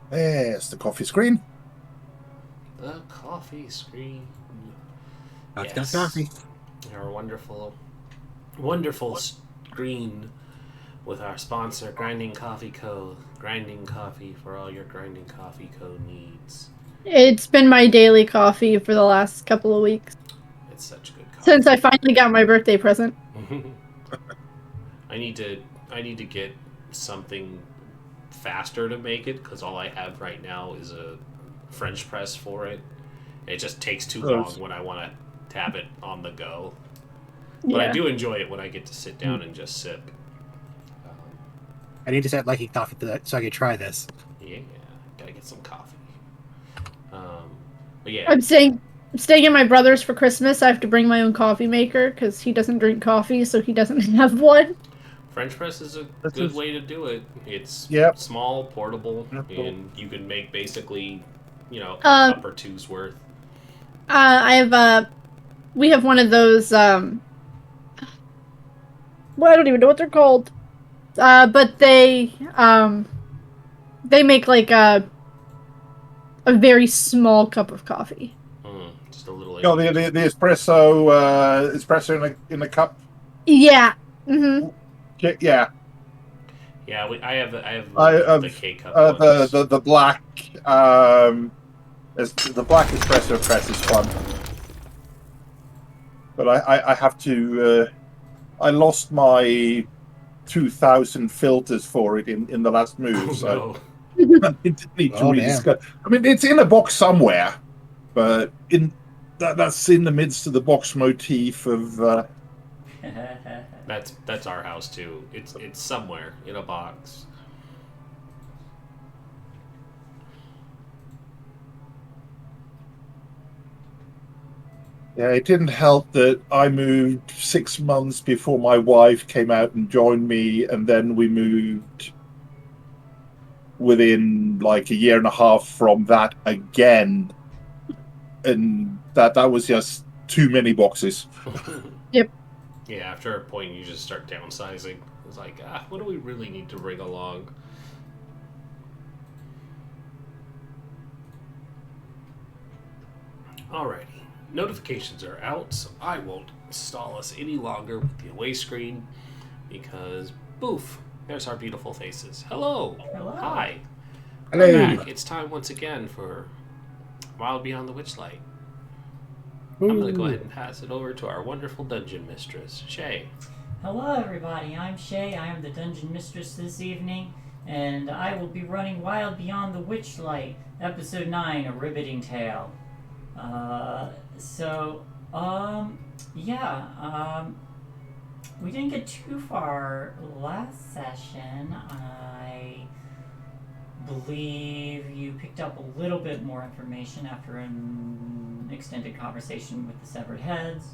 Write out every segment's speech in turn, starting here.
There's the coffee screen. The coffee screen. Got Yes. coffee. Our wonderful, wonderful screen with our sponsor, Grinding Coffee Co. Grinding coffee for all your Grinding Coffee Co. needs. It's been my daily coffee for the last couple of weeks. It's such good Since I coffee. finally got my birthday present. I need to I need to get something faster to make it because all I have right now is a French press for it. It just takes too long when I want to have it on the go. But I Yeah. do enjoy it when I get to sit down and just sip. Um, I need to start liking coffee so I can try this. yeah, gotta get some coffee. Um, but yeah, I'm staying at my brother's for Christmas. I have to bring my own coffee maker because he doesn't drink coffee, so he doesn't have one. French press is a This good is way to do it. It's yep. small, portable, Cool. and you can make basically, a Uh, cup or two's worth. I have we have one of those well, I don't even know what they're called. But they make like a very small cup of coffee. Just a little You know, itty bitty. the espresso in a cup. Yeah. Mhm. Yeah, Yeah, I have one I of the of K cup ones. the black the black espresso press is fun, but I have to I lost my 2,000 filters for it in the last move, Oh so no. I need to Oh, damn. rediscover. I mean, it's in a box somewhere, but in that's in the midst of the box motif of That's our house too. It's somewhere in a box. yeah, it didn't help that I moved 6 months before my wife came out and joined me, and then we moved within like a year and a half from that again, and that was just too many boxes. Yep. Yeah, after a point you just start downsizing. It's like, what do we really need to bring along? Alrighty. Notifications are out, so I won't stall us any longer with the away screen because boof, there's our beautiful faces. Hello. Hello. Hi. We're Hello. back. It's time once again for Wild Beyond the Witchlight. Ooh. I'm going to go ahead and pass it over to our wonderful dungeon mistress, Shae. Hello, everybody. I'm Shae. I am the dungeon mistress this evening, and I will be running Wild Beyond the Witchlight, Episode 9, A Ribbiting Tale. So, yeah, we didn't get too far last session. I believe you picked up a little bit more information after an extended conversation with the Severed Heads,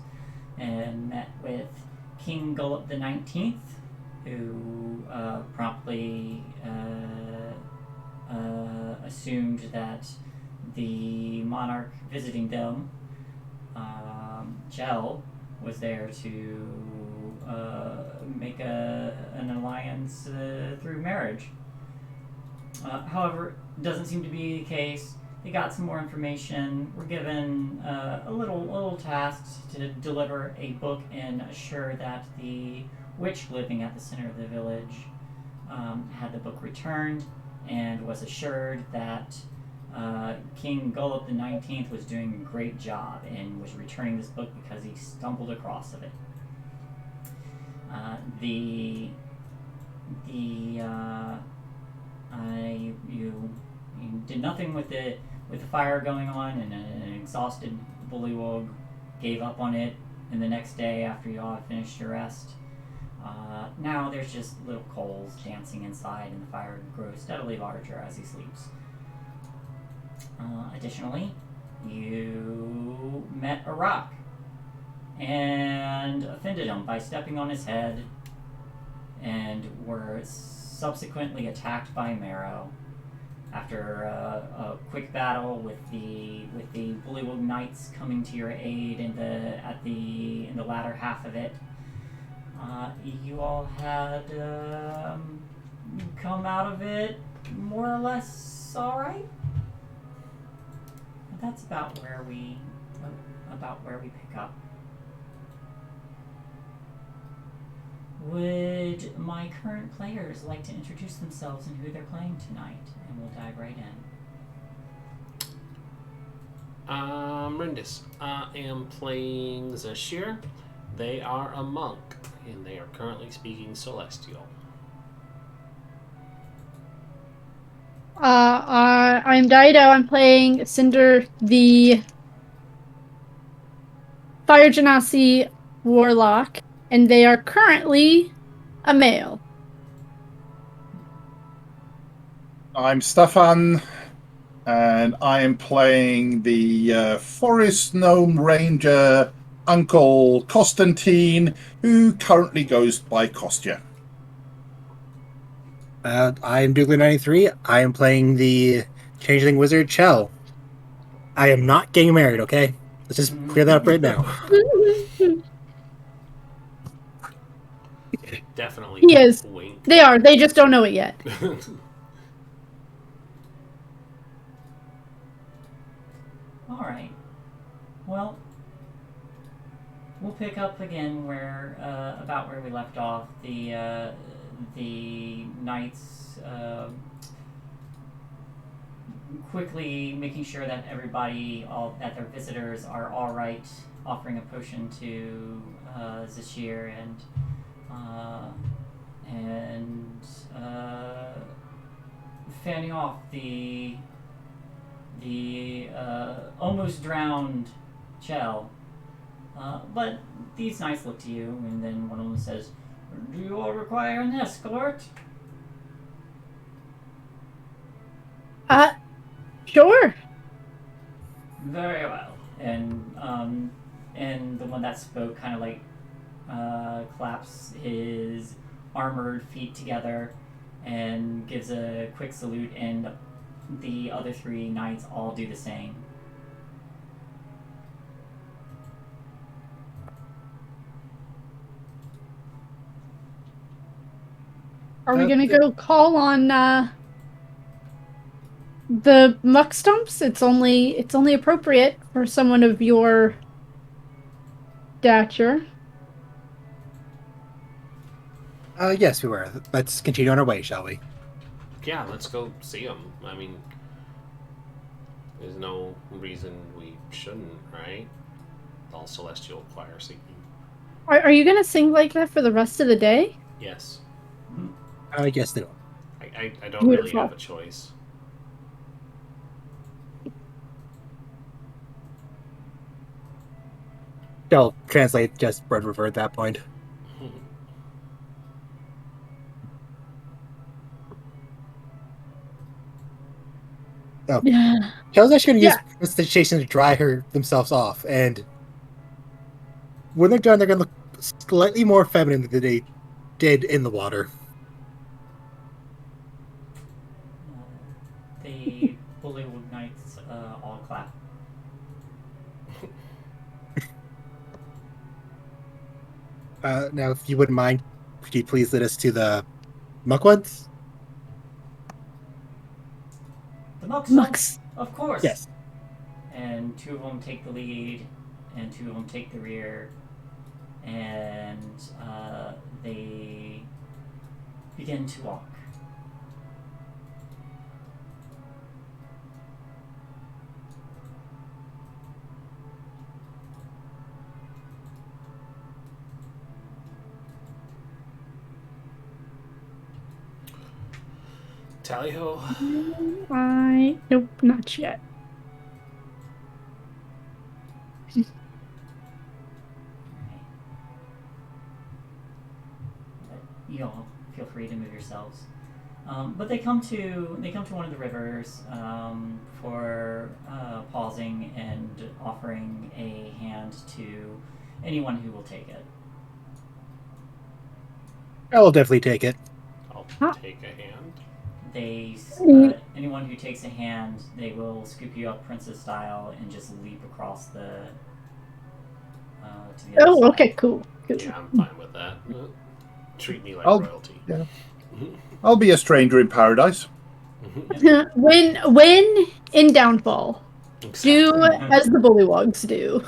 and met with King Gullup the 19th, who promptly assumed that the monarch visiting them, Jell, was there to make an alliance through marriage. However, it doesn't seem to be the case. They got some more information. Were given a little tasks to deliver a book and assure that the witch living at the center of the village had the book returned, and was assured that King Gullup the 19th was doing a great job and was returning this book because he stumbled across of it. You did nothing with the fire going on, and an exhausted bullywog gave up on it. And the next day, after you all had finished your rest, now there's just little coals dancing inside, and the fire grows steadily larger as he sleeps. Additionally, you met a rock and offended him by stepping on his head, and were subsequently attacked by Marrow. After a quick battle with the Bullywug Knights coming to your aid in the latter half of it, you all had come out of it more or less looks all right. That's about where we pick up. Would my current players like to introduce themselves and who they're playing tonight? And we'll dive right in. Rindis. I am playing Zashir. They are a monk, and they are currently speaking Celestial. I'm Dido. I'm playing Cinder, the Fire Genasi Warlock, and they are currently a male. I'm Stefan, and I am playing the Forest Gnome Ranger Uncle Constantine, who currently goes by Kostya. I am Douglas93. I am playing the Changeling Wizard Chell. I am not getting married, okay? Let's just clear that up right now. Definitely. He is. Wink. They are. They just don't know it yet. All right. Well, we'll pick up again where about where we left off. The knights quickly making sure that that their visitors are all right, offering a potion to Zashir and fanning off the almost drowned Chell. But these knights look to you, and then one of them says, "Do you all require an escort?" Sure. Very well. And the one that spoke kind of like claps his armored feet together and gives a quick salute, and the other three knights all do the same. Are we gonna go call on the muck stumps? It's only appropriate for someone of your stature. Yes, we were. Let's continue on our way, shall we? Yeah, let's go see them. I mean, there's no reason we shouldn't, right? All celestial choir singing. Are you gonna sing like that for the rest of the day? Yes. Yes, they don't. I don't really Beautiful. have a choice. They'll translate just word for word at that point. Oh. Yeah. Shell's actually going to Yeah. use prestidigitation to dry themselves off, and when they're done, they're going to look slightly more feminine than they did in the water. The Bullywug knights all clap. Now, if you wouldn't mind, could you please lead us to the Muckwoods? The Mucks. Of course. Yes. And two of them take the lead, and two of them take the rear, and they begin to walk. Tally-ho. Nope, not yet. You all feel free to move yourselves. But they come to one of the rivers for pausing and offering a hand to anyone who will take it. I will definitely take it. I'll take a hand. They anyone who takes a hand, they will scoop you up princess style and just leap across the to the other Oh, side. okay, cool. Yeah, I'm fine with that. Treat me like I'll- royalty. yeah. I'll be a stranger in paradise. When in Downfall, do as the bullywugs do.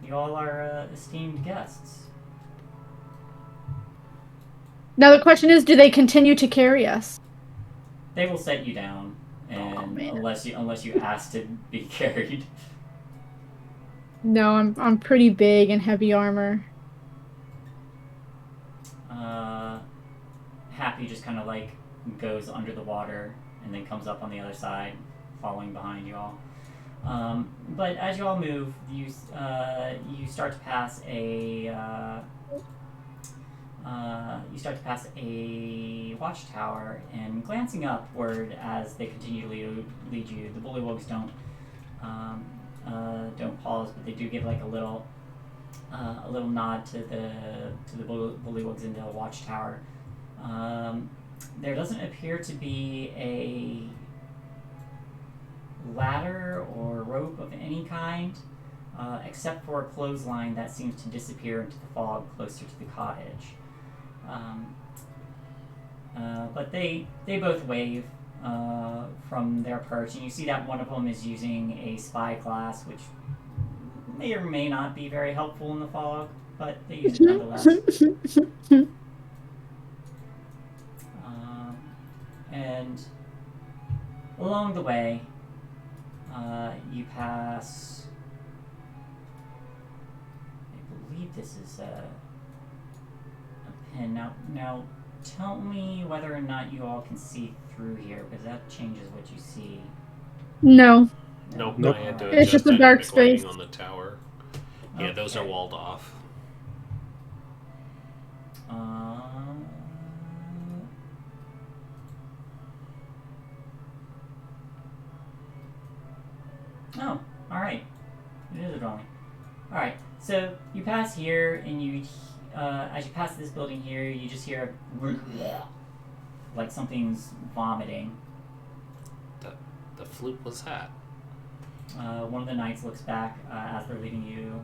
You all are esteemed guests. Now the question is, do they continue to carry us? They will set you down, and unless you ask to be carried. No, I'm pretty big and heavy armor. Happy just kind of like goes under the water and then comes up on the other side, following behind you all. But as you all move, you start to pass a watchtower, and glancing upward as they continue to lead you, the bullywugs don't pause, but they do give like a little nod to the bullywugs in the watchtower. There doesn't appear to be a ladder or rope of any kind, except for a clothesline that seems to disappear into the fog closer to the cottage. But they both wave from their perch, and you see that one of them is using a spyglass, which may or may not be very helpful in the fog, but they use it nonetheless. And along the way, you pass. I believe this is a pin. Now, tell me whether or not you all can see through here, because that changes what you see. No. Nope. Nope. I had to It's adjust just a dark dynamic lighting space. on the tower. Yeah, those are Okay. walled off. Oh, alright. It is a drawing. Alright, so you pass here, and you, as you pass this building here, you just hear like something's vomiting. The flute was that. One of the knights looks back as they're leaving you,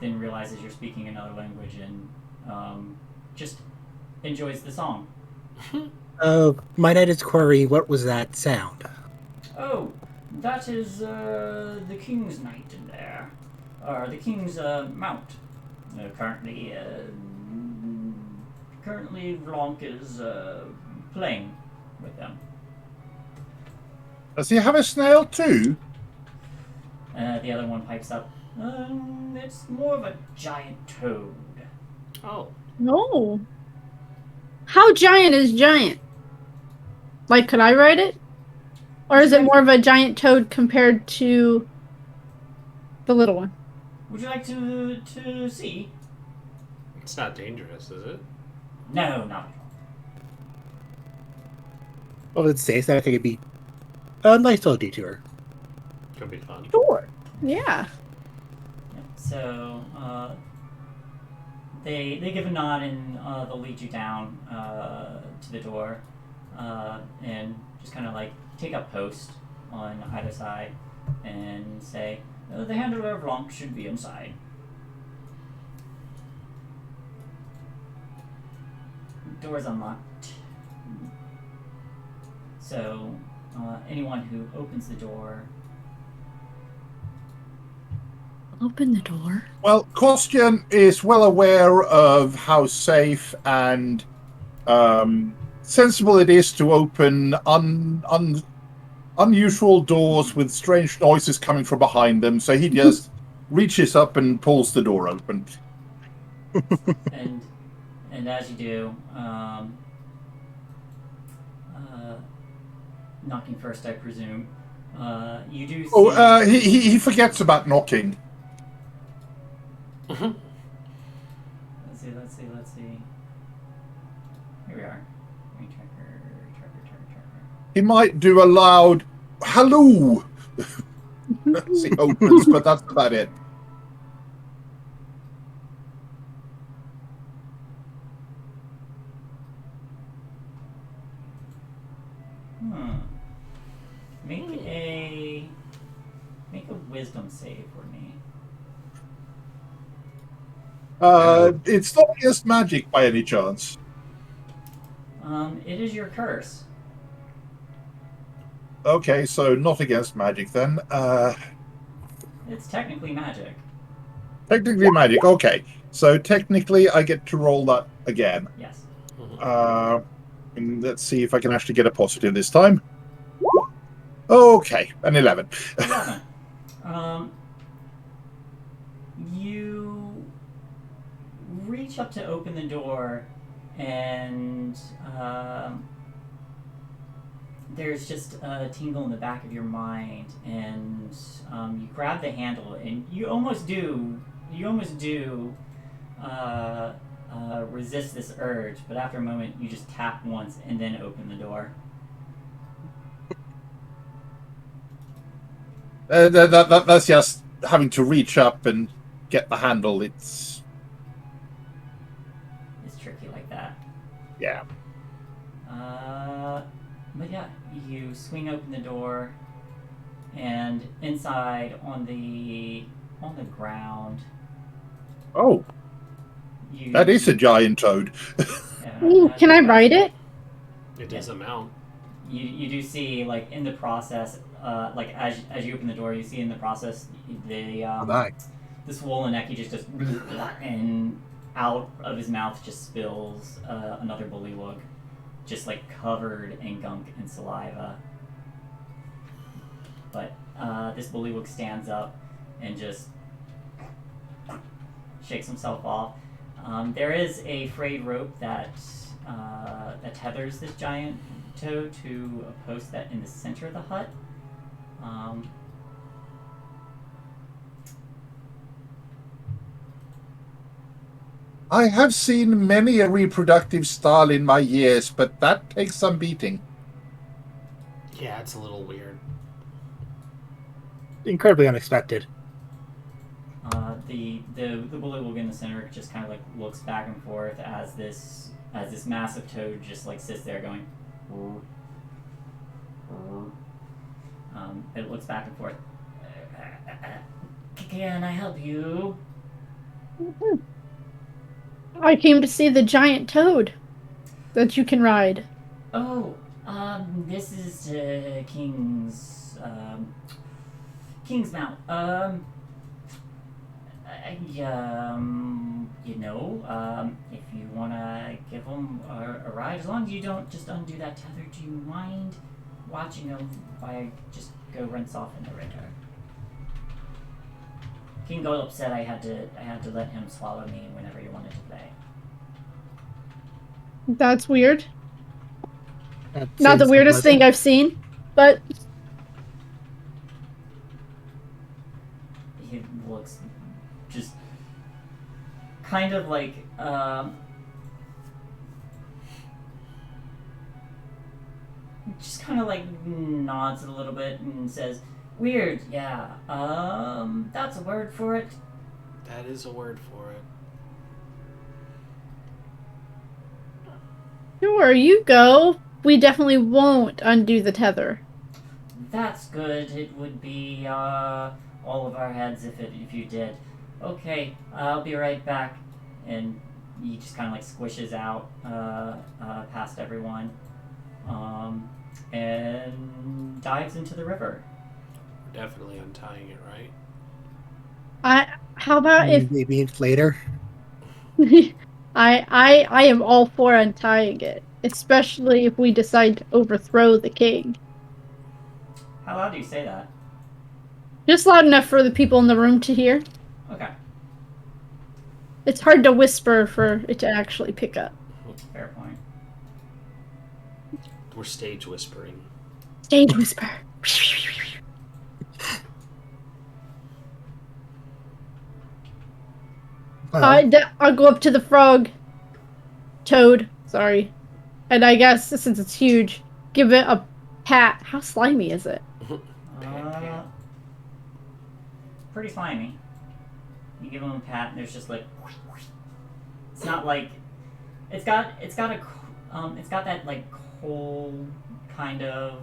then realizes you're speaking another language and just enjoys the song. Might I just query, what was that sound? Oh, that is the king's knight in there, or the king's mount. Currently, Blanc is playing with them. Does he have a snail too? The other one pipes up. It's more of a giant toad. Oh. No. How giant is giant? Like, could I ride it? Or is it more of a giant toad compared to the little one? Would you like to see? It's not dangerous, is it? No, not at all. Well, let's say, so I think it'd be a nice little detour. Could be fun. Sure. Yeah. Yep. So they give a nod, and they'll lead you down to the door, and just kind of like take up post on either side and say, the handler of Blanc should be inside. Door's unlocked. So anyone who opens the door. Open the door. Well, Kostian is well aware of how safe and sensible it is to open unusual doors with strange noises coming from behind them, so he just reaches up and pulls the door open. and as you do, knocking first, I presume. You do see... Oh, he forgets about knocking. Let's see. Here we are. Tracker. He might do a loud hello as he opens, but that's about it. Make a wisdom save for me. It's not just magic by any chance. It is your curse. Okay, so not against magic then. It's technically magic. Technically magic. Okay, so technically I get to roll that again. Yes. And let's see if I can actually get a positive this time. Okay, an 11. 11. You reach up to open the door, and there's just a tingle in the back of your mind, and you grab the handle, and you almost do resist this urge, but after a moment, you just tap once and then open the door. That's just having to reach up and get the handle. It's tricky like that. Yeah. But yeah, you swing open the door, and inside on the ground. Oh, that is a giant toad. Ooh, can I ride it? It is a mount. You do see, like, in the process, like as you open the door, you see in the process the swollen neck. He just and out of his mouth just spills another bullywug, just like covered in gunk and saliva. But this bullywug stands up and just shakes himself off. There is a frayed rope that tethers this giant toad to a post that in the center of the hut. I have seen many a reproductive style in my years, but that takes some beating. Yeah, it's a little weird. Incredibly unexpected. The bullywug in the center just kind of like looks back and forth as this massive toad just like sits there going. It looks back and forth. Can I help you? I came to see the giant toad that you can ride. Oh, this is King's Mount. If you wanna give him a ride, as long as you don't just undo that tether, do you mind watching him while I just go rinse off in the river? King Golub said I had to let him swallow me whenever he wanted to play. That's weird. That Not the seems weirdest unpleasant. thing I've seen, but He looks just kind of like just kind of like nods a little bit and says, "Weird, yeah. That's a word for it." That is a word for it. sure, you go. We definitely won't undo the tether. That's good. It would be all of our heads if you did. Okay, I'll be right back. And he just kind of like squishes out past everyone, and dives into the river. We're definitely untying it, right? How about if Maybe later. I am all for untying it, especially if we decide to overthrow the king. How loud do you say that? Just loud enough for the people in the room to hear. Okay, It's hard to whisper for it to actually pick up. fair point. We're stage whispering. Stage whisper. I'll go up to the frog. Toad, sorry. And I guess, since it's huge, give it a pat. How slimy is it? Pretty slimy. You give him a pat, and there's just like, it's not like, it's got that like cold kind of.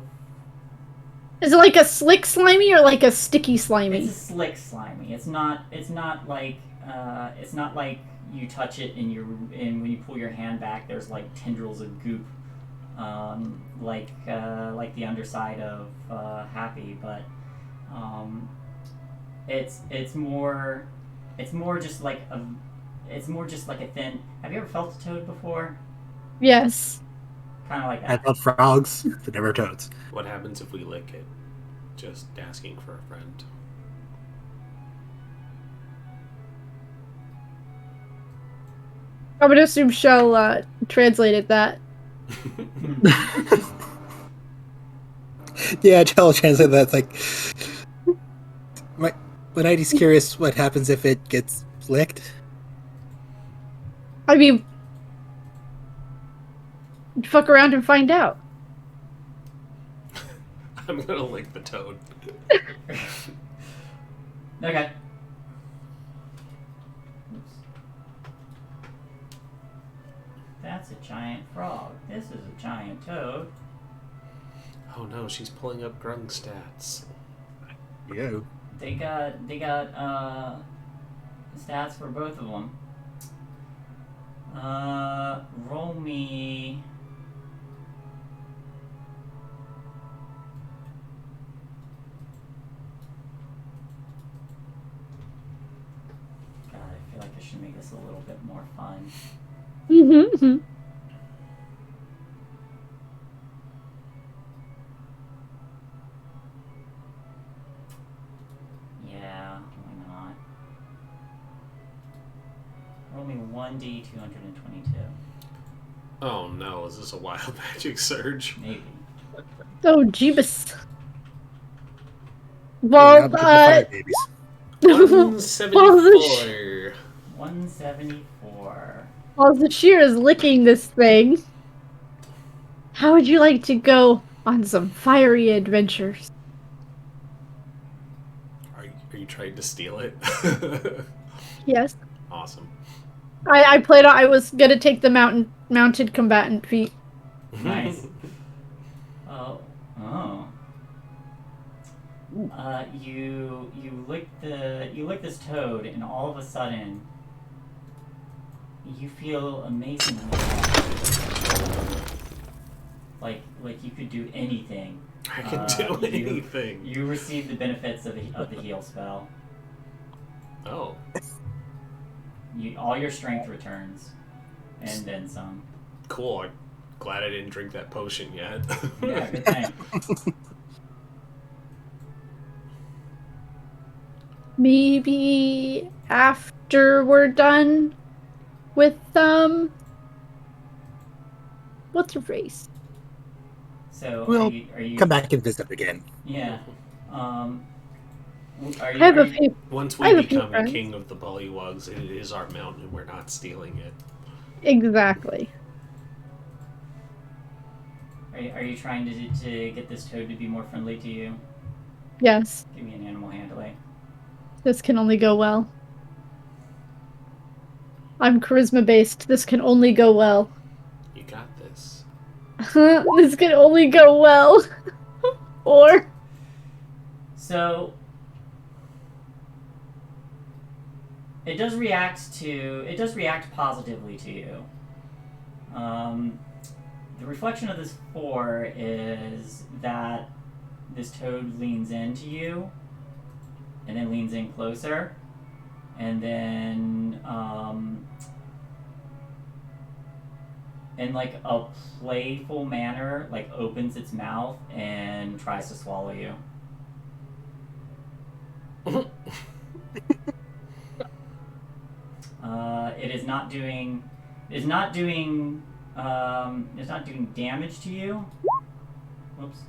Is it like a slick slimy or like a sticky slimy? It's a slick slimy. It's not like you touch it and when you pull your hand back, there's like tendrils of goop like the underside of Happy, but it's more just like a thin. Have you ever felt a toad before? Yes. Kind of like I that. felt frogs, but never toads. What happens if we lick it? Just asking for a friend. I would assume Shell translated that. Yeah, I'll translate that. It's like, when Ivy's curious what happens if it gets licked. I mean, fuck around and find out. I'm gonna lick the toad. Okay. That's a giant frog. This is a giant toad. Oh no, she's pulling up grung stats. Yeah. They got stats for both of them. Roll me. God, I feel like I should make this a little bit more fun. Mm-hmm. Yeah, why not? Roll me 1d 222. Oh no, is this a wild magic surge? Maybe. Oh, Jeebus. Yeah, Well, look at the fire babies. 174. 174. while Zashir is licking this thing, how would you like to go on some fiery adventures? Are you trying to steal it? Yes. Awesome. I was gonna take the mounted combatant feat. Nice. Oh. You lick this toad, and all of a sudden, you feel amazingly happy. Like you could do anything. I can do anything. You receive the benefits of the heal spell. Oh. All your strength returns, and then some. Cool. I'm glad I didn't drink that potion yet. Yeah, good thing. Maybe after we're done with what's her face? So We'll are you come back and visit again. Yeah. Are you, I have a few. Once I we have a few become friends. king of the Bullywugs, it is our mountain. We're not stealing it. Exactly. Are you trying to get this toad to be more friendly to you? Yes, Give me an animal handling. this can only go well. I'm charisma based. This can only go well. You got this. This can only go well. Or So it does react positively to you. The reflection of this 4 is that this toad leans into you, and then leans in closer, and then in like a playful manner, like opens its mouth and tries to swallow you. It's not doing damage to you. Whoops,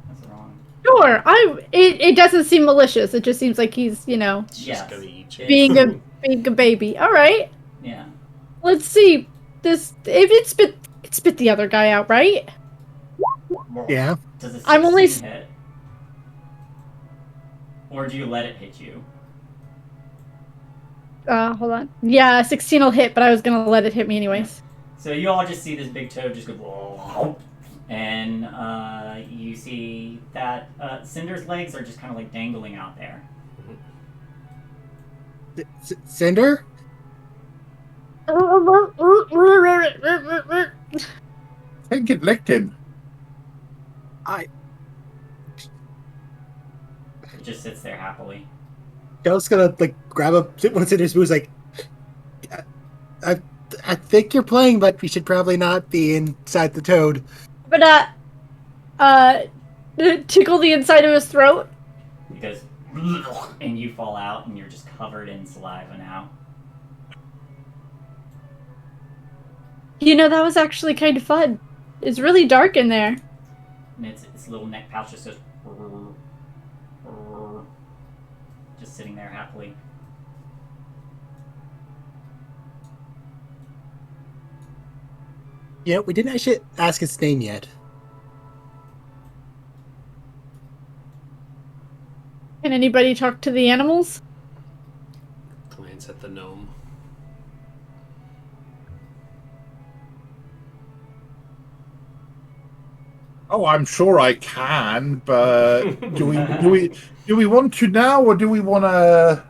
that's wrong. sure, it doesn't seem malicious. It just seems like he's, It's Yes. just gonna eat you. being a baby. All right. Yeah. Let's see. If it spit the other guy out, right? Yeah. Does a 16 I'm only hit? Or do you let it hit you? hold on. Yeah, 16 will hit, but I was gonna let it hit me anyways. So you all just see this big toad just go, and you see that Cinder's legs are just kind of like dangling out there. Cinder? Think it licked him. It just sits there happily. Joe's gonna like grab one of his boots, like, I think you're playing, but we should probably not be inside the toad. But tickle the inside of his throat. He goes, and you fall out, and you're just covered in saliva now. You know, that was actually kind of fun. It's really dark in there. And its little neck pouch just goes, just sitting there happily. Yeah, we didn't actually ask its name yet. Can anybody talk to the animals? Glance at the gnome. Oh, I'm sure I can, but do we want to now, or do we want to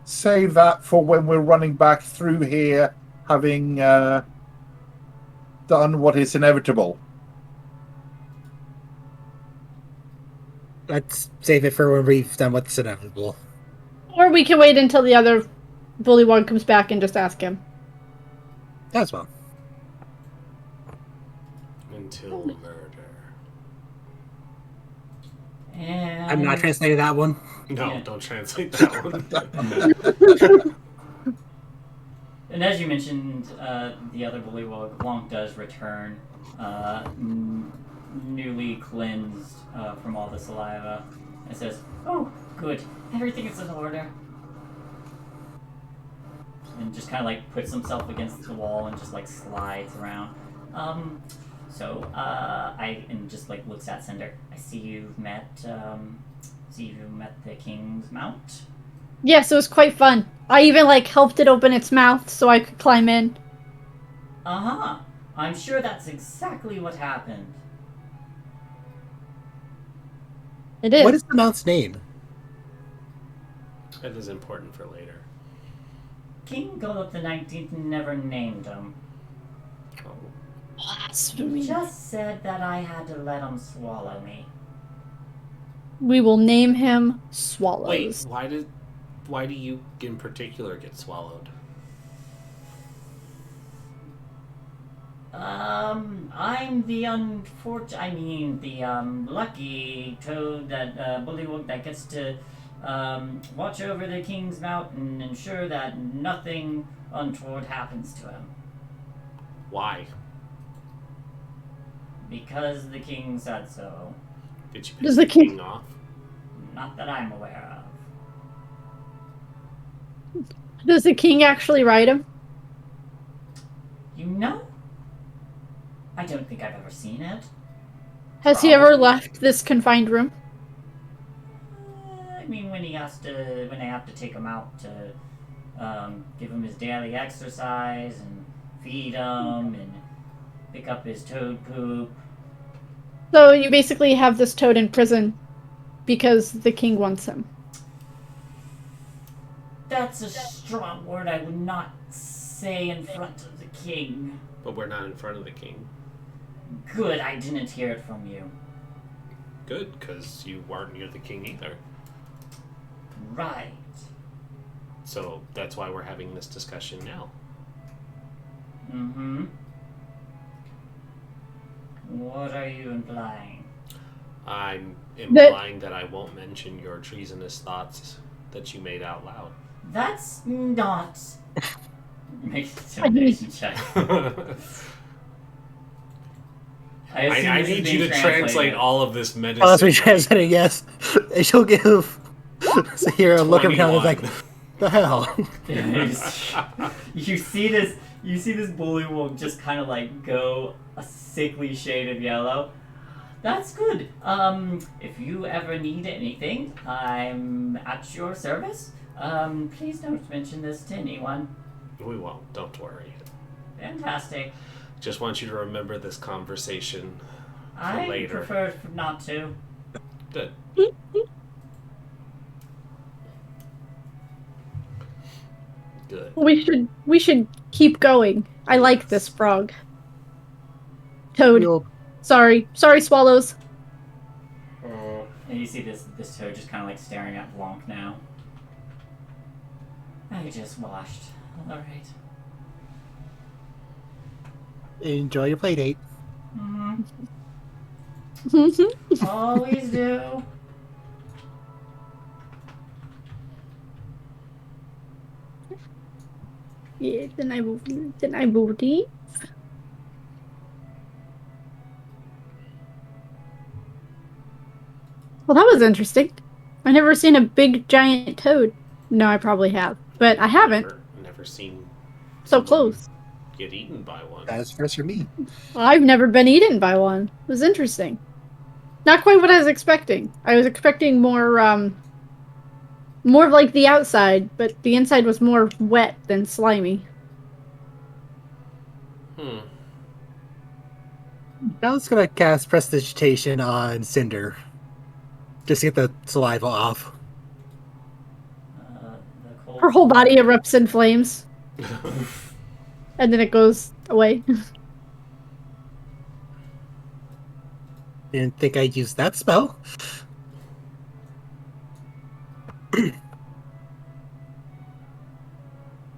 save that for when we're running back through here, having done what is inevitable? Let's save it for when we've done what's inevitable. Or we can wait until the other bullywug comes back and just ask him. As well. Until murder. And I'm not translating that one. No, Yeah. don't translate that one. And as you mentioned, the other bullywug, Wonk does return, newly cleansed from all the saliva, and says, "Oh, good, everything is in order." And just kind of like puts himself against the wall and just like slides around. And just like looks at Cinder. I see you've met the king's mount. Yes, it was quite fun. I even like helped it open its mouth so I could climb in. Uh-huh. I'm sure that's exactly what happened. It is. What is the mount's name? That is important for later. King Golub the 19th never named him. Oh. Blasphemy. Just said that I had to let him swallow me. We will name him Swallows. Wait, why do you in particular get swallowed? I'm the lucky toad bullywug that gets to watch over the king's mountain and ensure that nothing untoward happens to him. Why? Because the king said so. Did you Does piss the the king- king off? Not that I'm aware of. Does the king actually ride him? You know? I don't think I've ever seen it. Has he ever left this confined room? I mean, when they have to take him out to give him his daily exercise and feed him and pick up his toad poop. So you basically have this toad in prison because the king wants him. That's a strong word I would not say in front of the king. But we're not in front of the king. Good, I didn't hear it from you. Good, because you weren't near the king either. Right. So that's why we're having this discussion now. Mm-hmm. What are you implying? I'm implying that I won't mention your treasonous thoughts that you made out loud. That's not... Make a intimidation check. I need you to translate all of this medicine. Oh, that's me translating, yes. And she'll give the hero a look around and like, the hell? You see this bullywug just kind of like go a sickly shade of yellow. That's good. If you ever need anything, I'm at your service. Please don't mention this to anyone. We won't. Don't worry. Fantastic. Just want you to remember this conversation for I later. prefer not to. Good. Good. We should keep going. I like this frog. Toad. Sorry, swallows. And you see this toad just kind of like staring at Blanc now. I just washed. All right. Enjoy your play date. Mm-hmm. Always do. Yeah, then I will leave. Well, that was interesting. I've never seen a big giant toad. No, I probably have, but I haven't. Never seen So someone close. get eaten by one. That is first for me. Well, I've never been eaten by one. It was interesting. Not quite what I was expecting. I was expecting more of like the outside, but the inside was more wet than slimy. I was gonna cast Prestidigitation on Cinder. Just to get the saliva off. Her whole body erupts in flames. And then it goes away. Didn't think I'd use that spell.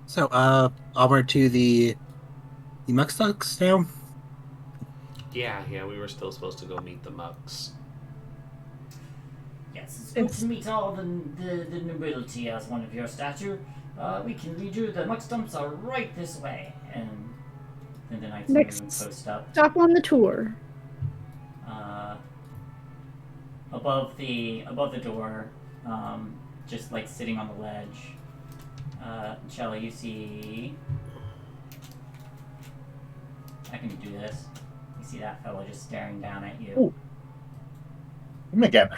So, onward to the Muckstucks now? Yeah, we were still supposed to go meet the Mucks. Yes, it's good to meet all the nobility as one of your stature. We can lead you. The muck stumps are right this way. And then the Knights Next post up. Stop on the tour. Above the door, just like sitting on the ledge. Shelly, you see. I can do this. You see that fellow just staring down at you. Ooh. Him again.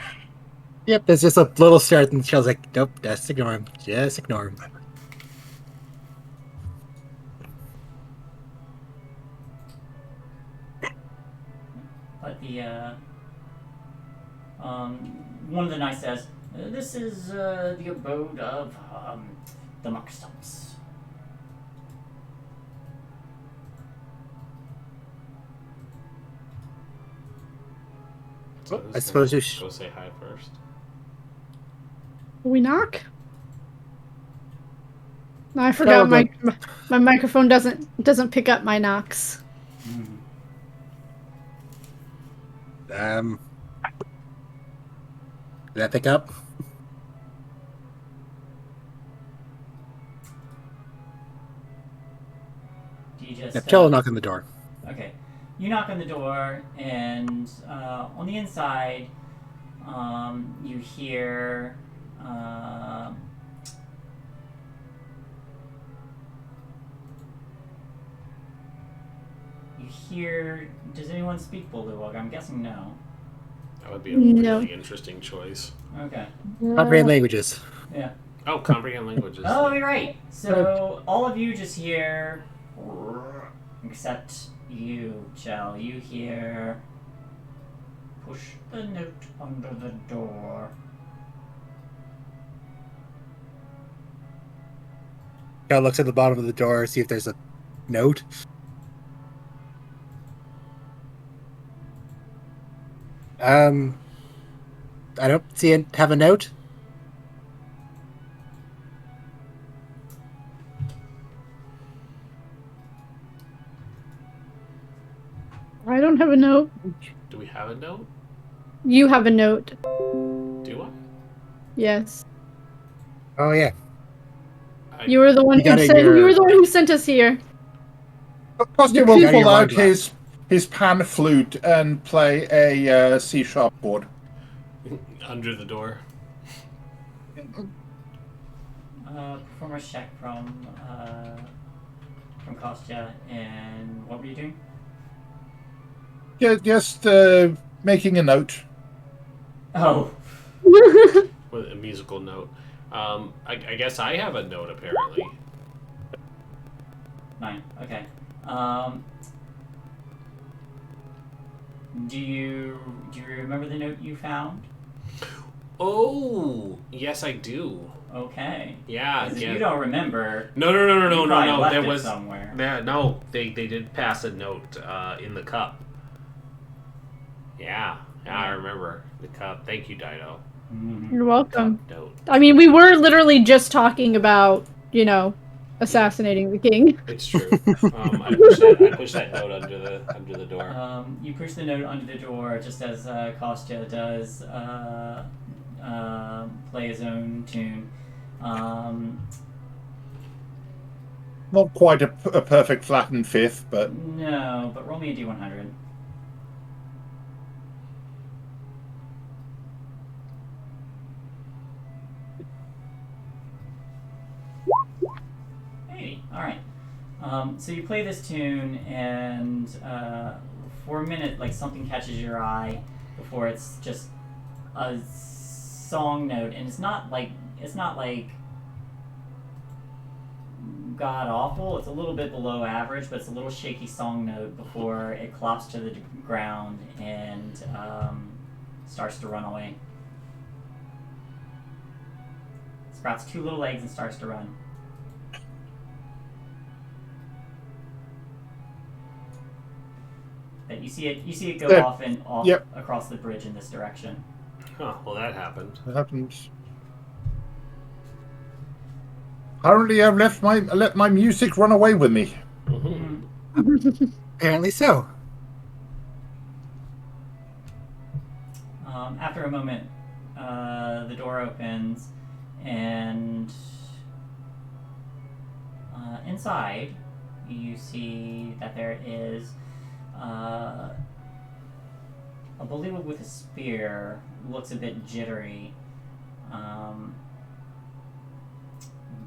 Yep, there's just a little start, and Shell's like, nope, just ignore him. Just ignore him. But one of the knights says, "This is the abode of the muck stumps." So I suppose you should go say hi first. We knock? No, I forgot my microphone doesn't pick up my knocks. Did that pick up? Do you just Yep, knock on the door. Okay. You knock on the door, and on the inside, you hear Does anyone speak Bullywug? I'm guessing no. That would be a No. really interesting choice. Okay. Comprehend languages. Yeah. Oh, comprehend languages. Oh, you're right. So all of you just hear, except you, Chell. You hear, push the note under the door. Cal looks at the bottom of the door, see if there's a note. I don't see it have a note. I don't have a note. Do we have a note? You have a note. Do I? Yes. Oh yeah. You were the one You got it, you were the one who sent us here. Costume will Yeah, pull you're out right. his pan flute and play a C-sharp chord. Under the door. Perform a check from Kostya, and what were you doing? Yeah, just making a note. Oh. With a musical note. I guess I have a note, apparently. 9. Okay. Do you remember the note you found? Oh, yes, I do. Okay. Yeah. 'Cause if yeah. you don't remember. No. you probably left There it was somewhere. Yeah, no. They did pass a note in the cup. Yeah. Yeah, I remember the cup. Thank you, Dido. You're welcome. Cup note. I mean, we were literally just talking about, assassinating the king. It's true. I pushed that note under the door. You push the note under the door just as Kostya does play his own tune. Not quite a perfect flattened fifth, but No, but roll me a d100. All right. So you play this tune, and for a minute, like something catches your eye before it's just a song note, and it's not like god awful. It's a little bit below average, but it's a little shaky song note before it clops to the ground and starts to run away. Sprouts 2 little legs and starts to run. But you see it go There. off and off Yep. across the bridge in this direction. Huh, well, that happened. it happens. Apparently, I've let my music run away with me. Apparently so. After a moment, the door opens, and inside you see that there is a bullywug with a spear. Looks a bit jittery.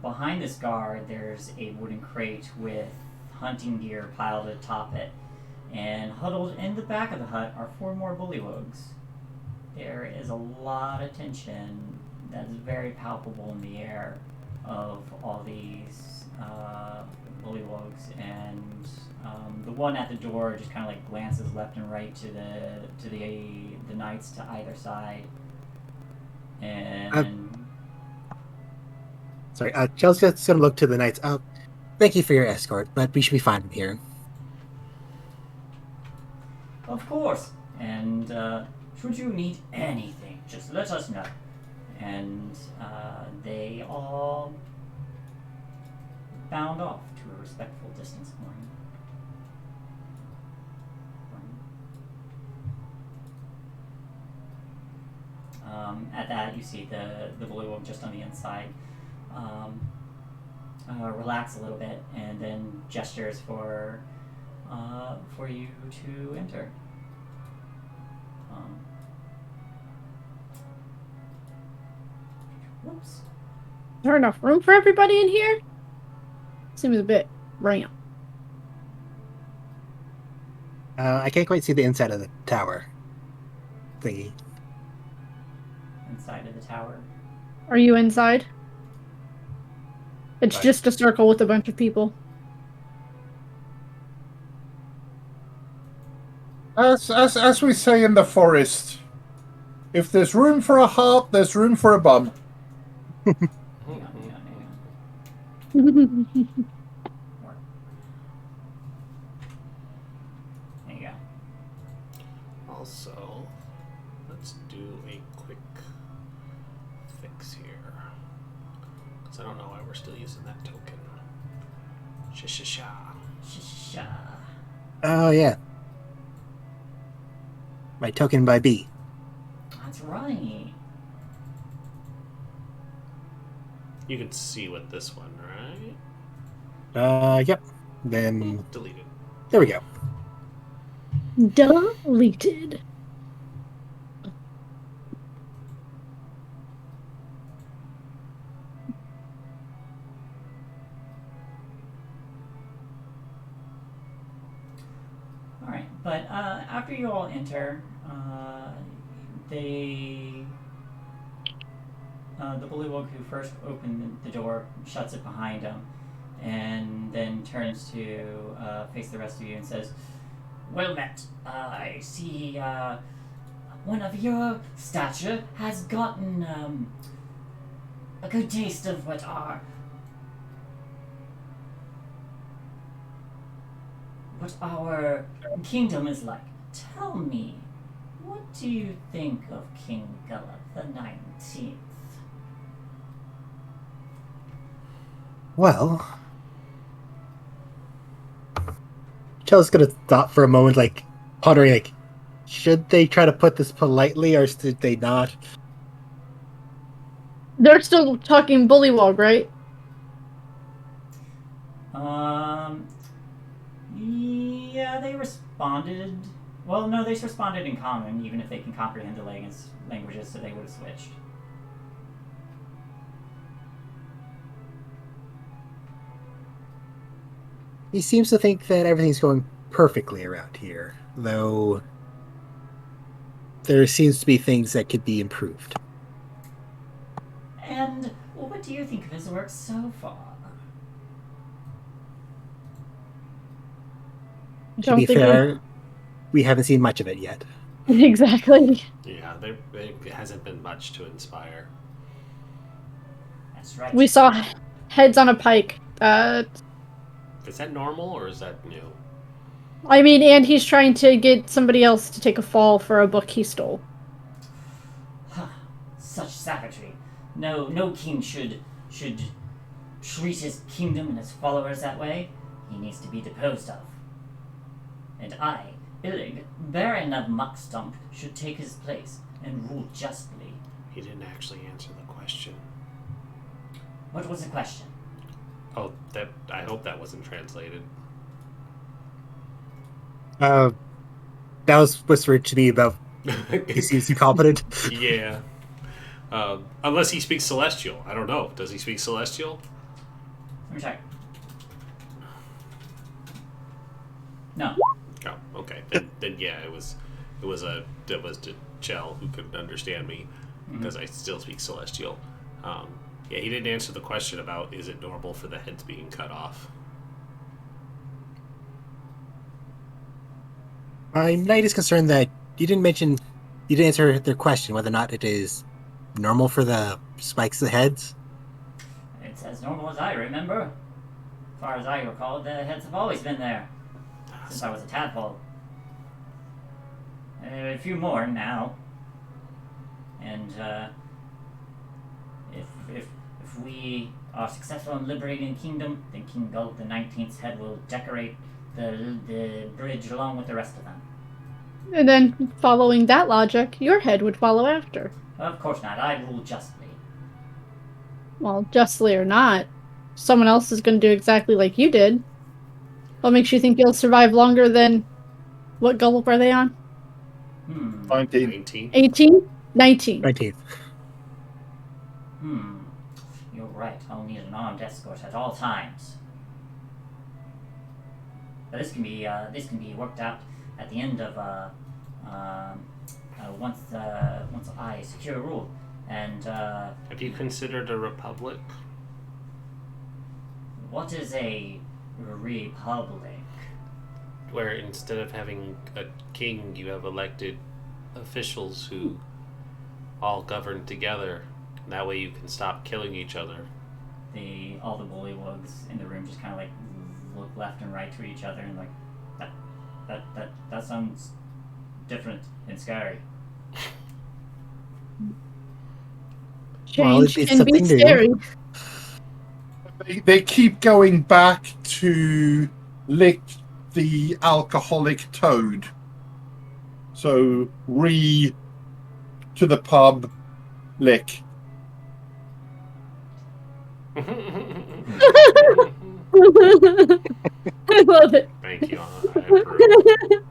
Behind this guard, there's a wooden crate with hunting gear piled atop it, and huddled in the back of the hut are 4 more bullywugs. There is a lot of tension that's very palpable in the air of all these bullywugs, and the one at the door just kind of like glances left and right to the knights to either side, and Sorry, Chelsea's gonna look to the knights. Thank you for your escort, but we should be fine here. of course, and should you need anything, just let us know. And they all bound off to a respectful distance for him. At that, you see the bullywug just on the inside relax a little bit, and then gestures for you to enter. Whoops. Is there enough room for everybody in here? Seems a bit ramp. I can't quite see the inside of the tower thingy. Inside of the tower. Are you inside? It's Right. just a circle with a bunch of people. As we say in the forest, if there's room for a heart, there's room for a bum. Hang on. There you go. Also, let's do a quick fix here. Because I don't know why we're still using that token. Sha. Sha. Oh, yeah. My token by B. That's right. You can see with this one, right? Yep. Then, Delete it. there we go. Deleted. Alright, but after you all enter, the bullywug who first opened the door shuts it behind him, and then turns to face the rest of you and says, "Well met. I see one of your stature has gotten a good taste of what our kingdom is like. Tell me, What do you think of King Gullet the 19th? Well, Chel's gonna stop for a moment, like pondering, like, should they try to put this politely or should they not? They're still talking bullywog, right? Yeah, they responded. Well, no, they responded in common, even if they can comprehend the languages, so they would have switched. He seems to think that everything's going perfectly around here, though there seems to be things that could be improved. And what do you think of his work so far? To be fair, we haven't seen much of it yet. Exactly. Yeah, it hasn't been much to inspire. That's right. We saw heads on a pike. Is that normal or is that new? I mean, and he's trying to get somebody else to take a fall for a book he stole. Such savagery. No king should treat his kingdom and his followers that way. He needs to be deposed of. And I, Illig, Baron of Muckstump, should take his place and rule justly. He didn't actually answer the question. What was the question? Oh, I hope that wasn't translated. That was whispered to me about he seems incompetent. Yeah. Unless he speaks Celestial. I don't know. Does he speak Celestial? Let me check. No. Oh, okay. Then yeah, it was to Chell who couldn't understand me because I still speak Celestial. Yeah, he didn't answer the question about is it normal for the heads being cut off. My knight is concerned that you didn't answer their question whether or not it is normal for the spikes of the heads. It's as normal as I remember. As far as I recall, the heads have always been there. Since I was a tadpole. A few more now. And, if we are successful in liberating the kingdom, then King Gullet the 19th's head will decorate the bridge along with the rest of them. And then, following that logic, your head would follow after. Of course not. I rule justly. Well, justly or not, someone else is going to do exactly like you did. What makes you think you'll survive longer than... What gulp are they on? 19. 18? 19. 19th. You're right. I'll need an armed escort at all times. But this can be worked out at the end of once I secure rule. And Have you considered a republic? what is a republic? Where instead of having a king, you have elected officials who all govern together. That way you can stop killing each other. All the bullywugs in the room just kind of like look left and right to each other and like that sounds different and scary. Change it's can be something new. scary. They keep going back to lick the alcoholic toad. So, to the pub, lick. I love it. Thank you. I approve.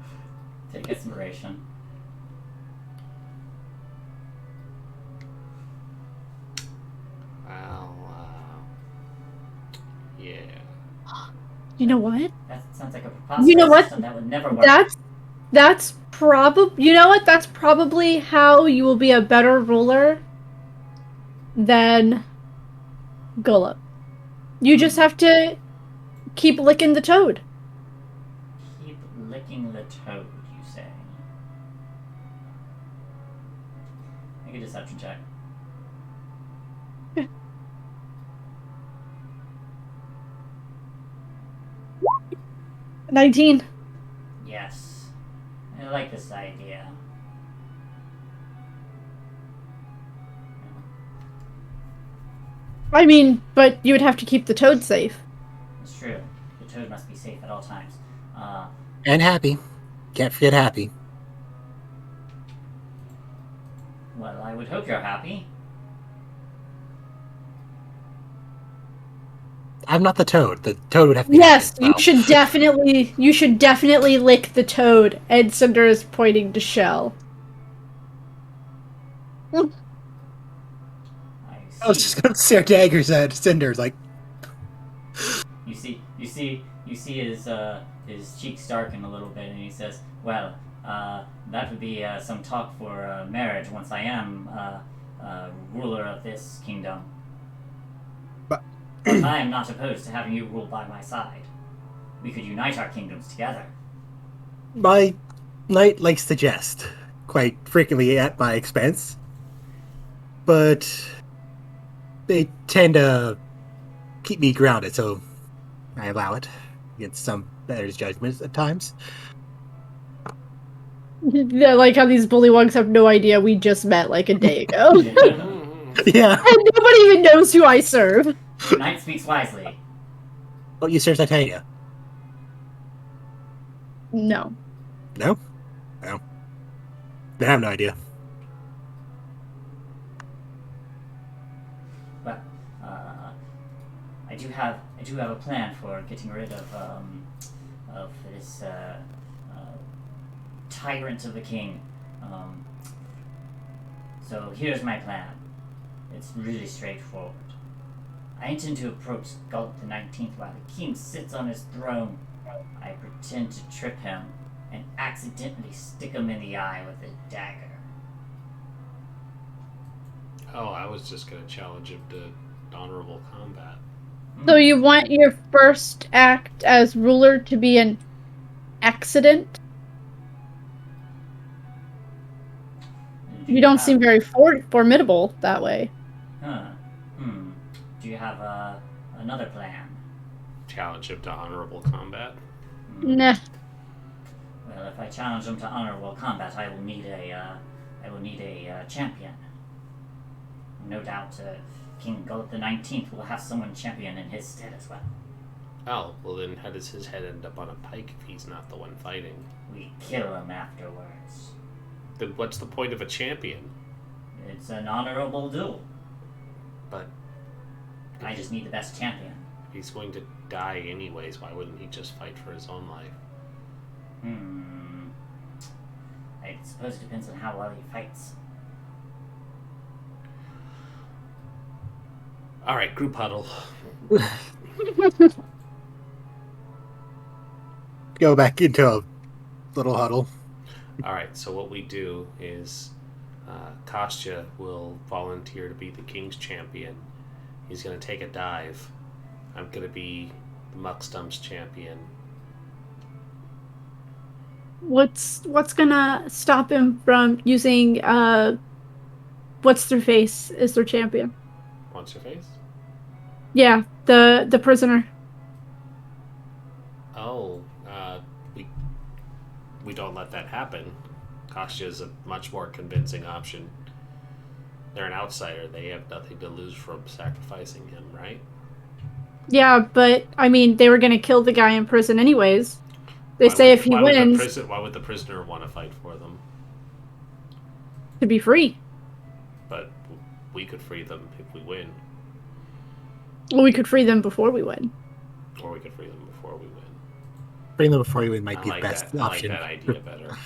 Take inspiration. Well, yeah. You know what? That sounds like a preposterous You know what? system that would never work. That's probably... You know what? That's probably how you will be a better ruler than Gullet. You just have to keep licking the toad. Keep licking the toad, you say. Make a deception check. 19. Yes. I like this idea. I mean, but you would have to keep the toad safe. It's true. The toad must be safe at all times. And happy. Can't forget happy. Well, I would hope you're happy. I'm not the toad. The toad would have to be Yes, happy you as should definitely lick the toad. And Cinder is pointing to Shell. I I was see. just gonna stare daggers at Cinder's like, You see his cheeks darken a little bit, and he says, "Well, that would be some talk for marriage once I am ruler of this kingdom. But- But I am not opposed to having you rule by my side. We could unite our kingdoms together." my knight likes to jest, quite frequently at my expense. But they tend to keep me grounded, so I allow it against some better judgments at times. Yeah, like how these bullywugs have no idea we just met like a day ago. Yeah. And nobody even knows who I serve. The knight speaks wisely. Oh, you serve Titania? No. No? No. Then I have no idea. Well, I do have a plan for getting rid of this tyrant of the king. So here's my plan. It's really straightforward. I intend to approach Gulp the 19th while the king sits on his throne. I pretend to trip him and accidentally stick him in the eye with a dagger. Oh, I was just gonna challenge him to honorable combat. So you want your first act as ruler to be an accident? You don't seem very formidable that way. Huh. Do you have another plan? Challenge him to honorable combat. Nah. Well, if I challenge him to honorable combat, I will need a champion. No doubt, King Gulp the 19th will have someone champion in his stead as well. Oh, well then how does his head end up on a pike if he's not the one fighting? We kill him afterwards. Then what's the point of a champion? It's an honorable duel. But I just need the best champion. if he's going to die anyways, why wouldn't he just fight for his own life? I suppose it depends on how well he fights. Alright, group huddle. Go back into a little huddle. Alright, so what we do is Kostya will volunteer to be the king's champion. He's going to take a dive. I'm going to be the Muckstump's champion. What's gonna stop him from using what's their face as their champion? What's your face? Yeah, the prisoner. Oh, we don't let that happen. Kostya is a much more convincing option. They're an outsider. They have nothing to lose from sacrificing him, right? Yeah, but I mean, they were gonna kill the guy in prison anyways. They say if he wins, Why would the prisoner want to fight for them? to be free. But we could free them if we win, Well, we could free them before we win. or we could free them before we win. Bring them before you win might I be like the best that. option. I like that idea better.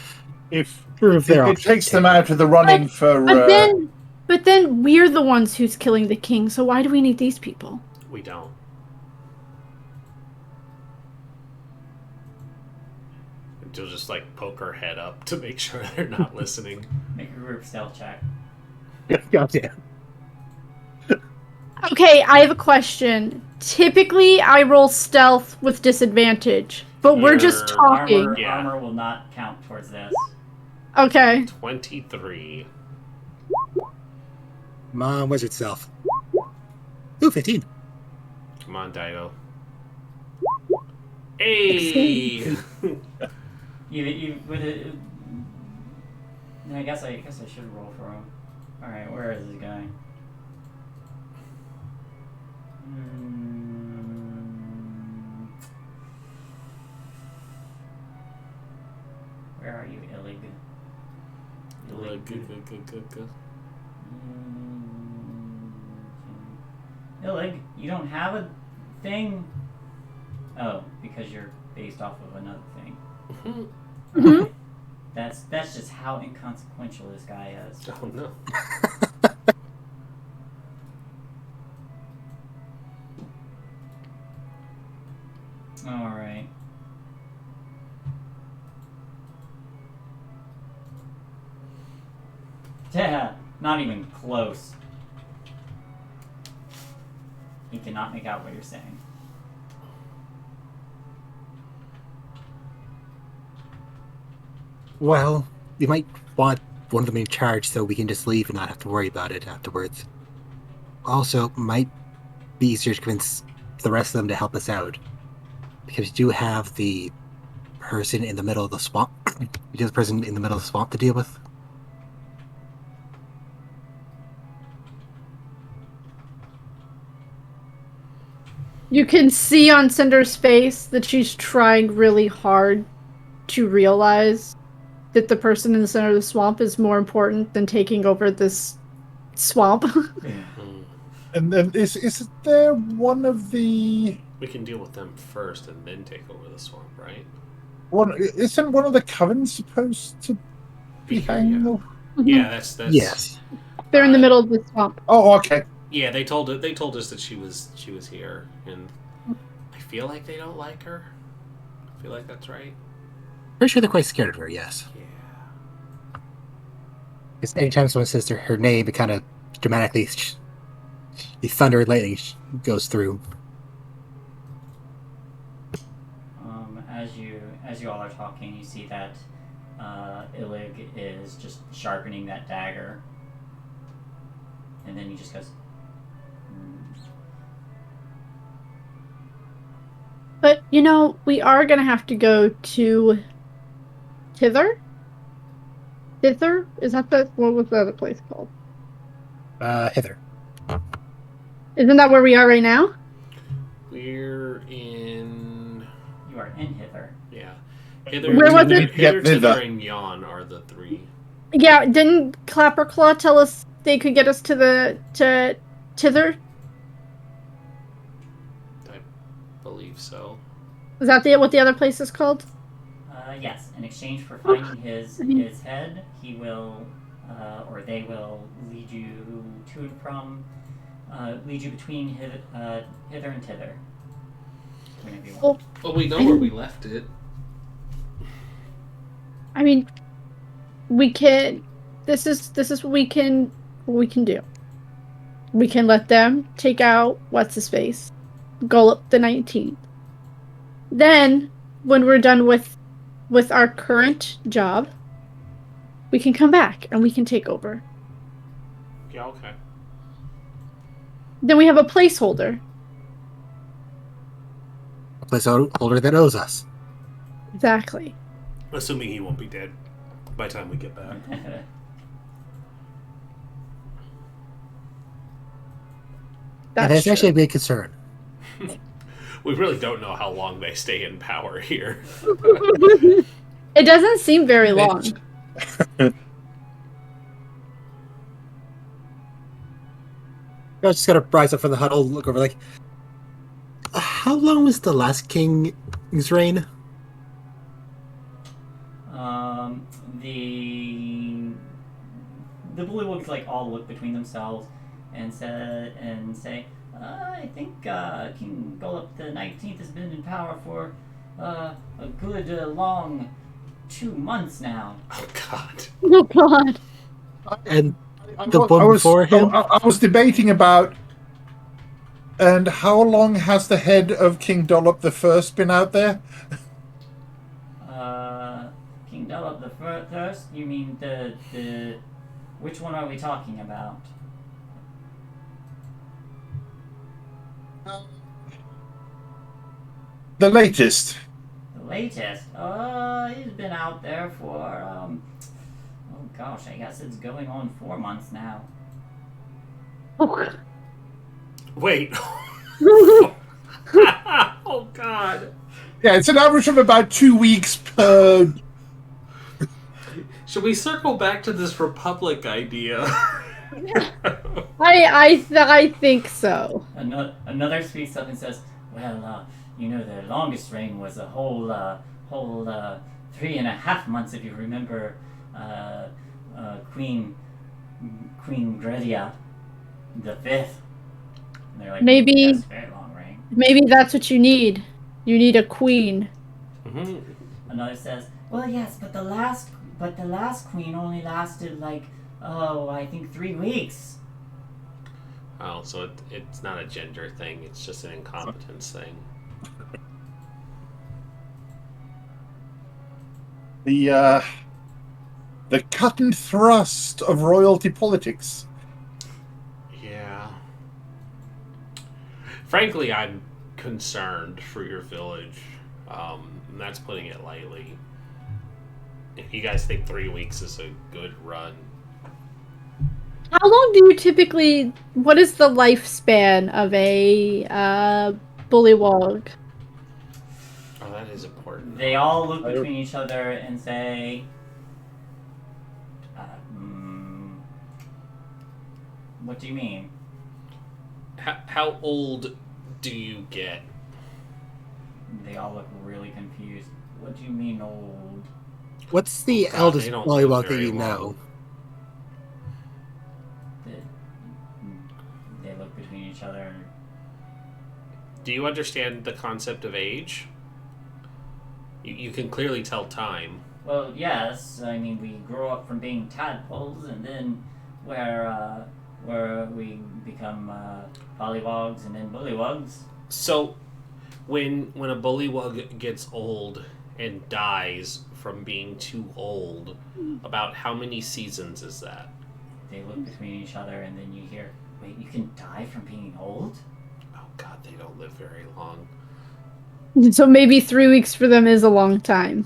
If Prove their it option. takes them out of the running for. But then we're the ones who's killing the king. So why do we need these people? We don't. You'll just like poke her head up to make sure they're not listening. Make a group stealth check. Goddamn. Okay, I have a question. Typically, I roll stealth with disadvantage, but we're just Your talking. Armor, Yeah. armor will not count towards this. Okay. 23. Come on, wizard self. Ooh, 15. Come on, Dido. Hey! You with it. I guess I should roll for him. All right, where is this guy? you, Illig? Illig, you don't have a thing? Oh, because you're based off of another thing. Mhm. That's just how inconsequential this guy is. Oh no. Alright. Yeah, not even close. He cannot make out what you're saying. Well, you might want one of them in charge so we can just leave and not have to worry about it afterwards. Also, might be easier to convince the rest of them to help us out. Because you do have the person in the middle of the swamp. You do have the person in the middle of the swamp to deal with. You can see on Cinder's face that she's trying really hard to realize that the person in the center of the swamp is more important than taking over this swamp. And then is there one of the We can deal with them first and then take over the swamp, right? isn't one of the covens supposed to be hanging? Yeah. Over? Yeah, that's Yes. They're in the middle of the swamp. Oh, okay. Yeah, they told us that she was here, and I feel like they don't like her. I feel like that's right. Pretty sure they're quite scared of her, yes. Yeah. Because anytime someone says her name, it kind of dramatically, the thunder and lightning goes through. As you all are talking, you see that Illig is just sharpening that dagger, and then he just goes. But, you know, we are going to have to go to Thither? Thither? Is that what was the other place called? Hither. Isn't that where we are right now? We're in. You are in Hither. Yeah. Where was it? Hither, Thither. Tither, and Yawn are the three. Yeah, didn't Clapperclaw tell us they could get us to Thither? I believe so. Is that what the other place is called? Yes. In exchange for finding his head, he will, or they will lead you to and from, lead you between hither and Tither. Whenever you want. Well, we know where we left it. I mean, we can. This is what we can do. We can let them take out what's his face, Gullup the 19th. Then, when we're done with our current job, we can come back and we can take over. Yeah, okay. Then we have a placeholder. A placeholder that owes us. Exactly. Assuming he won't be dead by the time we get back. And that's true. actually a big concern. We really don't know how long they stay in power here. It doesn't seem very long. I was just gonna rise up from the huddle, look over like, how long was the last king's reign? The blue ones like all look between themselves and say, I think King Gullup the 19th has been in power for a good long 2 months now. Oh, God. Oh God. And the one before him? I was debating about. And how long has the head of King Dollop the First been out there? King Gullup the first? You mean the which one are we talking about? The latest. The latest? He's been out there for, oh gosh, I guess it's going on 4 months now. Oh. Wait. Oh, God. Yeah, it's an average of about 2 weeks per. Should we circle back to this Republic idea? I think so. Another speaks up and says, "Well, the longest reign was a whole 3.5 months, if you remember, Queen Gredia the Fifth." And they're like, Maybe- "That's a very long reign." Maybe that's what you need. You need a queen. Mm-hmm. Another says, "Well, yes, but the last queen only lasted I think 3 weeks." Oh, so it's not a gender thing. It's just an incompetence thing. The cut and thrust of royalty politics. Yeah. Frankly, I'm concerned for your village. And that's putting it lightly. If you guys think 3 weeks is a good run. How long do you typically? What is the lifespan of a bullywog? Oh, that is important. They all look between each other and say, "What do you mean?" How old do you get? They all look really confused. "What do you mean old?" What's the God, eldest they don't live bullywog that very you know? long. They look between each other. Do you understand the concept of age? You can clearly tell time. Well, yes. I mean, we grow up from being tadpoles, and then where we become pollywogs and then bullywogs. So, when a bullywug gets old and dies from being too old, about how many seasons is that? They look between each other, and then you hear, "Wait, you can die from being old?" Oh God, they don't live very long. So maybe 3 weeks for them is a long time.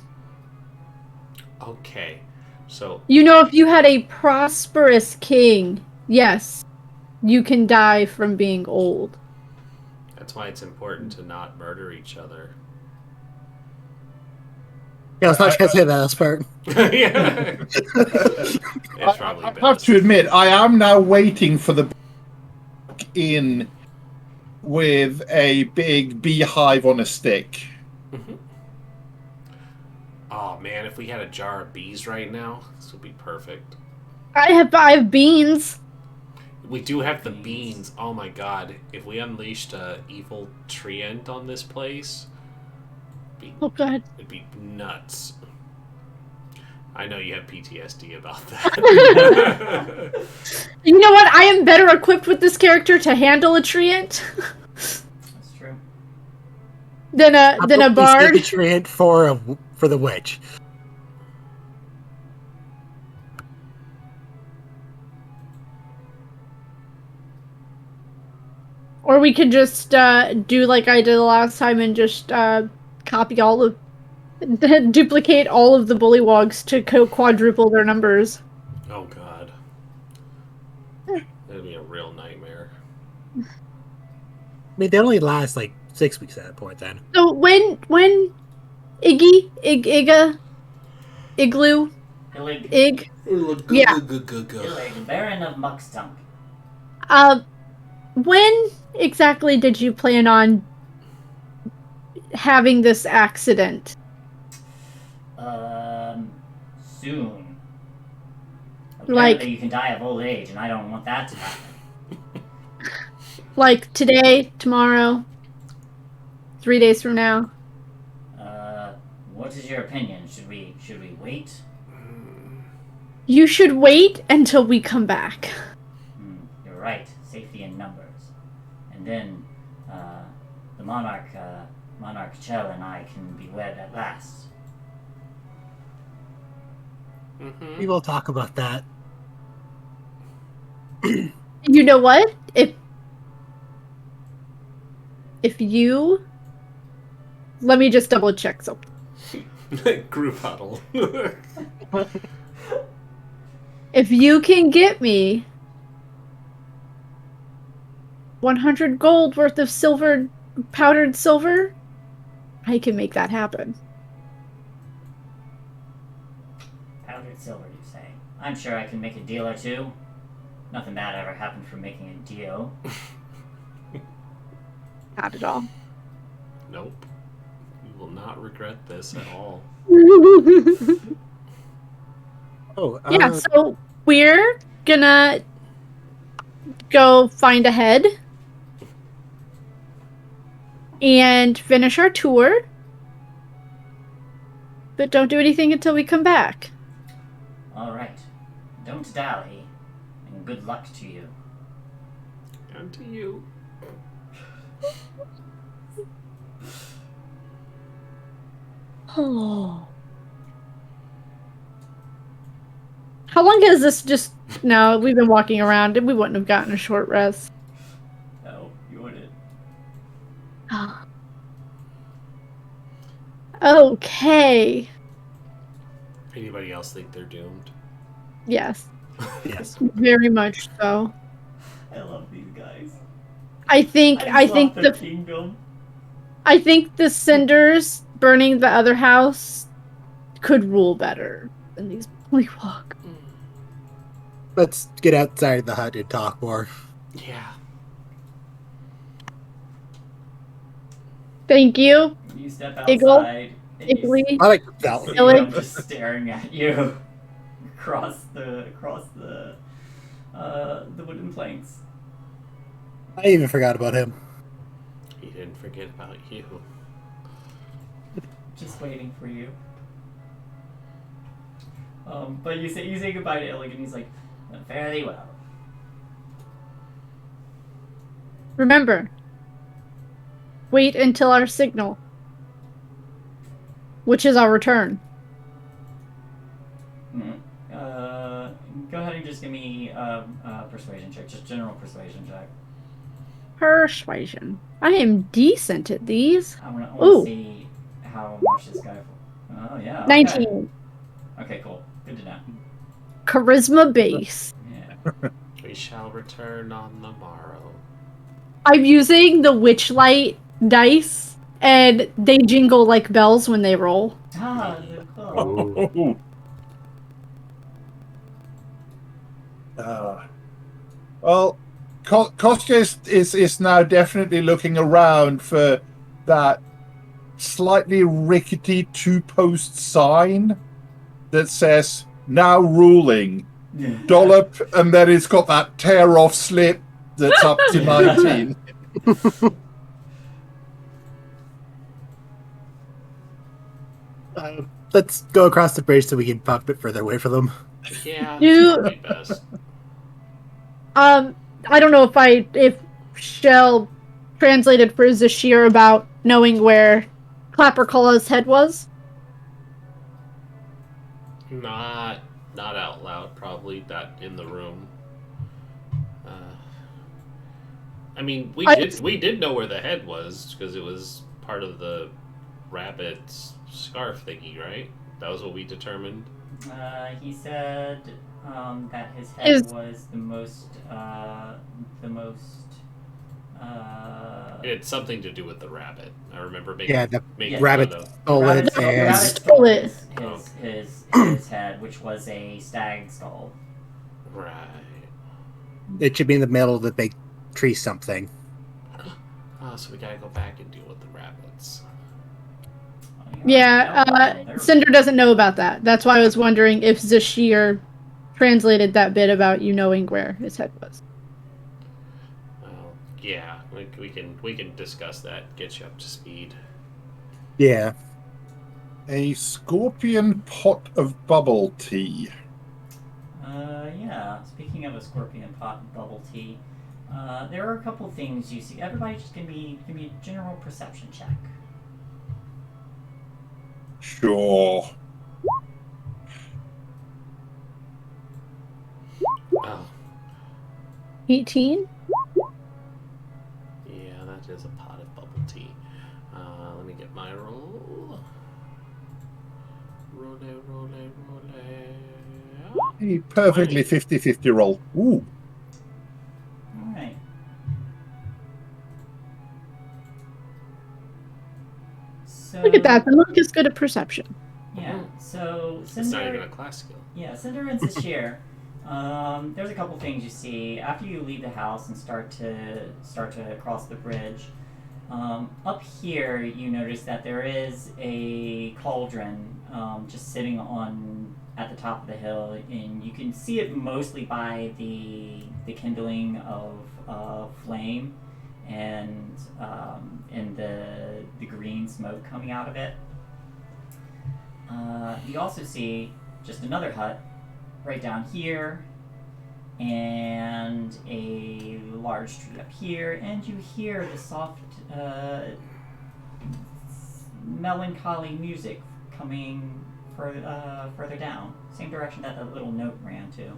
Okay, so If you had a prosperous king, yes, you can die from being old. that's why it's important to not murder each other. Yeah, I was not going to say that last part. Yeah. It's probably I have best. to admit, I am now waiting for the in with a big beehive on a stick. Mhm. Oh man, if we had a jar of bees right now, this would be perfect. I have beans. We do have the beans. Oh my god, if we unleashed a evil treant on this place, Oh god. it'd be nuts. I know you have PTSD about that. You know what? I am better equipped with this character to handle a treant That's true. than a bard. The treant for the witch. Or we could just do like I did the last time and just copy duplicate all of the bullywogs to quadruple their numbers. Oh god. That'd be a real nightmare. I mean, they only last like 6 weeks at that point. Then So when Igloo, Illig, Yeah. Baron of Muckstunk. when exactly did you plan on having this accident? Soon. Like- Apparently you can die of old age, and I don't want that to happen. Like today, tomorrow, 3 days from now? What is your opinion? Should we wait? You should wait until we come back. You're right. Safety in numbers. And then the monarch Chell and I can be wed at last. Mm-hmm. we will talk about that. You know what? If you... Let me just double check something. Group huddle. If you can get me 100 gold worth of powdered silver, I can make that happen. Powdered silver, you I'm sure I can make a deal or two. Nothing bad ever happened from making a deal. Not at all. Nope. You will not regret this at all. Oh, Yeah, so we're gonna go find a head and finish our tour. But don't do anything until we come back. Alright. Don't dally. And good luck to you. And to you. Oh. How long has this just... No, we've been walking around and we wouldn't have gotten a short rest. No, you wouldn't. Okay. Anybody else think they're doomed? Yes, yes. very much so. I love these guys. I think their kingdom. I think the cinders burning the other house could rule better than these Polywalk. Let's get outside the hut and talk more. Yeah. Thank you. When you step Iggle. outside, and you Iggly. I like see that one. them just staring at you across the wooden planks. I even forgot about him. He didn't forget about you. Just waiting for you. But you say goodbye to Illig, and he's like, fare thee well. Remember, wait until our signal, which is our return. Mm-hmm. Go ahead and just give me a persuasion check, just general persuasion check. Persuasion. I am decent at these. I want Ooh. to see how much this guy. Oh yeah. Okay. 19. Okay, cool. Good to know. Charisma base. Yeah. We shall return on the morrow. I'm using the Witchlight dice, and they jingle like bells when they roll. Ah, they're cool. Oh. Well, Kostya is now definitely looking around for that slightly rickety two-post sign that says "Now ruling." Dollop, and then it's got that tear-off slip that's up to 19. Let's go across the bridge so we can pop a bit further away from them. Yeah, You- that's probably best. I don't know if Shell translated for Zashir about knowing where Clapperclaw's head was. Not out loud, probably. Not in the room. I mean, we did know where the head was because it was part of the rabbit's scarf thingy, right? That was what we determined. He said that his head was the most. It had something to do with the rabbit. I remember making The making rabbit fun of- stole it, The and rabbit Stole stole it. his head, which was a stag skull. Right. it should be in the middle of the big tree something. Oh, so we gotta go back and deal with the rabbits. Yeah, Cinder doesn't know about that. That's why I was wondering if Zashir translated that bit about you knowing where his head was. Well, yeah, we can discuss that. Get you up to speed. Yeah. A scorpion pot of bubble tea. Yeah. Speaking of a scorpion pot and bubble tea, there are a couple things you see. Everybody just give me a general perception check. Sure. Oh, 18? yeah, that is a pot of bubble tea. Let me get my roll. Roll. A perfectly 50-50 roll. Ooh. Alright. So, Look at that. The monk is good at perception. Yeah, so It's not even a class skill. Yeah, Cinder and Sashir. There's a couple things you see after you leave the house and start to cross the bridge. Up here, you notice that there is a cauldron just sitting at the top of the hill, and you can see it mostly by the kindling of flame and the green smoke coming out of it. You also see just another hut right down here, and a large tree up here, and you hear the soft, melancholy music coming further down, same direction that the little note ran to.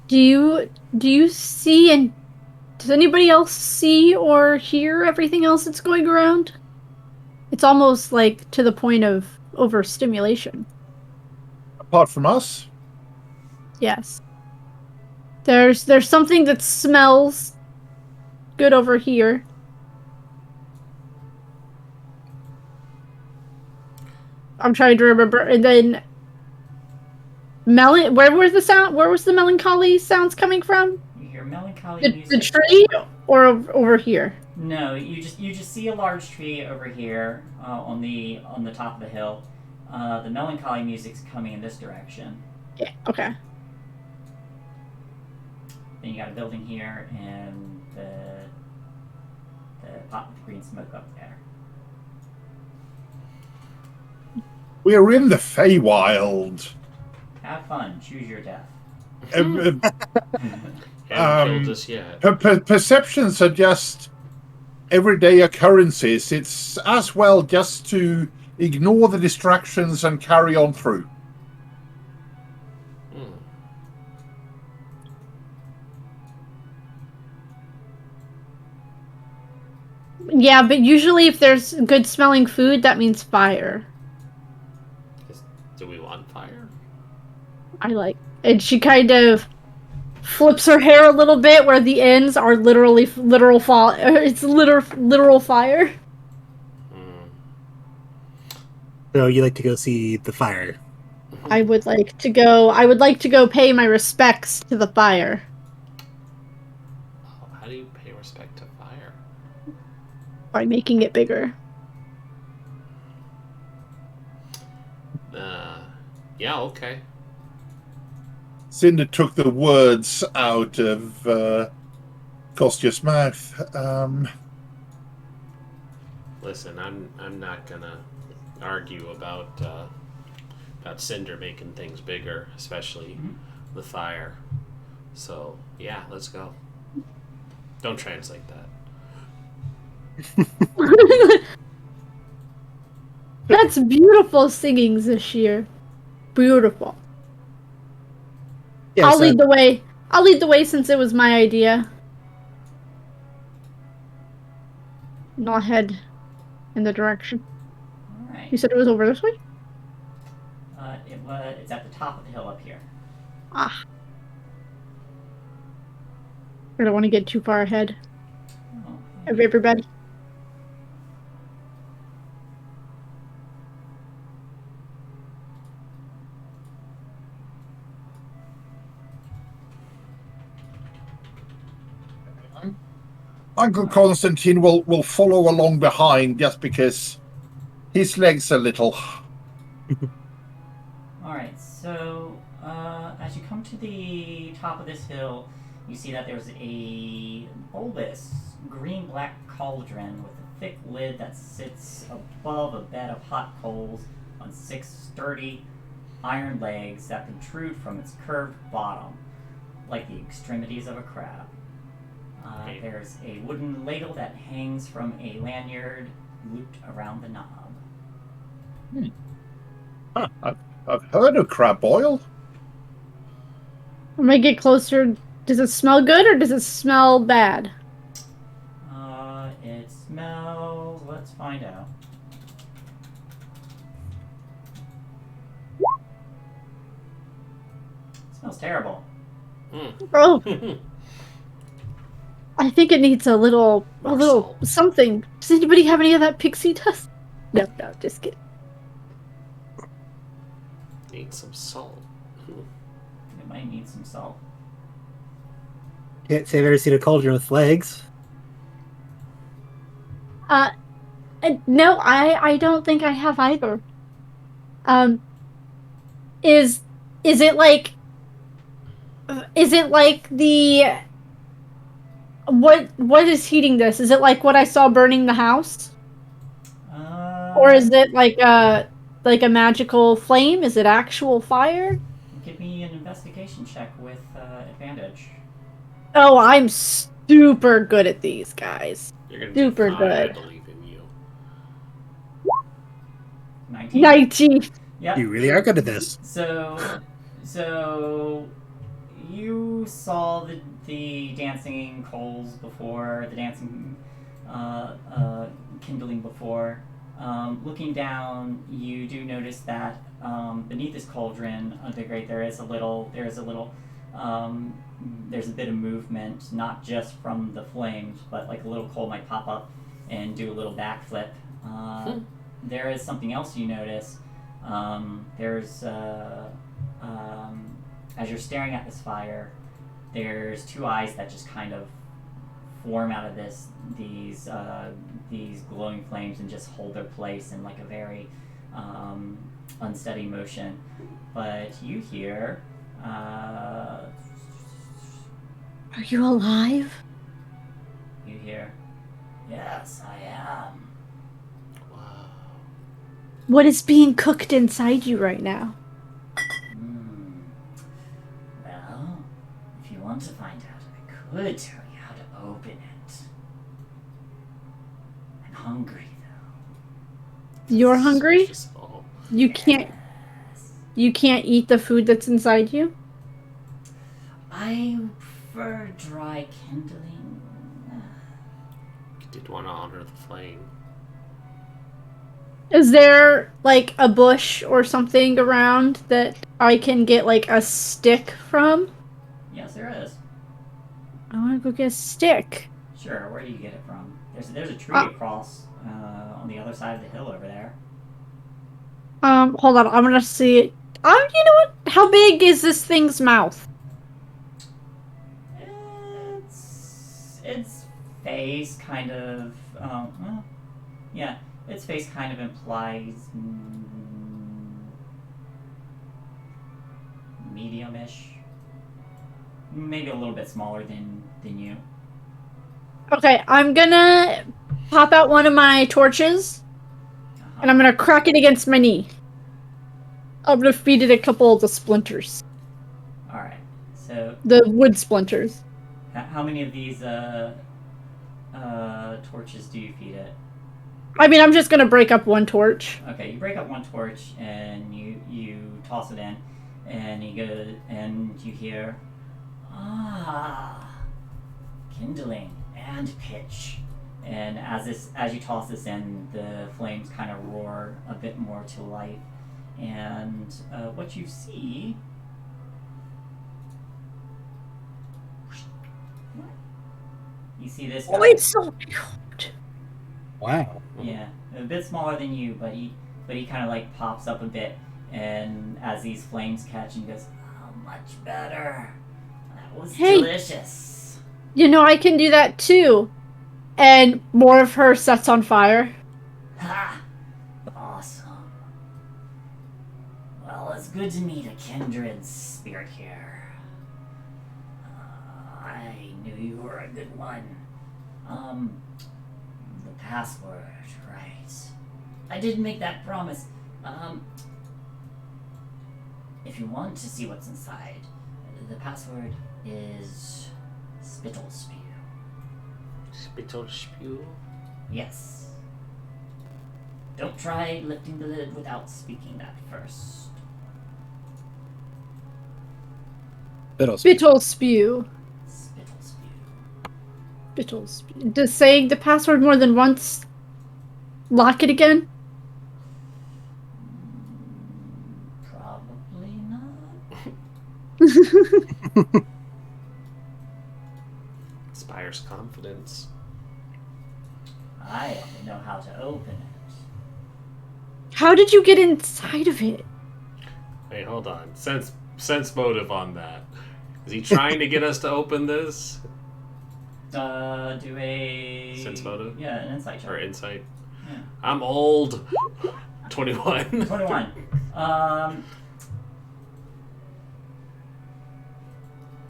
Do you see, and does anybody else see or hear everything else that's going around? It's almost like to the point of overstimulation. Apart from us? Yes. There's something that smells good over here. I'm trying to remember, and then where was the melancholy sounds coming from? You hear melancholy The music. tree or over here? No, you just see a large tree over here on the top of the hill. The melancholy music's coming in this direction. Yeah, okay. Then you got a building here and the pot with green smoke up there. We're in the Feywild. Have fun. Choose your death. Haven't killed us yet. Perceptions are just everyday occurrences. It's as well just to ignore the distractions and carry on through. Yeah, but usually if there's good smelling food, that means fire. Do we want fire? And she kind of flips her hair a little bit where the ends are literal fall. It's literal fire. So you like to go see the fire? I would like to go pay my respects to the fire. Oh, how do you pay respect to fire? By making it bigger. Yeah, okay. Cinder took the words out of Kostya's mouth. Listen, I'm not gonna argue about Cinder making things bigger, especially the fire. So yeah, let's go. Don't translate that. That's beautiful singing, Zashir. Beautiful. Yeah, I'll lead the way. I'll lead the way since it was my idea. And I'll head in the direction. All right. You said it was over this way? It's at the top of the hill up here. Ah. I don't want to get too far ahead of everybody. Uncle Constantine will follow along behind just because his legs are little. Alright, so as you come to the top of this hill, you see that there's a bulbous green-black cauldron with a thick lid that sits above a bed of hot coals on 6 sturdy iron legs that protrude from its curved bottom, like the extremities of a crab. There's a wooden ladle that hangs from a lanyard looped around the knob. Huh, I've heard of crab boil. When I get closer, does it smell good or does it smell bad? It smells... Let's find out. It smells terrible. Oh. I think it needs a little salt. something. Does anybody have any of that pixie dust? No, just kidding. Need some salt. It might need some salt. Can't say I've ever seen a cauldron with legs. No, I don't think I have either. Is it like the what is heating this? Is it like what I saw burning the house? Or is it like a magical flame? Is it actual fire? Give me an investigation check with advantage. Oh, I'm super good at these guys. You're gonna Super do fine, I good. believe in you. 19. 19. Yep. You really are good at this. So you saw the dancing coals before, the dancing kindling before. Looking down, you do notice that beneath this cauldron of the grate there's a bit of movement, not just from the flames, but like a little coal might pop up and do a little backflip. There is something else you notice. As you're staring at this fire, there's two eyes that just kind of form out of these glowing flames and just hold their place in like a very unsteady motion. But you hear, Are you alive? you hear, yes, I am. Wow. What is being cooked inside you right now? Well, if you want to find out, I could tell you how to open it. I'm hungry though. You're hungry? Oh. You can't eat the food that's inside you? I prefer dry kindling. You did want to honor the flame. Is there like a bush or something around that I can get like a stick from? Yes, there is. I want to go get a stick. Sure, where do you get it from? There's a tree across on the other side of the hill over there. Hold on, I'm gonna see it. You know what? How big is this thing's mouth? Its face kind of, well, yeah, its face kind of implies medium-ish, maybe a little bit smaller than you. Okay, I'm gonna pop out one of my torches, and I'm gonna crack it against my knee. I'm gonna feed it a couple of the splinters. All right, so The wood splinters. how many of these torches do you feed it? I mean, I'm just gonna break up one torch. Okay, you break up one torch and you toss it in, and you go and you hear, kindling and pitch. And as you toss this in, the flames kind of roar a bit more to life, and what you see. You see this guy. Oh, it's so cute. Wow. Yeah, a bit smaller than you, but he kind of like pops up a bit, and as these flames catch, and he goes, "Oh, much better. That was delicious." You know, I can do that too. And more of her sets on fire. Ha! Awesome. Well, it's good to meet a kindred spirit here. I knew you were a good one. The password, right? I did make that promise. If you want to see what's inside, the password is Spittle Spew. Spittle spew? Yes. Don't try lifting the lid without speaking that first. Spittle spew. Spittle Spew. Spittle spew. Does saying the password more than once lock it again? Probably not. Inspires confidence. I only know how to open it. How did you get inside of it? Wait, hold on. Sense motive on that. Is he trying to get us to open this? Do a Sense motive? Yeah, an insight check. Or insight? Yeah. I'm old. 21. 21.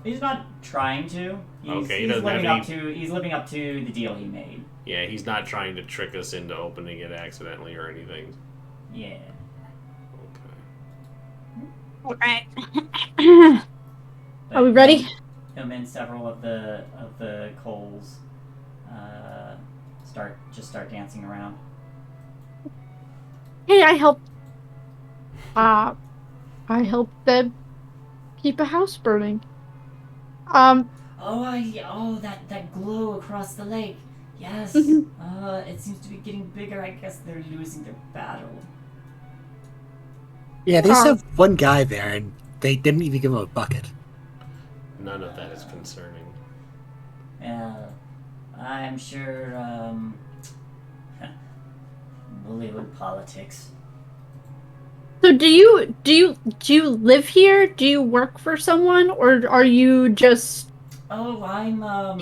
He's not trying to. Okay, he doesn't have He's living up to the deal he made. Yeah, he's not trying to trick us into opening it accidentally or anything. Yeah. Okay. Alright. Are we ready? Him and several of the coals start dancing around. Hey, I helped them keep a house burning. That glow across the lake. Yes. Mhm. It seems to be getting bigger. I guess they're losing their battle. Yeah, they just have one guy there, and they didn't even give him a bucket. None of that is concerning. Yeah, I'm sure. Bollywood politics. So do you live here? Do you work for someone, or are you just? Oh, I'm I'm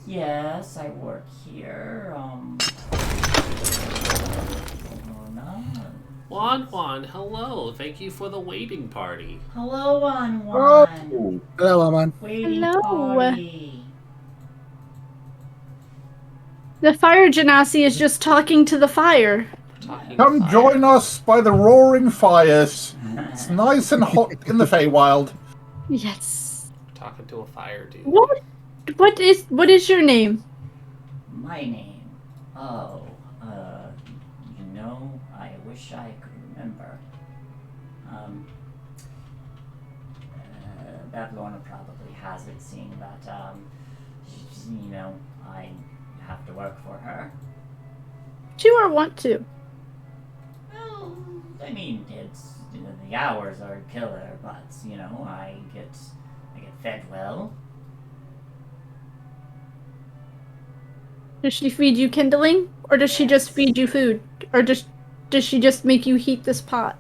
yes, I work here. Juan, hello. Thank you for the waiting party. Hello, Juan. Oh, Hello, Aman. Waiting Hello. party. The fire genasi is just talking to the fire. come join us by the roaring fires. It's nice and hot in the Feywild. Yes. Talking to a fire dude. What is your name? My name. Oh, I wish I could remember. Babylona probably has it, seeing that, I have to work for her. Do or want to? Well, I mean, it's, the hours are killer, but, I get fed well. Does she feed you kindling, or does she just feed you food, or does she just make you heat this pot?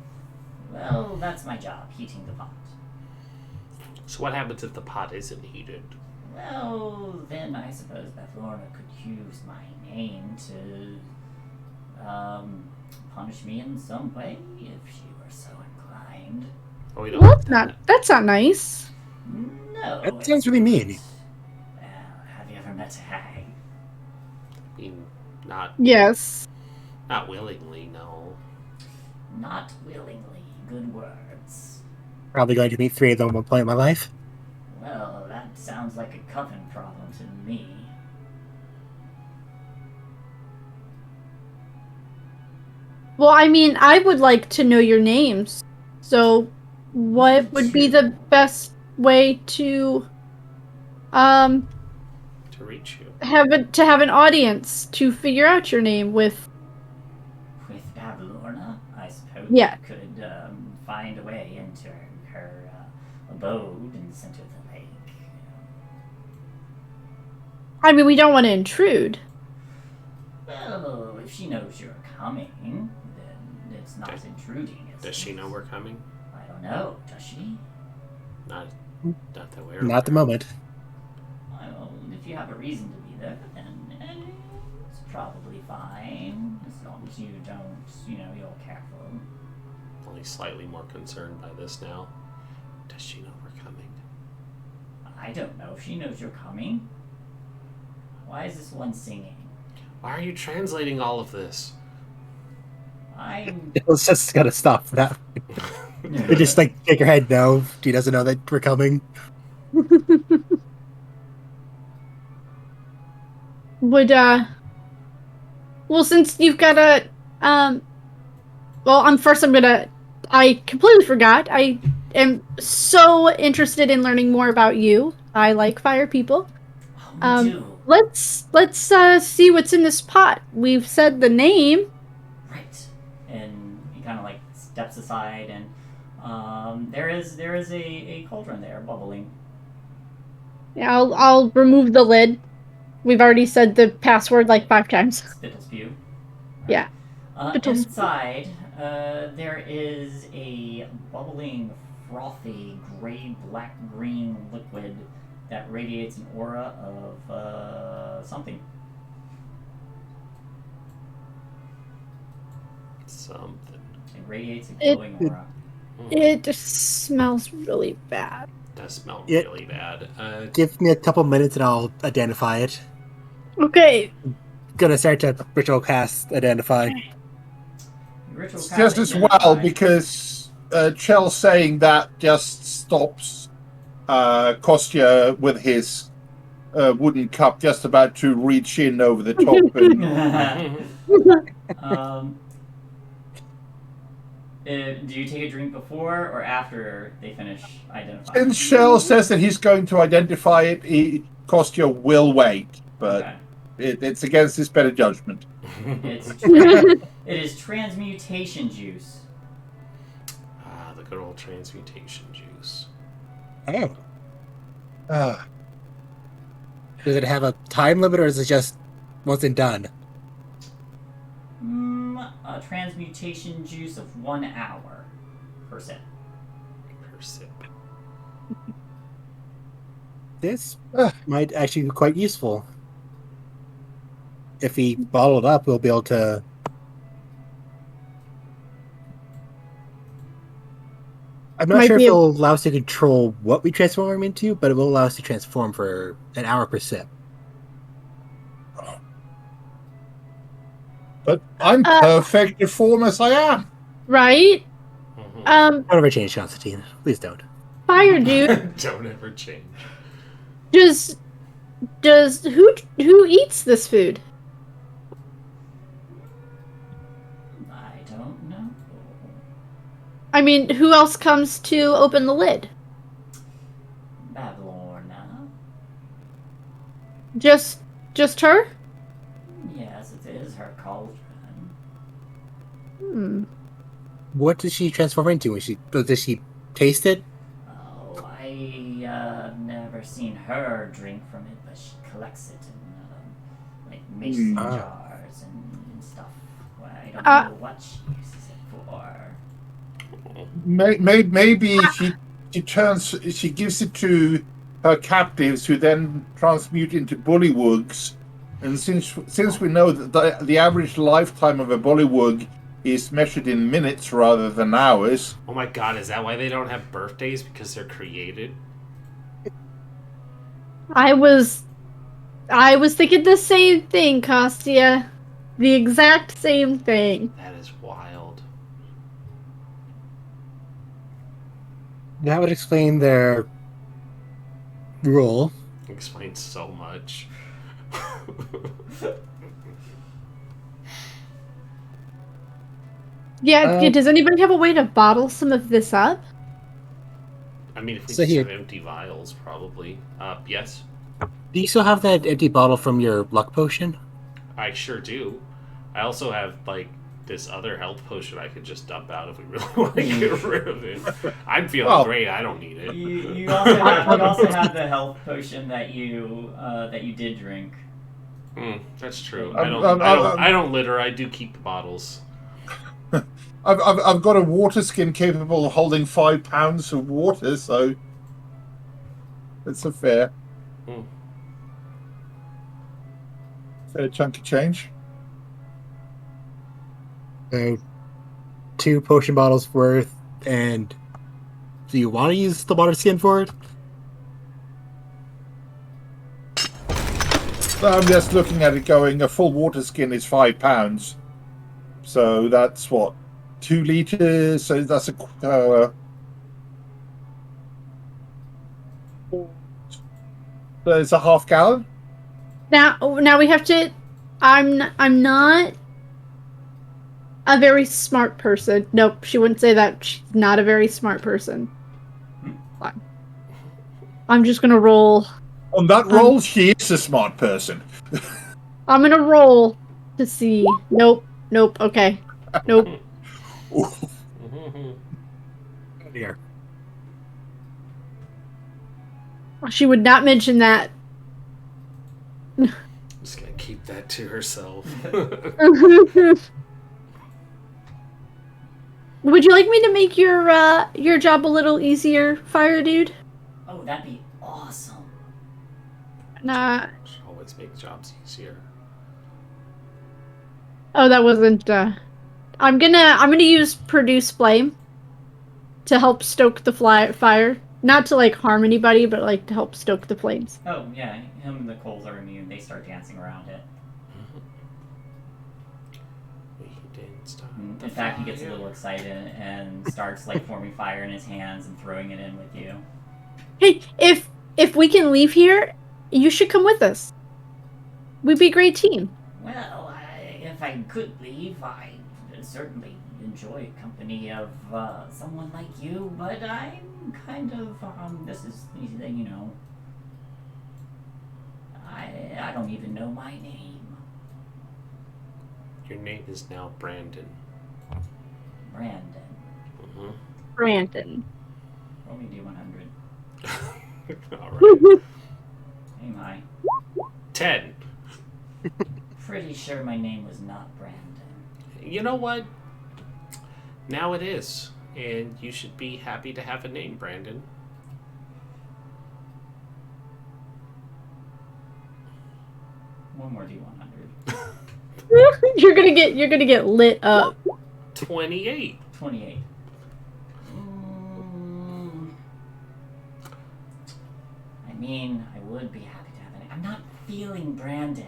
Well, that's my job, heating the pot. So what happens if the pot isn't heated? Well, then I suppose Babylona could use my name to, punish me in some way, if she were so inclined. Oh, we don't Well, have that's not nice. No. That sounds really mean. Well, have you ever met a hag? I mean, not Yes. willingly, no. Not willingly. Good words. Probably going to meet 3 of them at one point in my life. Well, that sounds like a coven problem to me. Well, I mean, I would like to know your names. So, what would be the best way to To reach you. have an audience to figure out your name with? With Babylona, I suppose Yeah. you could find a way into her abode in the center of the lake. I mean, we don't want to intrude. Well, if she knows you're coming, then it's not intruding. Does she know we're coming? I don't know. Does she? Not that we're Not at the moment. Well, if you have a reason to be there, then it's probably fine. As long as you don't, you're careful. Only slightly more concerned by this now. Does she know we're coming? I don't know if she knows you're coming. Why is this one singing? Why are you translating all of this? I'm. It's just gotta stop for that. They just shake her head no. She doesn't know that we're coming. Would well, since you've got a I completely forgot. I am so interested in learning more about you. I like fire people. Oh, me too. Let's see what's in this pot. We've said the name. Right. And he kind of steps aside and There is a cauldron there bubbling. Yeah, I'll remove the lid. We've already said the password like 5 times. Spittle spew. Yeah. Spittle spew. Inside, there is a bubbling, frothy, gray, black, green liquid that radiates an aura of something. Something. It radiates a glowing aura. It just smells really bad. Does smell Yeah. really bad. Give me a couple minutes and I'll identify it. Okay. Gonna start to ritual cast identify. Ritual cast Just as well, identify. because Chell saying that just stops Kostya with his wooden cup just about to reach in over the top. And Do you take a drink before or after they finish identifying? since Chell says that he's going to identify it, Kostya will wait. But Okay. it's against his better judgment. It is transmutation juice. The good old transmutation juice. Oh. Ah, Does it have a time limit or is it just once and done? A transmutation juice of 1 hour per sip. Per sip. This might actually be quite useful. If we bottle it up, we'll be able to. I'm not Might sure if be it'll allow us to control what we transform into, but it will allow us to transform for an hour per sip. but I'm perfect in form as I am. Right? Don't ever change, Constantine. Please don't. Fire dude. Don't ever change. Does who eats this food? I don't know. I mean, who else comes to open the lid? Babylorna. Just her? Yes, it is her cauldron. What does she transform into? Does she taste it? Oh, I never seen her drink from it, but she collects it in like mason jars and stuff. Well, I don't know what she uses it for. Maybe she gives it to her captives, who then transmute into bullywugs. And since we know that the average lifetime of a bullywug is measured in minutes rather than hours. Oh my god, is that why they don't have birthdays? Because they're created? I was thinking the same thing, Kostya. The exact same thing. That is wild. That would explain their rule. Explains so much. Yeah, does anybody have a way to bottle some of this up? I mean, if we So just here- have empty vials, probably. Yes, Do you still have that empty bottle from your luck potion? I sure do. I also have, like, this other health potion I could just dump out if we really want to get rid of it. I'm feeling Well- great. I don't need it. You also have the health potion that you did drink. That's true. I'm- I don't litter. I do keep the bottles. I've got a water skin capable of holding 5 pounds of water, so it's a fair chunk of change. So, 2 potion bottles worth, and do you want to use the water skin for it? I'm just looking at it going, a full water skin is 5 pounds. So that's what? 2 liters? So that's there's a half gallon? Now we have to. I'm not a very smart person. Nope, she wouldn't say that. She's not a very smart person. Fine. I'm just gonna roll. On that roll, she is a smart person. I'm gonna roll to see. Nope. Okay. Nope. Here. She would not mention that. Just gonna keep that to herself. Would you like me to make your job a little easier, Fire Dude? Oh, that'd be awesome. Nah. Always make jobs easier. Oh, that wasn't. I'm gonna use produce flame to help stoke the fire. Not to like harm anybody, but like to help stoke the flames. Oh yeah, him and the coals are immune. They start dancing around it. In fact, he gets a little excited and starts like forming fire in his hands and throwing it in with you. Hey, if we can leave here, you should come with us. We'd be a great team. Well, if I could leave, I'd certainly enjoy company of someone like you, but I'm kind of, this is, you know, I don't even know my name. Your name is now Brandon. Brandon. Mm-hmm. Brandon. Roll me D100. Alright. Hey, my. 10. Pretty sure my name was not Brandon. You know what? Now it is. And you should be happy to have a name, Brandon. One more D100. You're gonna get lit up. 28. 28. I mean, I would be happy to have it. I'm not feeling Brandon.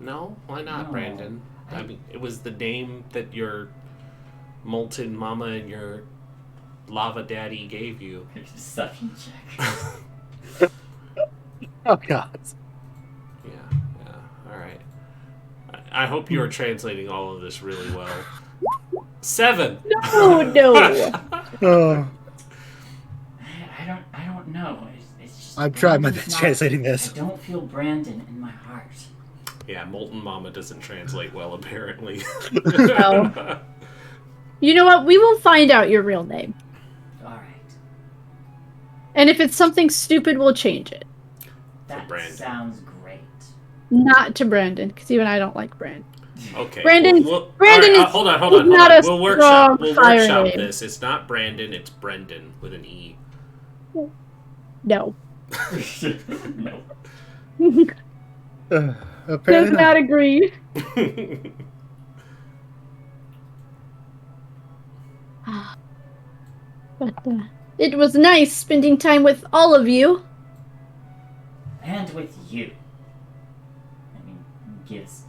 No? Why not, No. Brandon? I mean, it was the name that your molten mama and your lava daddy gave you. Deception check. Oh God. Yeah. Alright. I hope you are translating all of this really well. 7! No. Oh, I don't know. It's just I'm trying my Brandon's best not- translating this. I don't feel Brandon in my heart. Yeah, molten mama doesn't translate well, apparently. No. You know what? We will find out your real name. All right. And if it's something stupid, we'll change it. That Brandon. sounds great. Not to Brandon, because even I don't like Brandon. Okay. Brandon all is hold on. not a We'll strong fire workshop name. this. It's not Brandon, it's Brendan with an E. No. No. Apparently Does not agree. But it was nice spending time with all of you. And with you. I mean, gives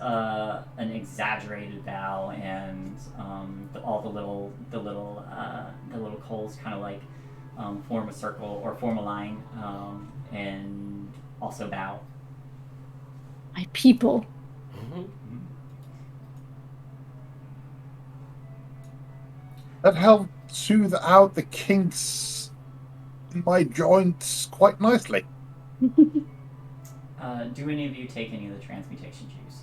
an exaggerated bow, and all the little coals kind of like form a circle or form a line, and also bow. My people. That helped soothe out the kinks in my joints quite nicely. Do any of you take any of the transmutation juice?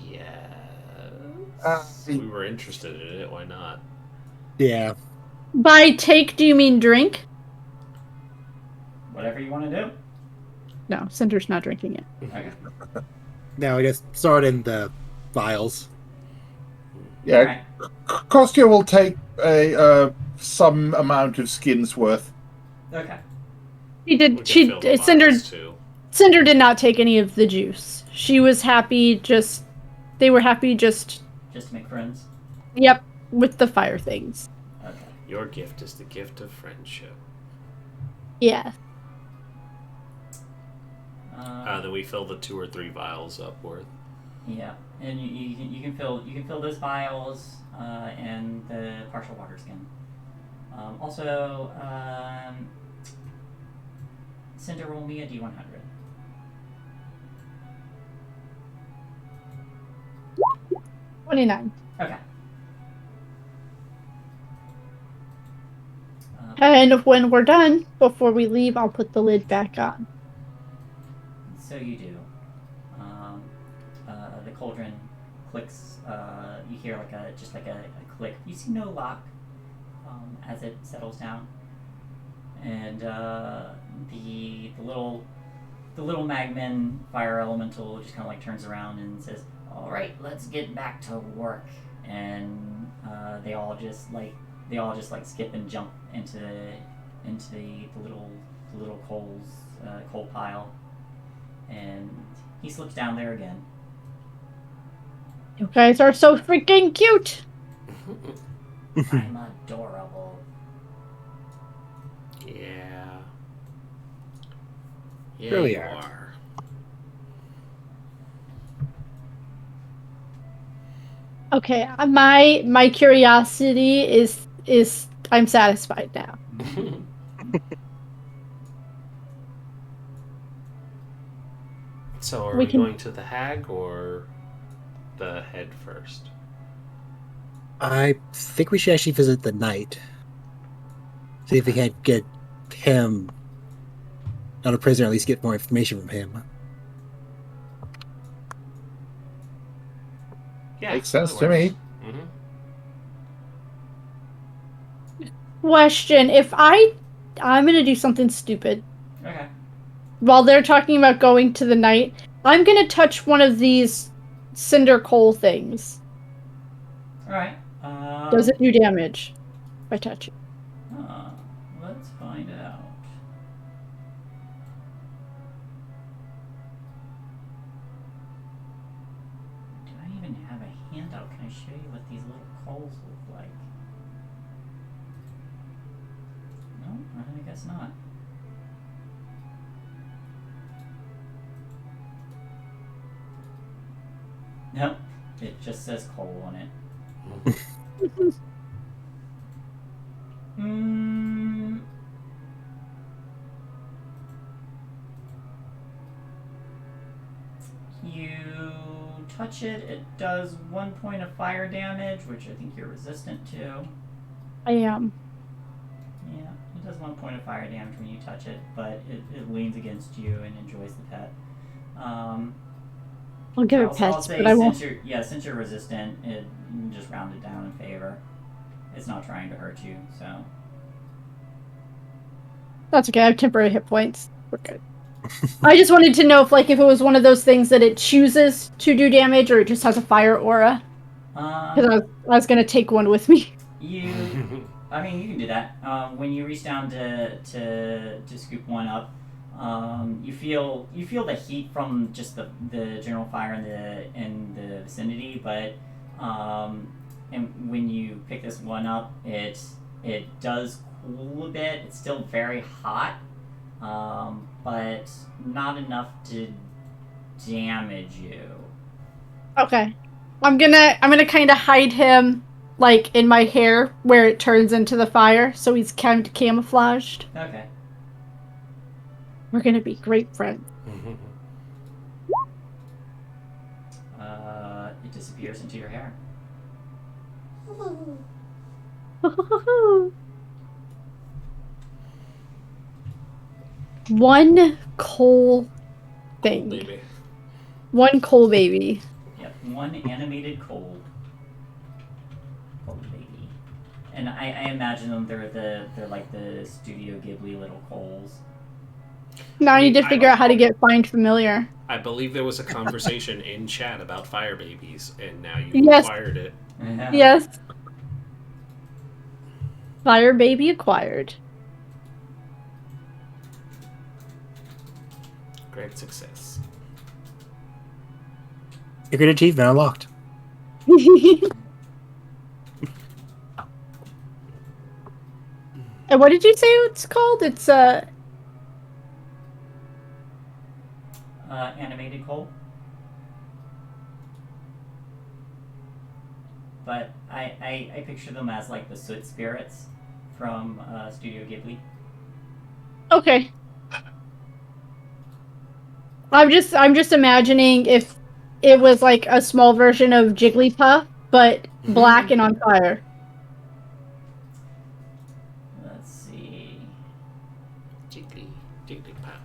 Yes. We were interested in it. Why not? Yeah. By take, do you mean drink? Whatever you want to do. No, Cinder's not drinking it. Okay. Now I just saw it in the vials. Yeah, Alright. Kostya will take a some amount of skin's worth. Okay. She We did. could She fill the Cinder. bottles, too. Cinder did not take any of the juice. She was happy. They were happy. Just to make friends. Yep, with the fire things. Okay. Your gift is the gift of friendship. Yeah. Then we fill the 2 or 3 vials up worth. Yeah, and you can fill those vials and the partial water skin. Also, Cinder, roll me a D100. 29. Okay. And when we're done, before we leave, I'll put the lid back on. So you do. The cauldron clicks. You hear like a click. You see no lock as it settles down, and the little magman fire elemental just kind of like turns around and says, "All right, let's get back to work." And they all just skip and jump into the little coal pile, and he slips down there again. You guys are so freaking cute. I'm adorable. Yeah. Yeah, Sure we you are. are. Okay, my curiosity is I'm satisfied now. So are We we can- going to the hag or the head first? I think we should actually visit the knight. See if we can get him, not a prisoner, at least get more information from him. Yeah, Makes sense that to me. works. Mhm. Question: I'm gonna do something stupid Okay. while they're talking about going to the night. I'm gonna touch one of these cinder coal things. All right. Does it do damage if I touch it? Let's find out. Do I even have a handout? Can I show you what these little coals look like? No, I guess not. Nope, it just says coal on it. You touch it, it does 1 point of fire damage, which I think you're resistant to. I am. Yeah, it does 1 point of fire damage when you touch it, but it leans against you and enjoys the pet. I'll give it I'll pets, say but I won't. since you're resistant, you can just round it down in favor. It's not trying to hurt you, so. That's okay. I have temporary hit points. We're good. I just wanted to know if it was one of those things that it chooses to do damage, or it just has a fire aura. Because I was gonna take one with me. I mean, you can do that. When you reach down to scoop one up, you feel the heat from just the general fire in the vicinity, but and when you pick this one up, it does cool a bit. It's still very hot, but not enough to damage you. Okay. I'm gonna kind of hide him in my hair where it turns into the fire, so he's kind of camouflaged. Okay. We're gonna be great friends. It disappears into your hair. One coal thing. Baby. One coal baby. Yep, one animated cold baby. And I imagine them. They're like the Studio Ghibli little coals. Now I need to I figure don't out how to know. get find familiar. I believe there was a conversation in chat about fire babies, and now you Yes. acquired it. Yeah. Yes. Fire baby acquired. Great success. Secret achievement unlocked. And what did you say it's called? It's Animated coal. But I picture them as like the soot spirits from Studio Ghibli. okay. I'm just imagining if it was like a small version of Jigglypuff, but black and on fire. Let's see. Jigglypuff.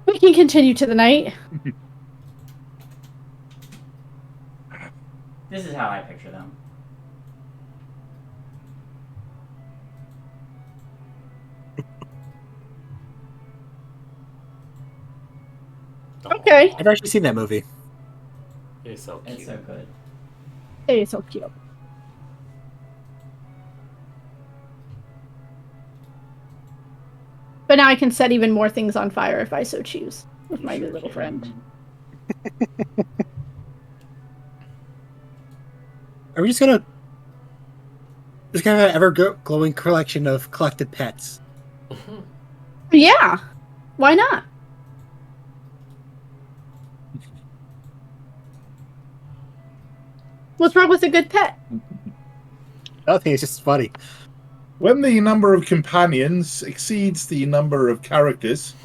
We can continue to the night. This is how I picture them. Okay. I've actually seen that movie. It's so cute. It's so good. It is so cute. But now I can set even more things on fire if I so choose with my new little friend. Are we just gonna have an ever-glowing collection of collected pets? Yeah. Why not? What's wrong with a good pet? I think it's just funny. When the number of companions exceeds the number of characters,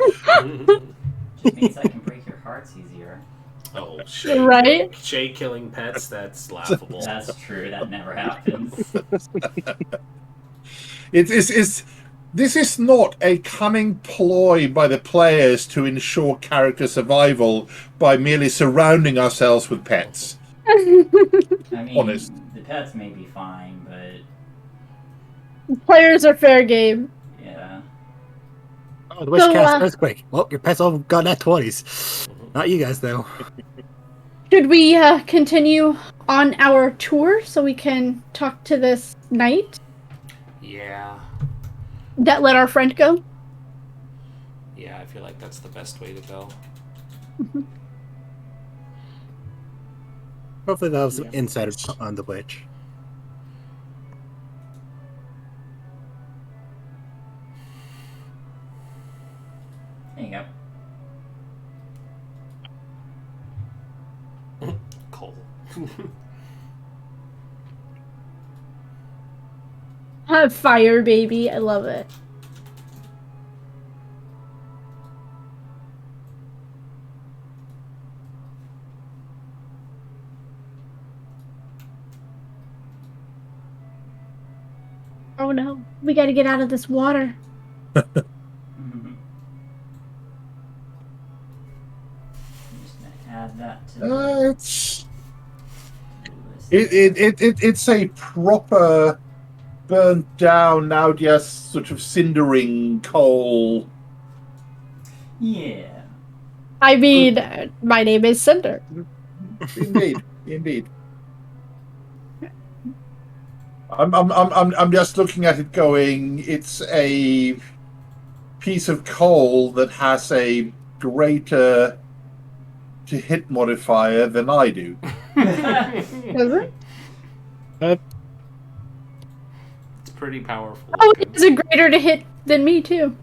Just means I can break your hearts easier. Oh, Shae. Right? Shae killing pets, that's laughable. That's true. That never happens. this is not a cunning ploy by the players to ensure character survival by merely surrounding ourselves with pets. I mean, Honest. the pets may be fine, but Players are fair game. yeah. Oh, the witch So, cast earthquake. Well, your pets all got nat 20s. Not you guys, though. Should we continue on our tour so we can talk to this knight Yeah. that let our friend go? Yeah, I feel like that's the best way to go. Hopefully that was some insight on the witch. There you go. Cole. Fire baby, I love it. Oh no, we gotta get out of this water. Mhm. I'm just gonna add that to the It's list. it's a proper burnt down, now just sort of cindering coal. Yeah. I mean, my name is Cinder. Indeed, indeed. I'm just looking at it going, it's a piece of coal that has a greater to hit modifier than I do. Is it? It's pretty powerful. Oh, looking. he's a greater to hit than me too.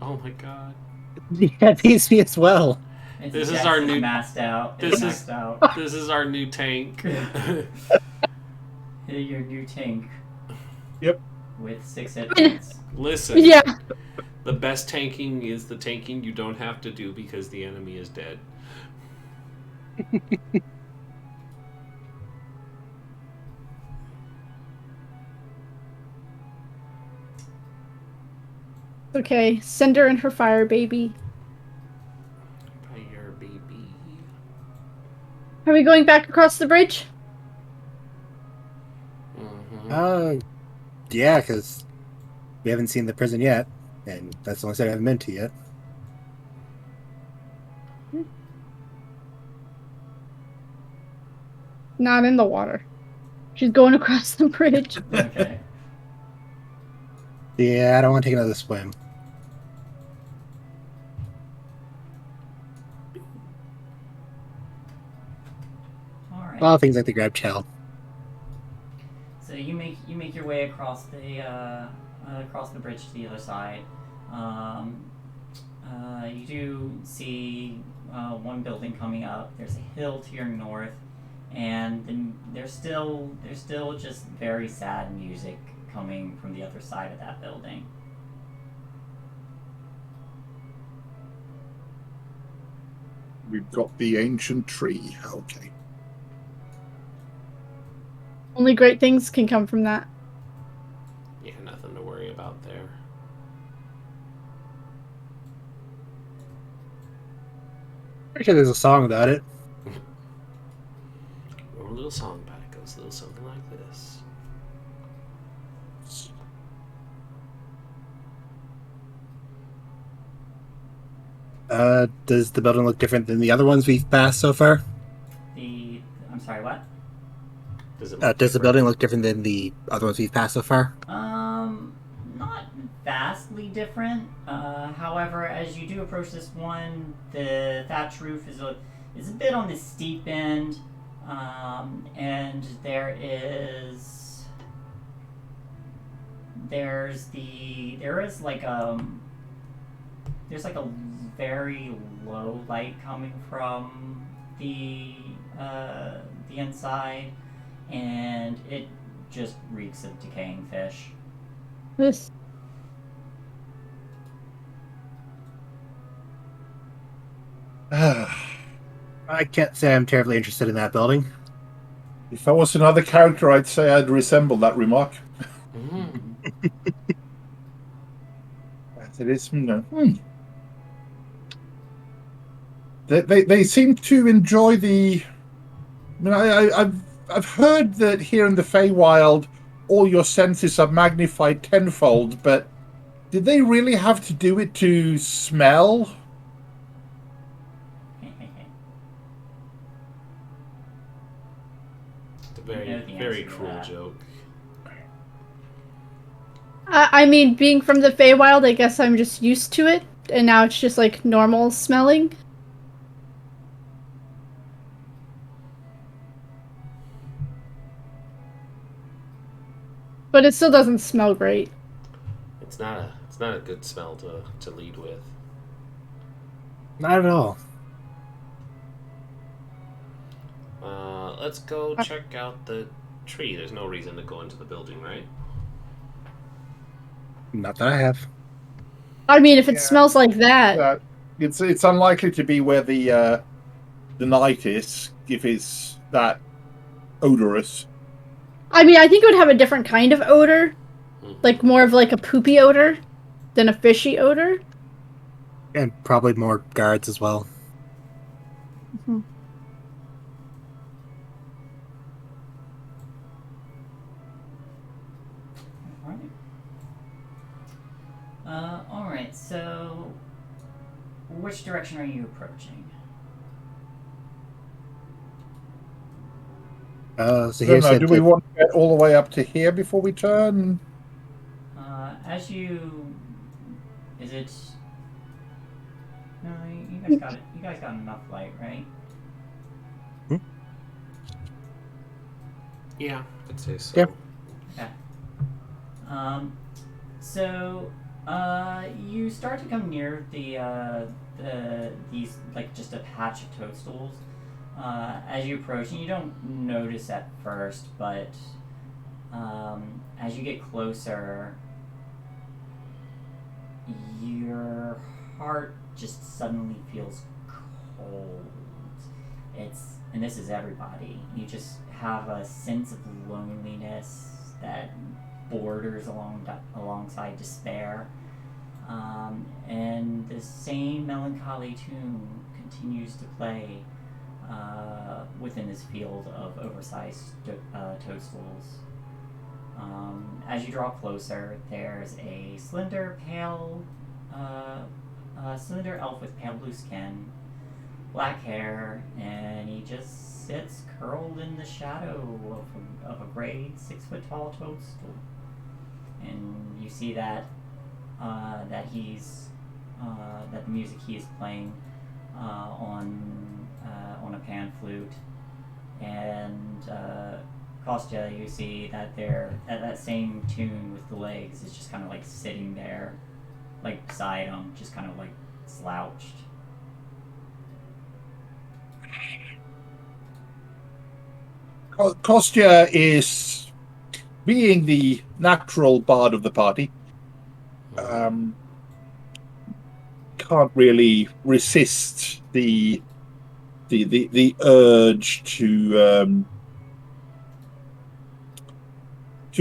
Oh my god. Yeah, these me as well. It's This is Jax our is new- maxed out. this It's is- maxed out. This is our new tank. Your new tank. Yep. With 6 hit points. Listen. Yeah. The best tanking is the tanking you don't have to do because the enemy is dead. Okay, Cinder and her fire baby. Fire baby. Are we going back across the bridge? Mhm. Yeah, because we haven't seen the prison yet, and that's the only side I haven't been to yet. Not in the water. She's going across the bridge. Okay. Yeah, I don't want to take another swim. Alright. A lot of things like the grab shell. So you make your way across the bridge to the other side. You do see one building coming up. There's a hill to your north, and then there's still just very sad music coming from the other side of that building. We've got the ancient tree. Okay. Only great things can come from that. Yeah, nothing to worry about there. Pretty sure there's a song about it. Or a little little song back. It goes a little something like this. Does the building look different than the other ones we've passed so far? I'm sorry, what? Does it? Does the building look different than the other ones we've passed so far? Not vastly different. However, as you do approach this one, the thatch roof is a bit on the steep end, and there is like there's like a very low light coming from the inside, and it just reeks of decaying fish. This. I can't say I'm terribly interested in that building. If I was another character, I'd say I'd resemble that remark. It is, They seem to enjoy the. I mean, I've heard that here in the Feywild, all your senses are magnified tenfold, but did they really have to do it to smell? It's a very cruel joke. I mean, being from the Feywild, I guess I'm just used to it, and now it's just like normal smelling. But it still doesn't smell great. It's not a good smell to lead with. Not at all. Let's go check out the tree. There's no reason to go into the building, right? Not that I have. I mean, if it smells like that, it's unlikely to be where the night is, if it's that odorous. I mean, I think it would have a different kind of odor, like more of like a poopy odor than a fishy odor. And probably more guards as well. Mm-hmm. Alright, so which direction are you approaching? So here's do we want to get all the way up to here before we turn? As you... Is it... No, you guys got it. You guys got enough light, right? Yeah, I'd say so. Yeah. Okay. So, you start to come near these, like, just a patch of toadstools. As you approach, and you don't notice at first, but as you get closer, your heart just suddenly feels cold. And this is everybody. You just have a sense of loneliness that borders alongside despair. And the same melancholy tune continues to play within this field of oversized toadstools. As you draw closer, there's a slender elf with pale blue skin, black hair, and he just sits curled in the shadow of a gray 6-foot-tall toadstool. And you see that that the music he is playing on a pan flute, and Kostya, you see that that same tune with the legs is just kind of like sitting there, like beside him, just kind of like slouched. Kostya is, being the natural bard of the party, can't really resist the urge to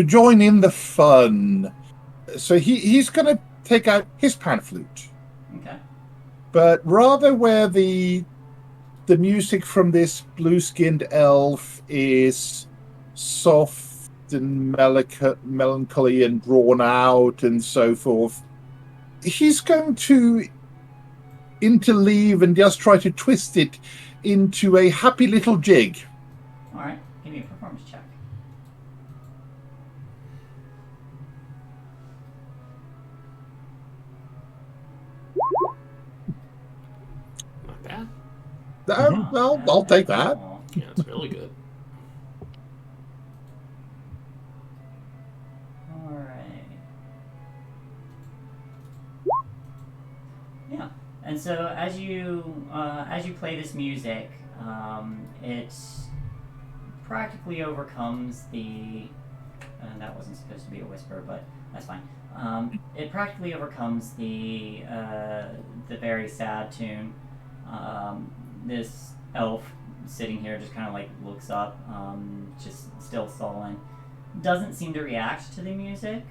join in the fun. So he's going to take out his pan flute. Okay. But rather where the the music from this blue-skinned elf is soft and melancholy and drawn out and so forth, he's going to interleave and just try to twist it into a happy little jig. All right, give me a performance check. Not bad. Well, I'll take that. Yeah, it's really good. All right. Yeah, and so as you play this music, it practically overcomes the. That wasn't supposed to be a whisper, but that's fine. It practically overcomes the very sad tune. This elf sitting here just kind of like looks up, just still sullen. Doesn't seem to react to the music.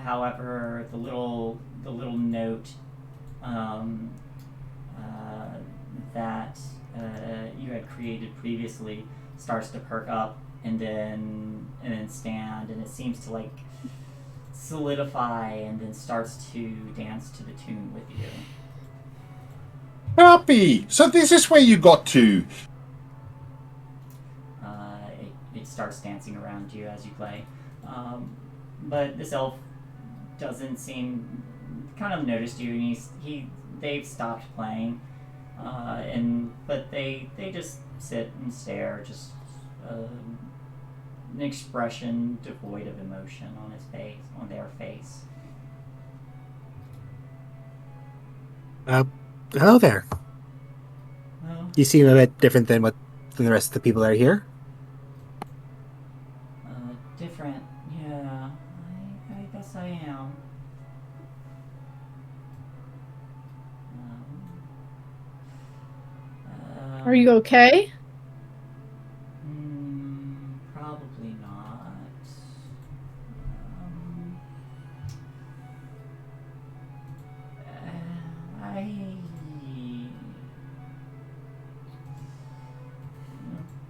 However, the little note that you had created previously starts to perk up and then stand, and it seems to like solidify and then starts to dance to the tune with you. Happy! So this is where you got to. It starts dancing around you as you play. But this elf doesn't seem kind of noticed you, and they've stopped playing. But they just sit and stare, just an expression devoid of emotion on their face. Hello there. Well, You seem a bit different than the rest of the people that are here. different, yeah. I guess I am. Are you okay? Probably not.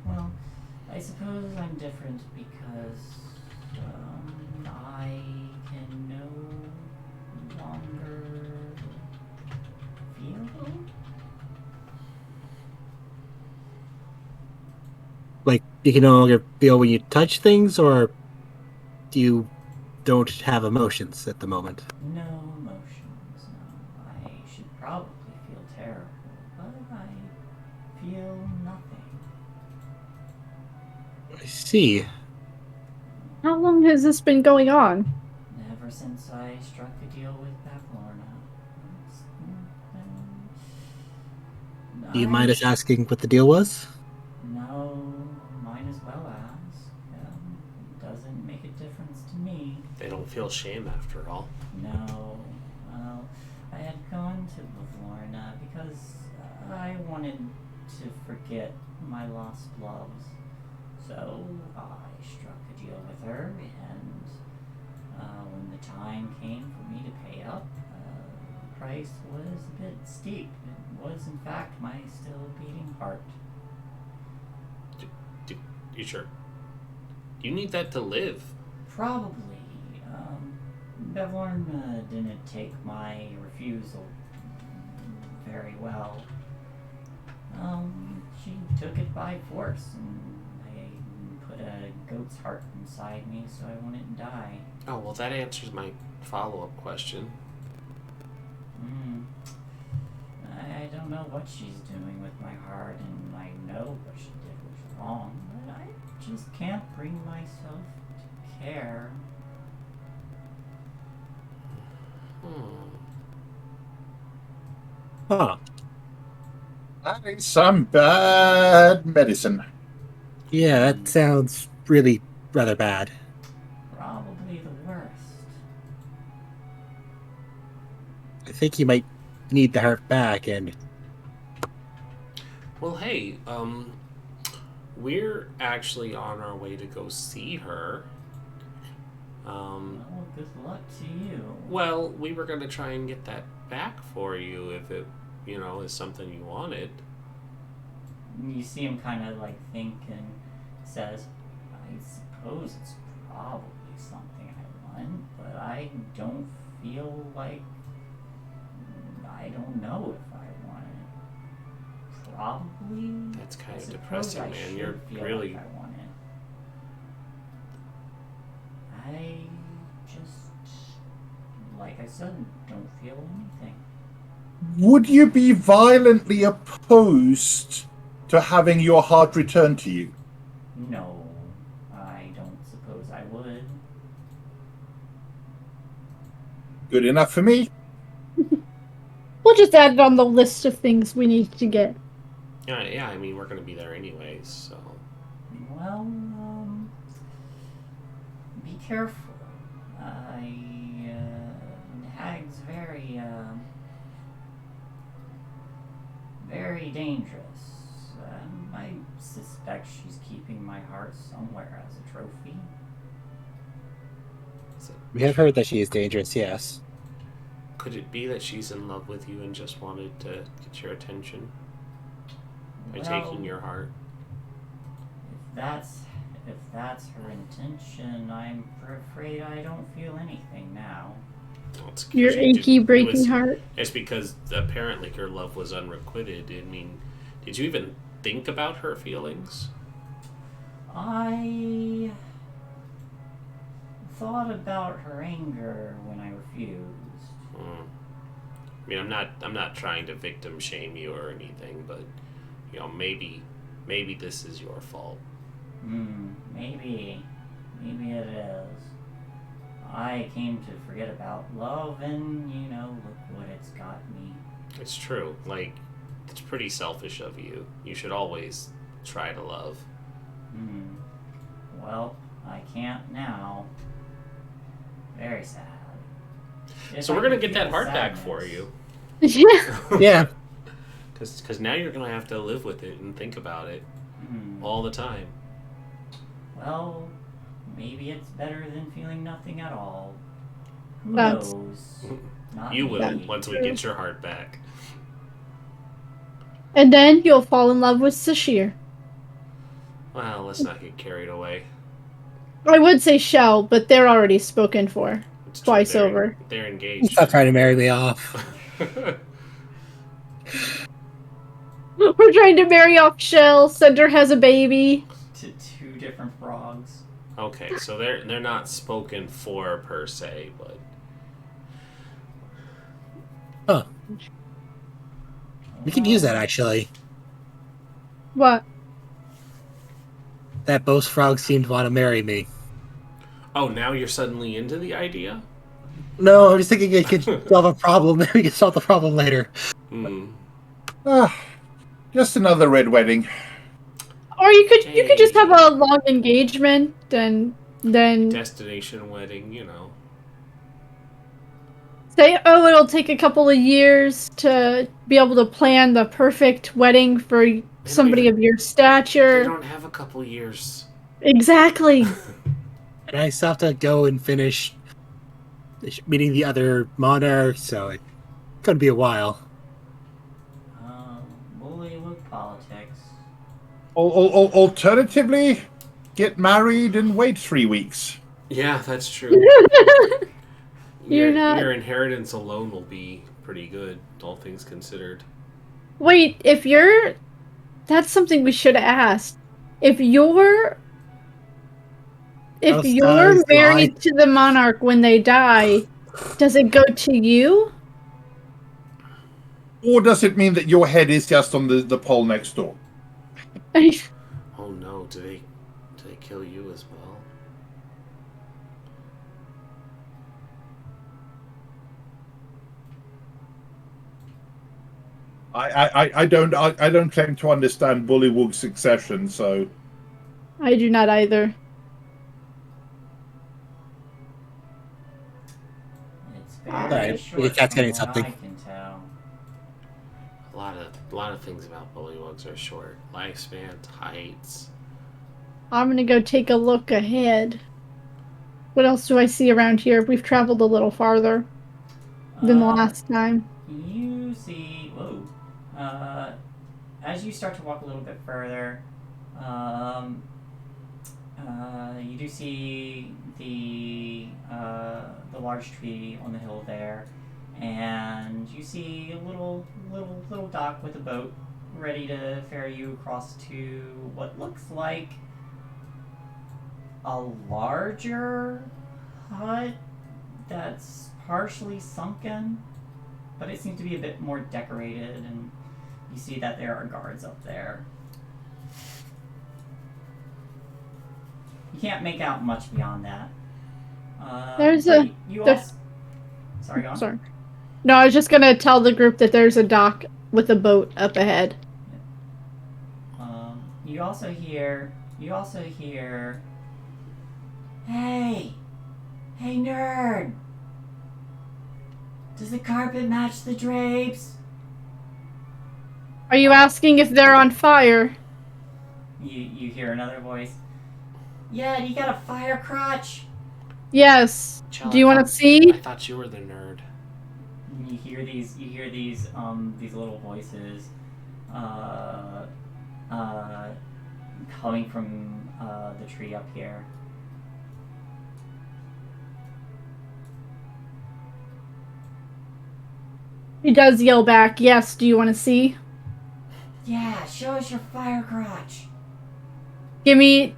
Well, I suppose I'm different because I can no longer feel. Like, you can no longer feel when you touch things, or you don't have emotions at the moment? No emotions, no. I should probably feel terrible, but I feel nothing. I see. How long has this been going on? Ever since I struck a deal with Backlorna. Do you mind us asking what the deal was? No, mine as well as. It doesn't make a difference to me. They don't feel shame after all. No. Well, I had gone to Backlorna because I wanted to forget my lost loves. So I struck a deal with her, and when the time came for me to pay up, the price was a bit steep. It was, in fact, my still beating heart. You sure? You need that to live. Probably. Bevlorn didn't take my refusal very well. She took it by force, and I put a goat's heart inside me so I wouldn't die. Oh, well, that answers my follow-up question. I don't know what she's doing with my heart, and I know what she did was wrong, but I just can't bring myself to care. Huh. That is some bad medicine. Yeah, that sounds really rather bad. Probably the worst. I think you might need the heart back, and Well, hey, we're actually on our way to go see her. Well, good luck to you. Well, we were going to try and get that back for you if it, is something you wanted. You see him kind of like think and says, I suppose it's probably something I want, but I don't feel like... I don't know if I want it. Probably. That's kind I of suppose depressing, I man. should You're feel really... like I want it. I just, like I said, don't feel anything. Would you be violently opposed to having your heart returned to you? No, I don't suppose I would. Good enough for me. We'll just add it on the list of things we need to get. Yeah, I mean, we're going to be there anyways, so... Well, be careful. Hag's very dangerous. I suspect she's keeping my heart somewhere as a trophy. We have heard that she is dangerous, yes. Could it be that she's in love with you and just wanted to get your attention by taking your heart? If that's her intention, I'm afraid I don't feel anything now. Well, it's 'cause Your you achy, didn't- breaking heart. It's because apparently your love was unrequited. I mean, did you even think about her feelings? I thought about her anger when I refused. I mean, I'm not trying to victim shame you or anything, but maybe this is your fault. Maybe it is. I came to forget about love, and look what it's got me. It's true. Like, it's pretty selfish of you. You should always try to love. Well, I can't now. Very sad. So we're gonna get that heart back for you. Yeah. Yeah. Because now you're gonna have to live with it and think about it all the time. Well, maybe it's better than feeling nothing at all. Who That's- knows? Not You will me. once we get your heart back. And then you'll fall in love with Sashir. Well, let's not get carried away. I would say Shell, but they're already spoken for. It's true, Twice they're- over. They're engaged. Stop trying to marry me off. We're trying to marry off Shell. Cinder has a baby. To two different frogs. Okay, so they're not spoken for per se, but Huh. We could use that, actually. What? That both frogs seem to want to marry me. oh, now you're suddenly into the idea? No, I'm just thinking it could solve a problem. Maybe we can solve the problem later. Just another red wedding. Or you could just have a long engagement and then Destination wedding, say, oh, it'll take a couple of years to be able to plan the perfect wedding for somebody of your They stature. don't have a couple years. Exactly. And I still have to go and finish meeting the other monarchs, so it's going to be a while. Bullywug politics. Alternatively, get married and wait 3 weeks. Yeah, that's true. You're not- Your inheritance alone will be pretty good, all things considered. Wait, that's something we should have asked. If you're married to the monarch when they die, does it go to you? Or does it mean that your head is just on the pole next door? Oh no, do they kill you as well? I don't claim to understand Bullywug's succession, so I do not either. It's very Alright, short the cat's from getting what something. I can tell. A lot of things about bullywugs are short. Lifespans, heights. I'm gonna go take a look ahead. What else do I see around here? We've traveled a little farther than the last time. You see, as you start to walk a little bit further, you do see the large tree on the hill there, and you see a little dock with a boat ready to ferry you across to what looks like a larger hut that's partially sunken, but it seems to be a bit more decorated, and you see that there are guards up there. You can't make out much beyond that. There's but a... Also, sorry, go on. Sorry. No, I was just gonna tell the group that there's a dock with a boat up ahead. You also hear, hey nerd! Does the carpet match the drapes? Are you asking if they're on fire? You hear another voice. Yeah, you got a fire crotch? Yes. Chell, Do you want to I see? thought you were the nerd. You hear these little voices coming from the tree up here. He does yell back, yes, do you want to see? Yeah, show us your fire crotch. Give me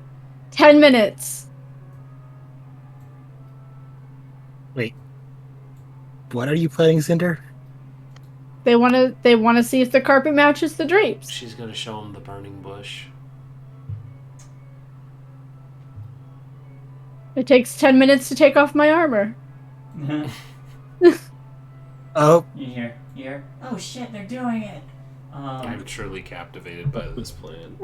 10 minutes. Wait. What are you planning, Cinder? They want to see if the carpet matches the drapes. She's gonna show him the burning bush. It takes 10 minutes to take off my armor. Oh. You hear? Oh shit, they're doing it. I'm truly captivated by this plan.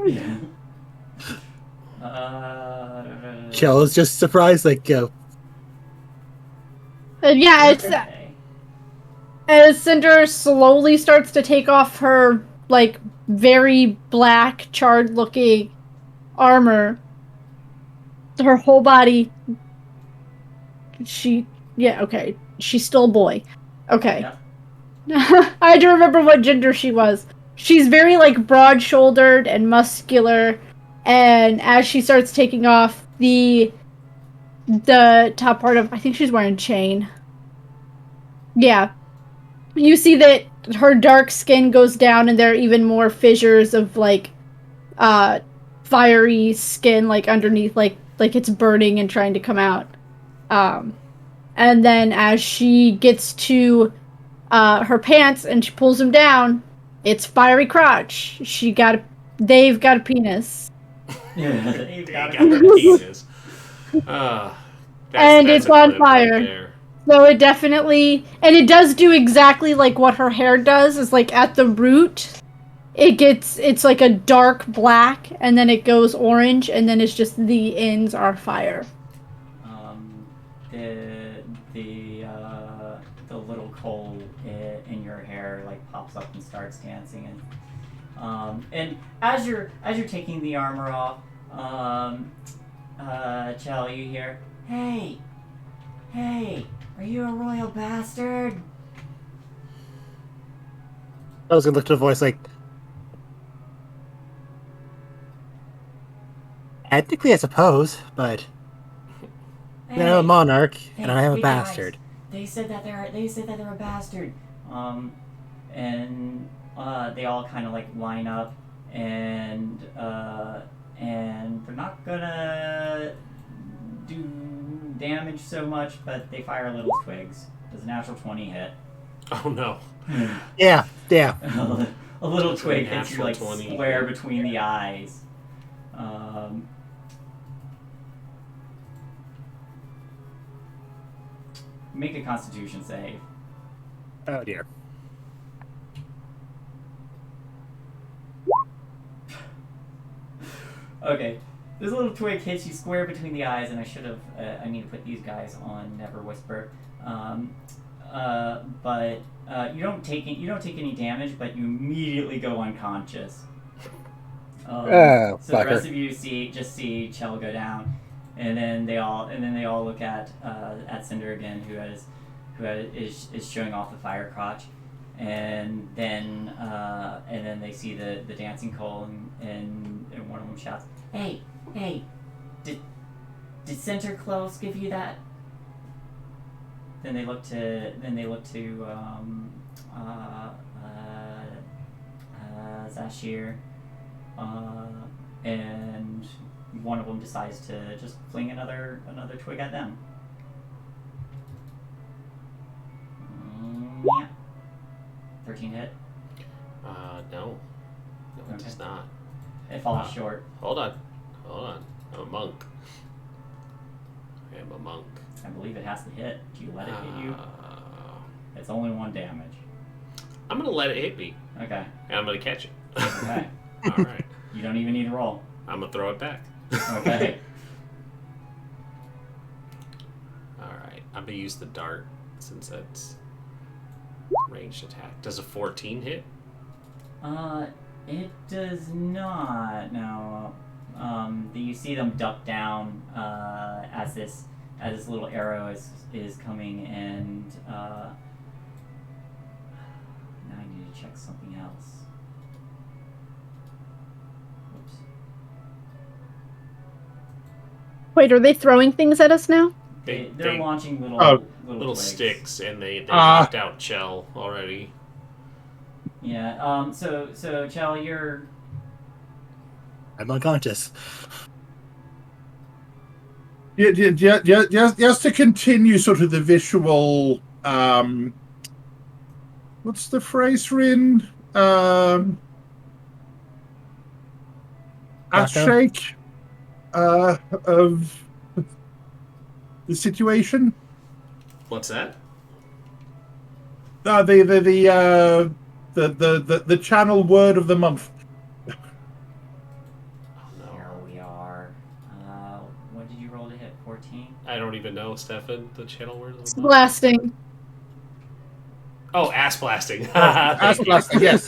Chell is just surprised, like, And yeah, it's as Cinder slowly starts to take off her like very black, charred-looking armor. Her whole body. She's still a boy. Okay. Yeah. I had to remember what gender she was. She's very like broad-shouldered and muscular, and as she starts taking off the top part of, I think she's wearing chain. Yeah. You see that her dark skin goes down and there are even more fissures of like fiery skin like underneath, like it's burning and trying to come out. And then as she gets to her pants and she pulls them down, it's fiery crotch. They've got a penis. Yeah, they've got a penis. And it's on fire. So it definitely, and it does do exactly like what her hair does, is like at the root, it's like a dark black, and then it goes orange, and then it's just the ends are fire. The little coal in your hair like pops up and starts dancing, and as you're taking the armor off, Chell, you hear, hey, are you a royal bastard? I was gonna look to the voice like, technically, I suppose, but Hey, I'm a monarch and I am a hey, bastard. Guys, they said that they're a bastard. And they all kind of like line up, and they're not gonna do damage so much, but they fire little twigs. Does a natural 20 hit? Oh no. Yeah. A little twig hits you Natural like 20. square between the eyes. Make a Constitution save. Oh dear. Okay, this little twig hits you square between the eyes, and I should have. I need to put these guys on Never Whisper. But you don't take any damage, but you immediately go unconscious. So the rest of you see Chell go down, and then they all look at Cinder again, who is showing off the fire crotch, and then they see the dancing coal, and one of them shouts, "Hey, did Center Close give you that?" Then they look to Zashir, and one of them decides to just fling another twig at them. Yeah. 13 hit. No, it does not. It falls short. Hold on. I'm a monk. I am a monk. I believe it has to hit. Do you let it hit you? It's only 1 damage. I'm gonna let it hit me. Okay. And I'm gonna catch it. Okay. All right. You don't even need to roll. I'm gonna throw it back. Okay. All right. I'm gonna use the dart since that's ranged attack. Does a 14 hit? It does not. No. You see them duck down as this little arrow is coming, and now I need to check something else. Whoops. Wait, are they throwing things at us now? They're launching little twigs. Sticks, and they knocked out Chell already. Yeah. So Chell, you're. I'm unconscious. Yeah, just to continue sort of the visual. What's the phrase, Rin? Shake of the situation. What's that? The channel word of the month. Oh no. Here we are. What did you roll to hit? 14? I don't even know, Stefan, the channel word of It's the month. blasting. Oh, ass blasting. Ass Thank you. blasting, yes.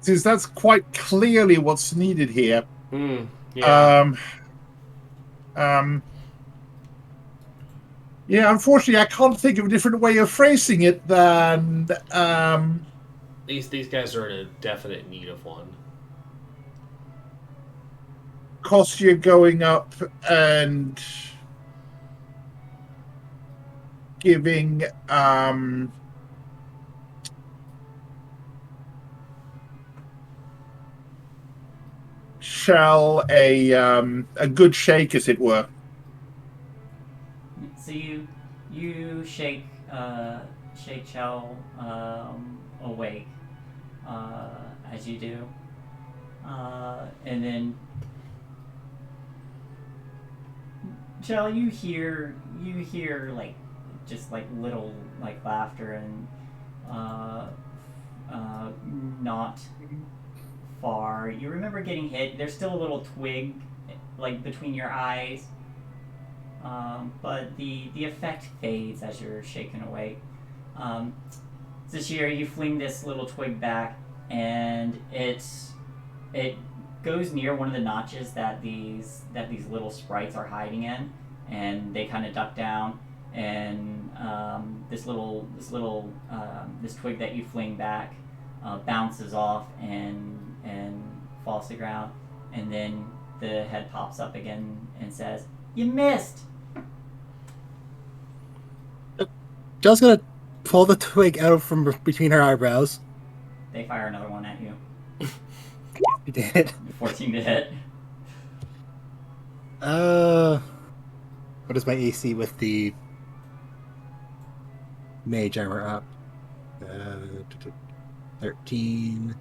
Since that's quite clearly what's needed here. Yeah. Yeah, unfortunately, I can't think of a different way of phrasing it than These guys are in a definite need of one. cost you going up and giving Shell a good shake, as it were. So you shake Chell awake as you do, and then Chell, you hear like just like little like laughter, and not far. You remember getting hit. There's still a little twig like between your eyes. But the effect fades as you're shaken awake. Zashir, you fling this little twig back, and it goes near one of the notches that these little sprites are hiding in, and they kind of duck down, and this twig that you fling back bounces off and falls to the ground, and then the head pops up again and says, "You missed." Jill's gonna pull the twig out from between her eyebrows. They fire another one at you. You did. 14 to hit. What is my AC with the mage armor up? 13.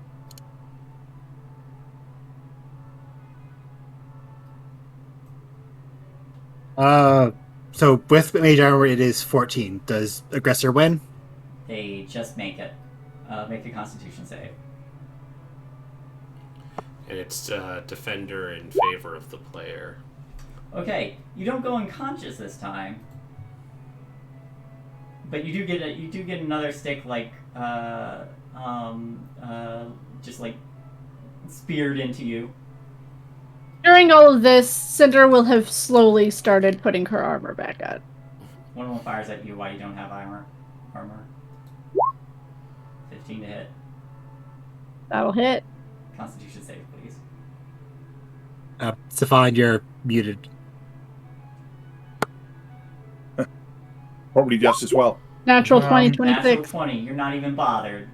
So with mage armor, it is 14. Does aggressor win? They just make it. Make a Constitution save. And it's defender in favor of the player. Okay, you don't go unconscious this time, but you do get another stick just like speared into you. During all of this, Cinder will have slowly started putting her armor back on. One of them fires at you while you don't have armor. 15 to hit. That'll hit. Constitution save, please. Stefan, you're muted. Probably just as well. Natural 20, Natural 26. 20. You're not even bothered.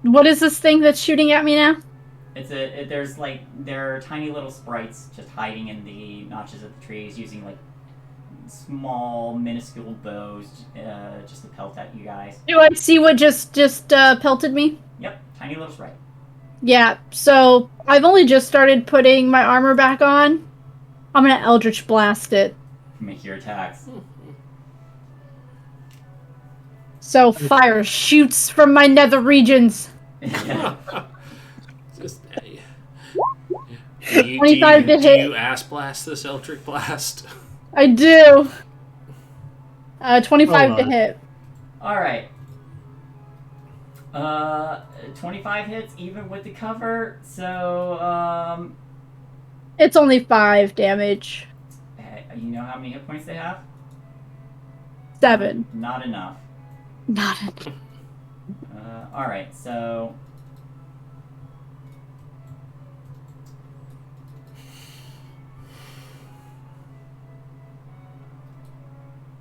What is this thing that's shooting at me now? There are tiny little sprites just hiding in the notches of the trees, using like small, minuscule bows, just to pelt at you guys. Do I see what just pelted me? Yep, tiny little sprite. Yeah, so I've only just started putting my armor back on. I'm gonna Eldritch Blast it. Make your attacks. So fire shoots from my nether regions. Just, do 25 to hit. you ass blast this Eldritch Blast? I do. 25 to hit. Alright. 25 hits even with the cover, so, It's only 5 damage. you know how many hit points they have? 7. Not enough. Not enough. Alright, so...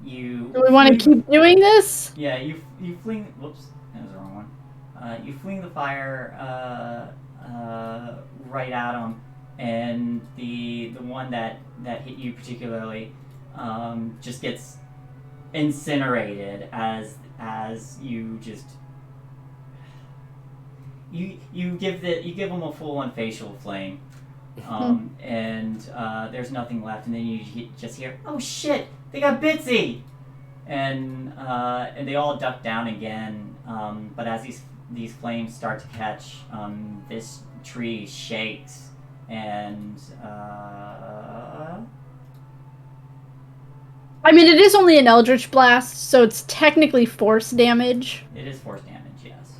Do we want to keep doing this? Yeah, you fling... Whoops, that was the wrong one. You fling the fire right at him, and the one that hit you particularly just gets incinerated as you just... You give him a full-on facial flame, and there's nothing left, and then you just hear, "Oh shit, they got Bitsy!" And they all duck down again. But as these flames start to catch, this tree shakes, and I mean, it is only an Eldritch Blast, so it's technically force damage. it is force damage, yes.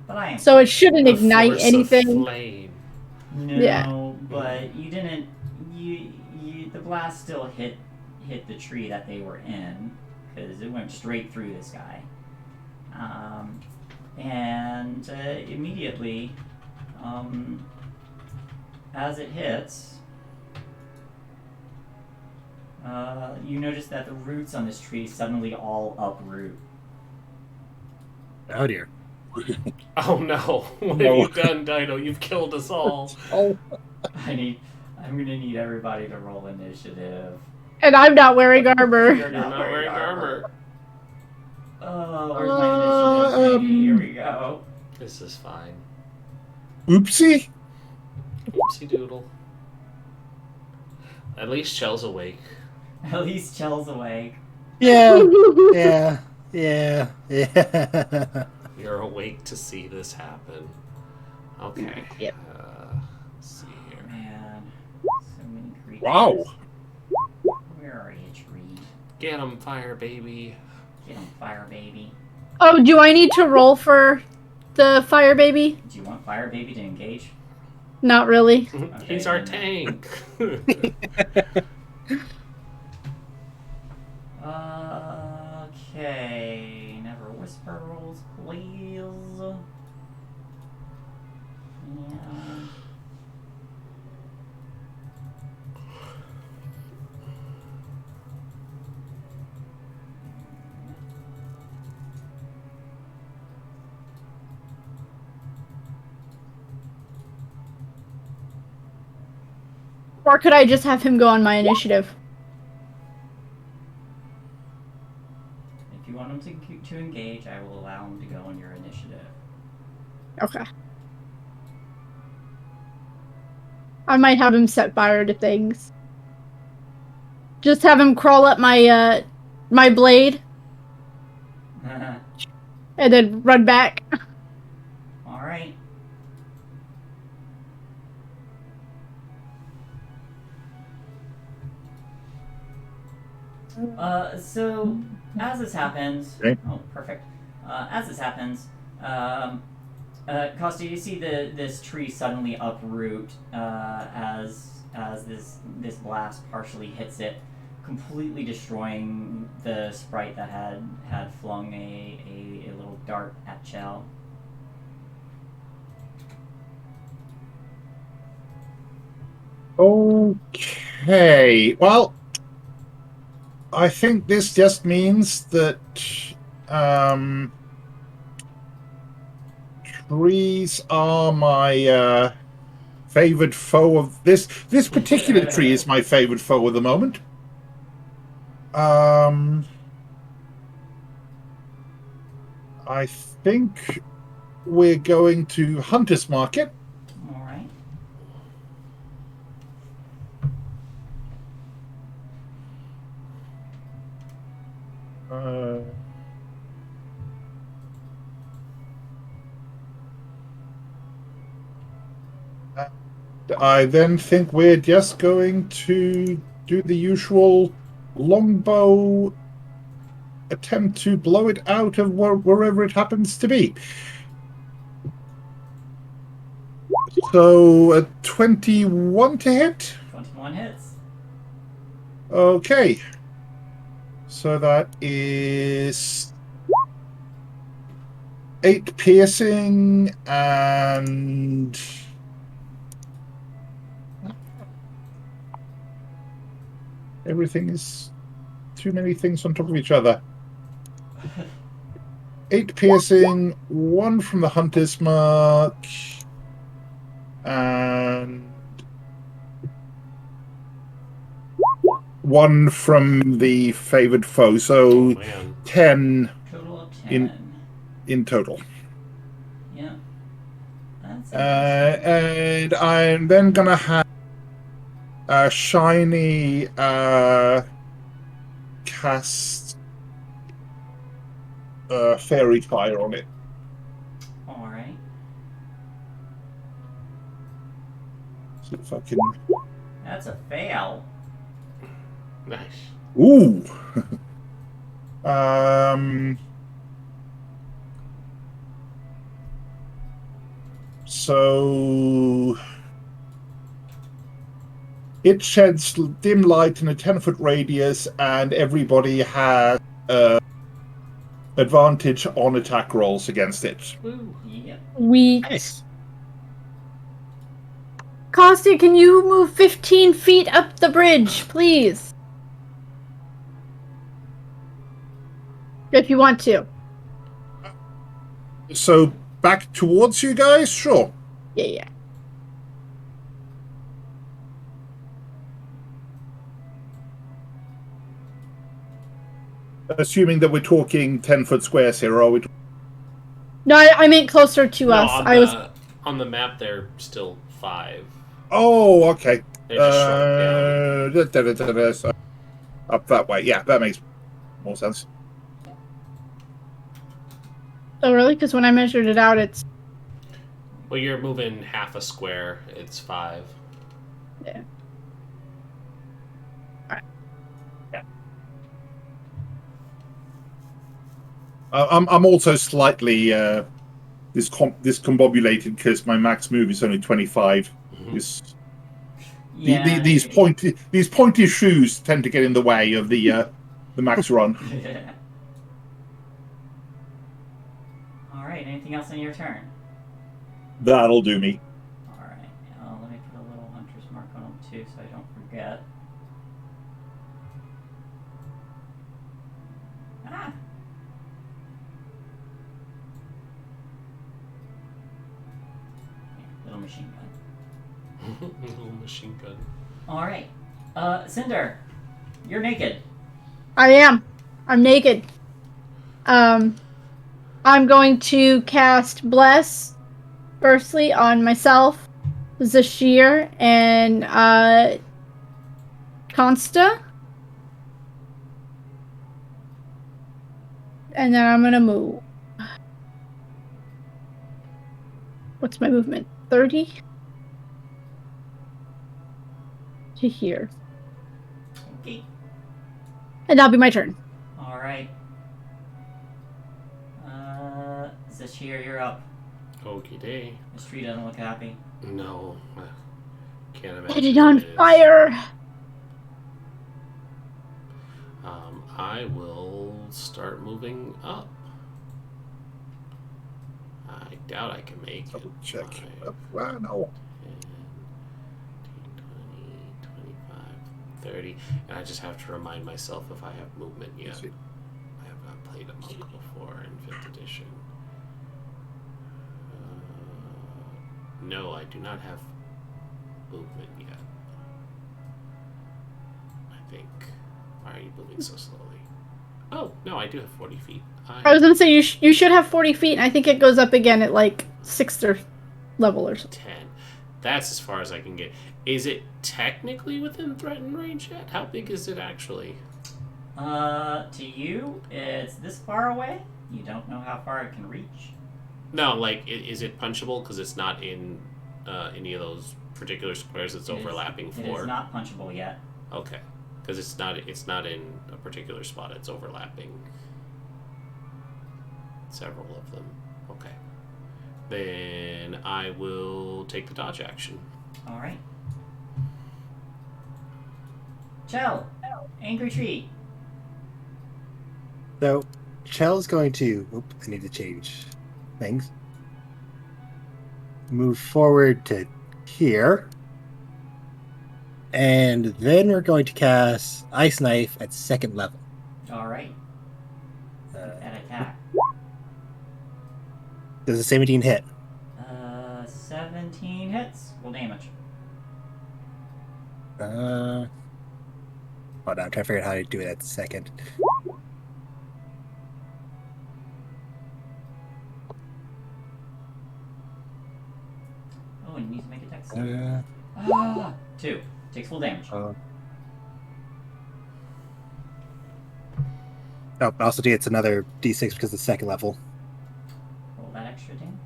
But I am So it shouldn't The ignite force of anything. flame. no, Yeah. but you didn't. You the blast still hit the tree that they were in, because it went straight through this guy. And immediately, as it hits, you notice that the roots on this tree suddenly all uproot. Oh dear. Oh no! What No. have you done, Dino? You've killed us all. Oh, I'm gonna need everybody to roll initiative. And I'm not wearing armor. You're You're not wearing armor. Oh, where's my initiative? Maybe. Here we go. This is fine. oopsie. Oopsie doodle. At least Shell's awake. At least Chell's awake. Yeah. Yeah. You're awake to see this happen. Okay. Yep. Let's see here. Man, so many creatures. Wow. Where are you, tree? Get 'em, fire baby. Get on fire, baby. Oh, do I need to roll for the fire baby? Do you want fire, baby, to engage? Not really. He's our then- tank. Okay. Never whisper rolls, please. Yeah. Or could I just have him go on my initiative? If you want him to engage, I will allow him to go on your initiative. Okay. I might have him set fire to things. Just have him crawl up my my blade and then run back. Alright. So, as this happens... Okay. Oh, perfect. As this happens, Costa, you see this tree suddenly uproot as this blast partially hits it, completely destroying the sprite that had flung a little dart at Chell. Okay. Well, I think this just means that trees are my favored foe of this particular tree is my favored foe at the moment. I think we're going to Hunter's Market. All right. I then think we're just going to do the usual longbow attempt to blow it out of wherever it happens to be. So a 21 to hit. 21 hits. Okay. So that is 8 piercing and everything is too many things on top of each other. 8 piercing, 1 from the Hunter's Mark, and 1 from the favored foe. So 10 Total of 10. in total. Yeah. That's and I'm then gonna have a shiny cast fairy fire on it. all right. See if I can. That's a fail. Nice. Ooh. So it sheds dim light in a 10-foot radius, and everybody has advantage on attack rolls against it. Woo. Yep. Weak. Nice. Costa, can you move 15 feet up the bridge, please? If you want to. So back towards you guys? Sure. Yeah. Assuming that we're talking 10-foot squares here, are we? No, I meant closer to No, us. on the map they're still 5. Oh, okay. They're just shrunk down. So up that way. Yeah, that makes more sense. Oh, really? Because when I measured it out, it's... Well, you're moving half a square. It's 5. Yeah. I'm also slightly discombobulated because my max move is only 25. Yeah. These pointy shoes tend to get in the way of the max run. All right. Anything else on your turn? That'll do me. All right. Let me put a little hunter's mark on them too, so I don't forget. Ah. Little machine gun. Little machine gun. All right. Cinder, you're naked. I am. I'm naked. I'm going to cast Bless, firstly, on myself, Zashir, and Consta. And then I'm going to move. What's my movement? 30? To here. Okay. And that'll be my turn. All right. Zashir, you're up. Okie day. This tree doesn't look happy. No. Can't imagine. Set it on is. fire! I will start moving up. I doubt I can make it. Check. 5, Wow, no. 10, 20, 25, 30. And I just have to remind myself if I have movement yet. I have not played a monk before in 5th edition. No, I do not have movement yet. I think. Why are you moving so slowly? Oh, no, I do have 40 feet. I was gonna say you should have 40 feet, and I think it goes up again at like 6th level or something. 10. That's as far as I can get. Is it technically within threatened range yet? How big is it actually? To you, it's this far away. You don't know how far it can reach. No, like, is it punchable? Because it's not in any of those particular squares it's overlapping for. It is not punchable yet. Okay. Because it's not in a particular spot. It's overlapping several of them. Okay. Then I will take the dodge action. All right. Chell, angry tree. So, Chell's going to... Oop, I need to change things. Move forward to here. And then we're going to cast Ice Knife at 2nd level. All right. That attack. Does a 17 hit? 17 hits. Full damage. Hold on, I'm trying to figure out how to do it at second. Oh, and you need to make a dex. 2. Takes full damage. Also it's another d6 because it's 2nd level. Roll that extra damage.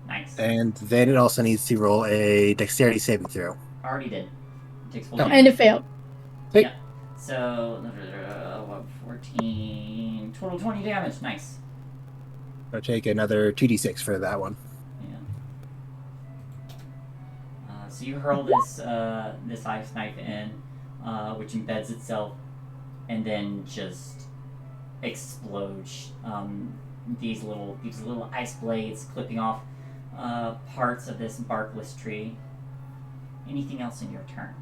Nice. And then it also needs to roll a dexterity saving throw. Already did. Takes full Oh. damage. And it failed. Hey. Yeah. So, 14. Total 20 damage. Nice. I'll take another 2d6 for that one. Yeah. So you hurl this this ice knife in, which embeds itself, and then just explodes. These little ice blades clipping off parts of this barkless tree. Anything else in your turn?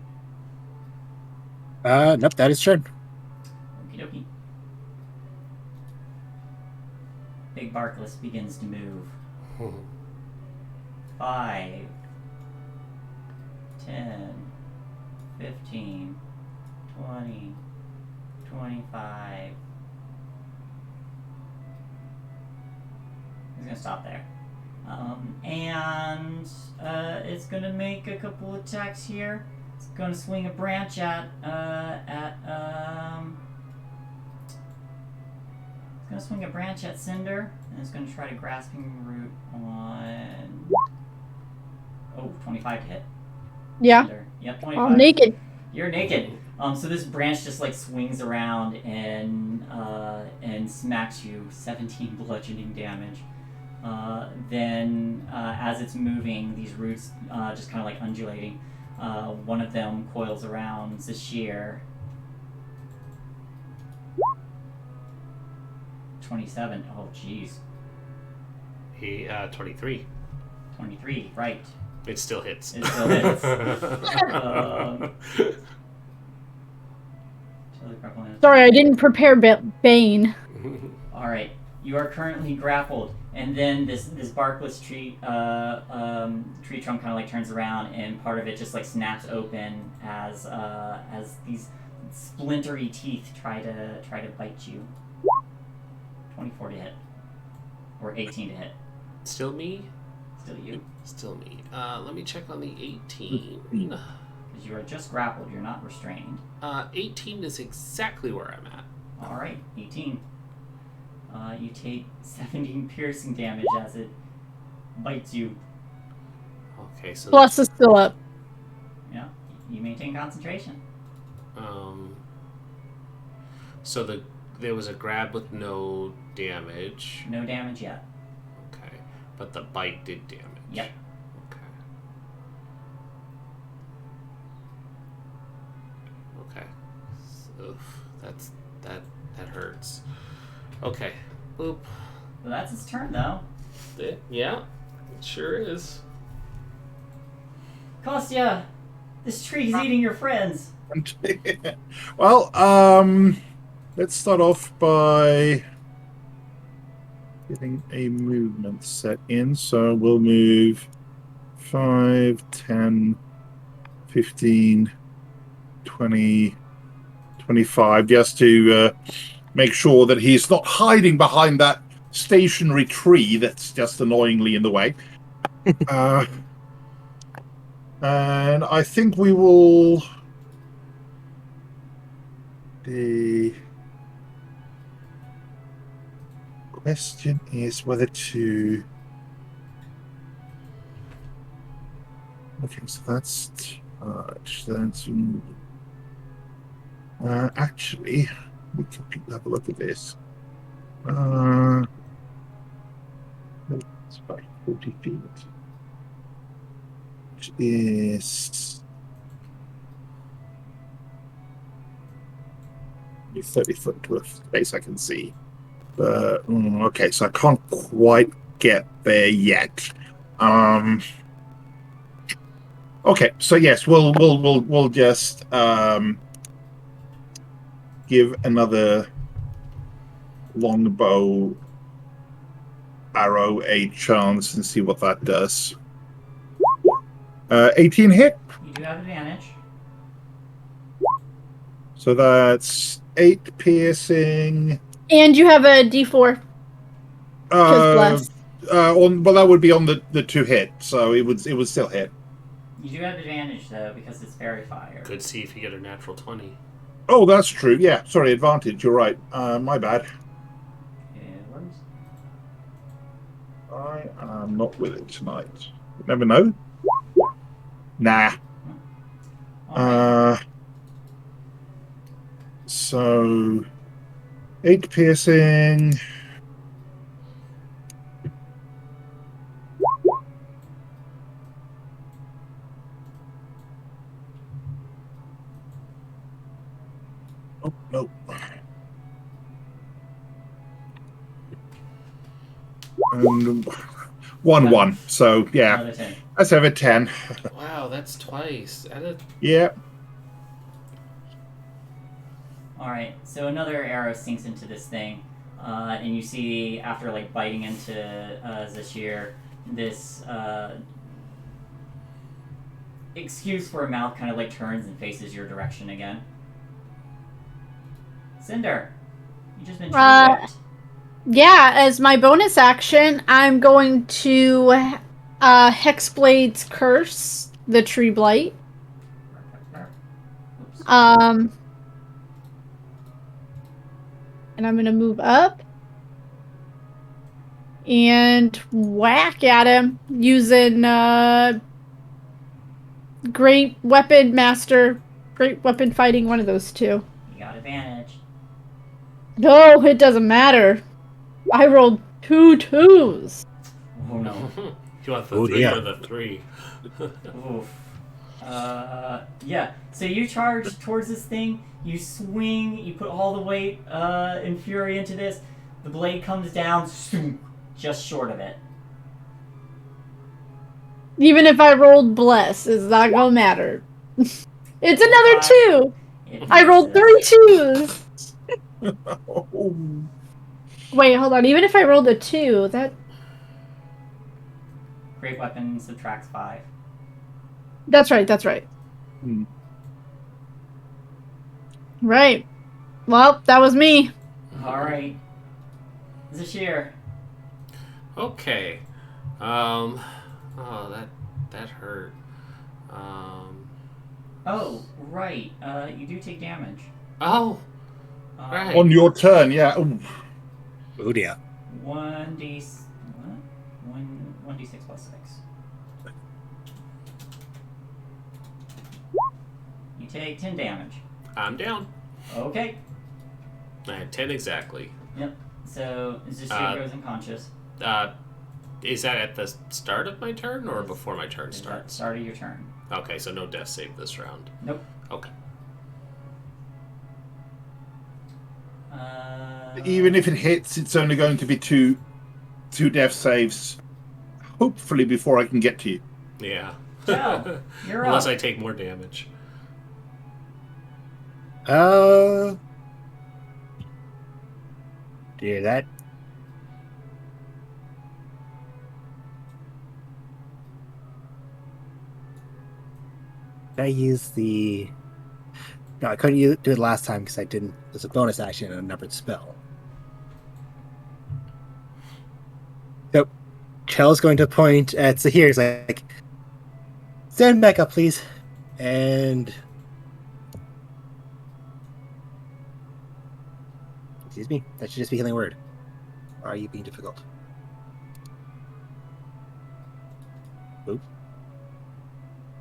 Nope, that is turn. Okie dokie. Big barkless begins to move. 5, 10, 15, 20, 25. He's gonna stop there. And it's gonna make a couple attacks here. It's gonna swing a branch at it's gonna swing a branch at Cinder, and it's gonna try to grasping root on 25 to hit. Yeah. Cinder. Yep, 25. I'm naked. You're naked. So this branch just like swings around and smacks you 17 bludgeoning damage. Then as it's moving, these roots just kind of like undulating. One of them coils around Zashir. 27. Oh, jeez. 23. 23. Right. It still hits. It still hits. Sorry, I didn't prepare Bane. All right. You are currently grappled, and then this barkless tree tree trunk kind of like turns around, and part of it just like snaps open as these splintery teeth try to bite you. 24 to hit, or 18 to hit. Still me? Still you. Still me. Let me check on the 18. Because you are just grappled. You're not restrained. 18 is exactly where I'm at. All right, 18. You take 17 piercing damage as it bites you. Okay, so Plus is still up. Yeah, you maintain concentration. So there was a grab with no damage. No damage yet. But the bite did damage. Yep. Okay. Oof. That hurts. Okay. Boop. Well, that's its turn, though. Yeah. It sure is. Kostya, this tree's eating your friends. Well, let's start off by getting a movement set in. So we'll move 5, 10, 15, 20, 25, just to make sure that he's not hiding behind that stationary tree that's just annoyingly in the way. And I think we will... The question is whether to... Okay, so that's... actually, we can have a look at this. It's about 40 feet. Which is 30-foot worth of space I can see. But okay, so I can't quite get there yet. Okay, so yes, we'll just give another longbow arrow a chance and see what that does. 18 hit. You do have advantage. So that's 8 piercing. And you have a D4. Bless. Well, that would be on the 2 hit, so it would still hit. You do have advantage, though, because it's fairy fire. Could see if you get a natural 20. Oh, that's true. Yeah, sorry, advantage. You're right. My bad. It works. I am not with it tonight. You never know. Nah. Alright. So 8 piercing. Oh no. And 1. So yeah. Another 10. Let's have a 10. Wow, that's twice. Yeah. Alright, so another arrow sinks into this thing, and you see, after like biting into Zashir, this excuse for a mouth kind of like turns and faces your direction again. Cinder, you just been whipped. Yeah, as my bonus action, I'm going to Hexblade's Curse, the Tree Blight. Oops. And I'm going to move up and whack at him using Great Weapon Master, Great Weapon Fighting, one of those two. You got advantage. No, it doesn't matter. I rolled 2 2s. Oh no. You want the 3 or the 3? Oof. Yeah. So you charge towards this thing, you swing, you put all the weight and fury into this, the blade comes down, just short of it. Even if I rolled Bless, it's not gonna matter. It's another 2! I rolled 3 2s! Wait, hold on. Even if I rolled a 2, that... Great weapon subtracts 5. That's right. Right. Well, that was me. Alright. Zashir. Okay. Oh, that hurt. Oh, right. You do take damage. Oh, right. On your turn, yeah. Ooh. Oh dear. 1d6 plus 6. You take 10 damage. I'm down. Okay. I had 10 exactly. Yep. So Zashir goes unconscious. Is that at the start of my turn or before my turn It's at starts? start of your turn. Okay, so no death save this round. Nope. Okay. Even if it hits, it's only going to be two death saves. Hopefully, before I can get to you. Yeah. Joe, you're Unless up. I take more damage. Dear that. Did I use the? No, I couldn't do it last time because I didn't. It's a bonus action and a numbered spell. So, Chell's going to point at Zahir. He's like, "Stand back up, please," and excuse me. That should just be healing word. Or are you being difficult? Oop.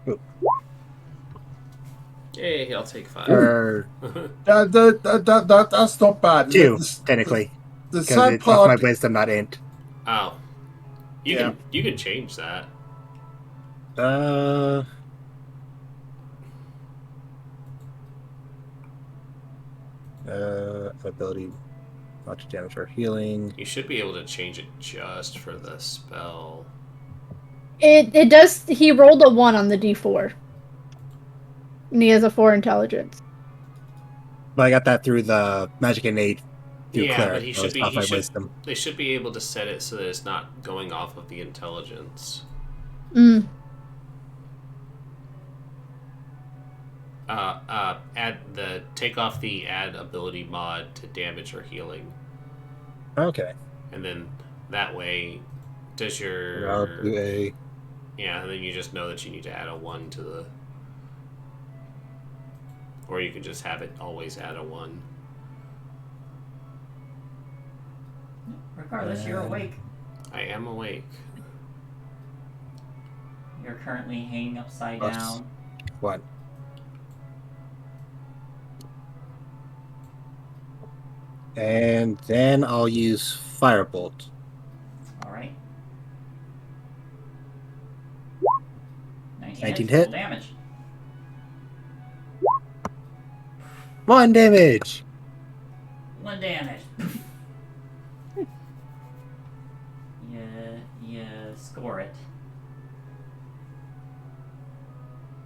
Oop. Yay, I'll take 5. Or That's not bad. 2, technically. The Because sad it's off my part. wisdom, not int. Oh. Yeah. You can change that. Ability, much damage or healing. You should be able to change it just for the spell. It does. He rolled a 1 on the D4, and he has a 4 intelligence. But I got that through the magic innate. Through Yeah, cleric, but he so should it's be. off my wisdom. They should be able to set it so that it's not going off of the intelligence. Mm. Take off the add ability mod to damage or healing, Okay. and then that way, does your I'll do a. yeah, and then you just know that you need to add a 1 to the, or you can just have it always add a 1. Regardless, you're awake. I am awake. You're currently hanging upside Plus down. 1. And then I'll use Firebolt. All right. 19 hits, hit. full damage. 1 damage! 1 damage. You score it.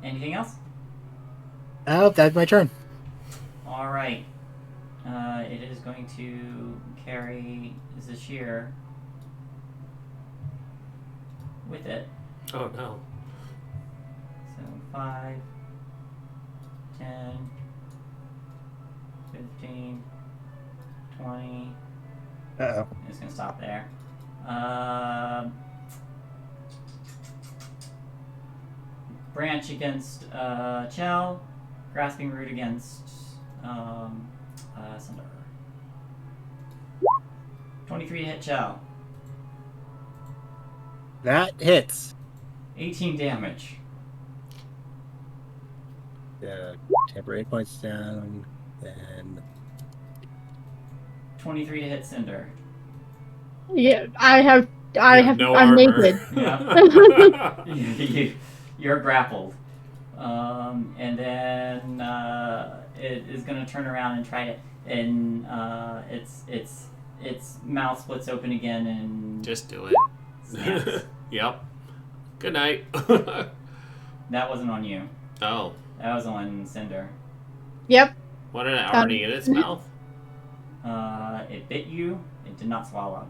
Anything else? Oh, that's my turn. All right. It is going to carry Zashir with it. Oh no. So 5, 10, 15, 20. Uh-oh. It's going to stop there. Branch against Chell. Grasping Root against Cinder. 23 to hit Chell. That hits. 18 damage. Temporary points down. Then 23 to hit Cinder. Yeah, I'm no armor. naked. Yeah. You're grappled. And then it is going to turn around and try to, and its mouth splits open again and Just do it. snaps. Yep. Good night. That wasn't on you. Oh. That was on Cinder. Yep. What did it already in its mouth? It bit you. It did not swallow.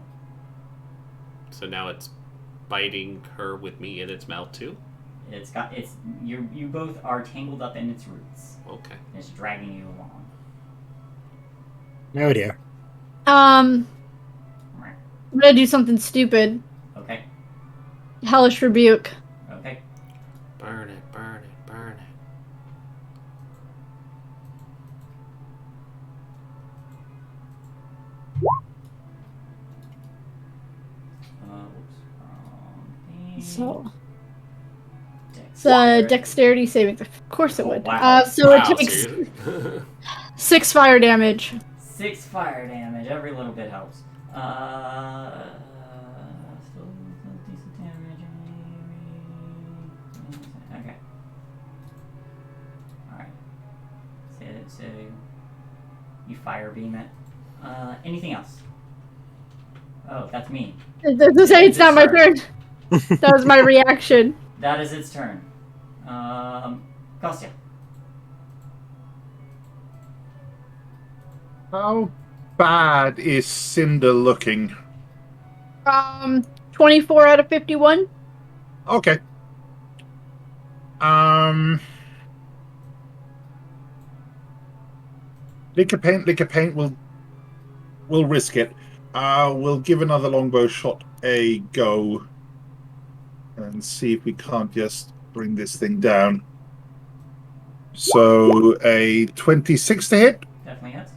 So now it's biting her with me in its mouth too? You both are tangled up in its roots. Okay. It's dragging you along. oh dear. I'm gonna do something stupid. Okay. Hellish Rebuke. Okay. Burn it, burn it, burn it. So it's a dexterity saving. Of course it would. Wow. So Wow, it takes seriously? 6 fire damage. 6 fire damage. Every little bit helps. fire beam it. Anything else? Oh, that's me. To say it's not my turn. That was my reaction. That is its turn. Kostya. How bad is Cinder looking? 24 out of 51. Okay. Liquor paint will risk it. We'll give another longbow shot a go and see if we can't just bring this thing down. So a 26 to hit. Definitely hits.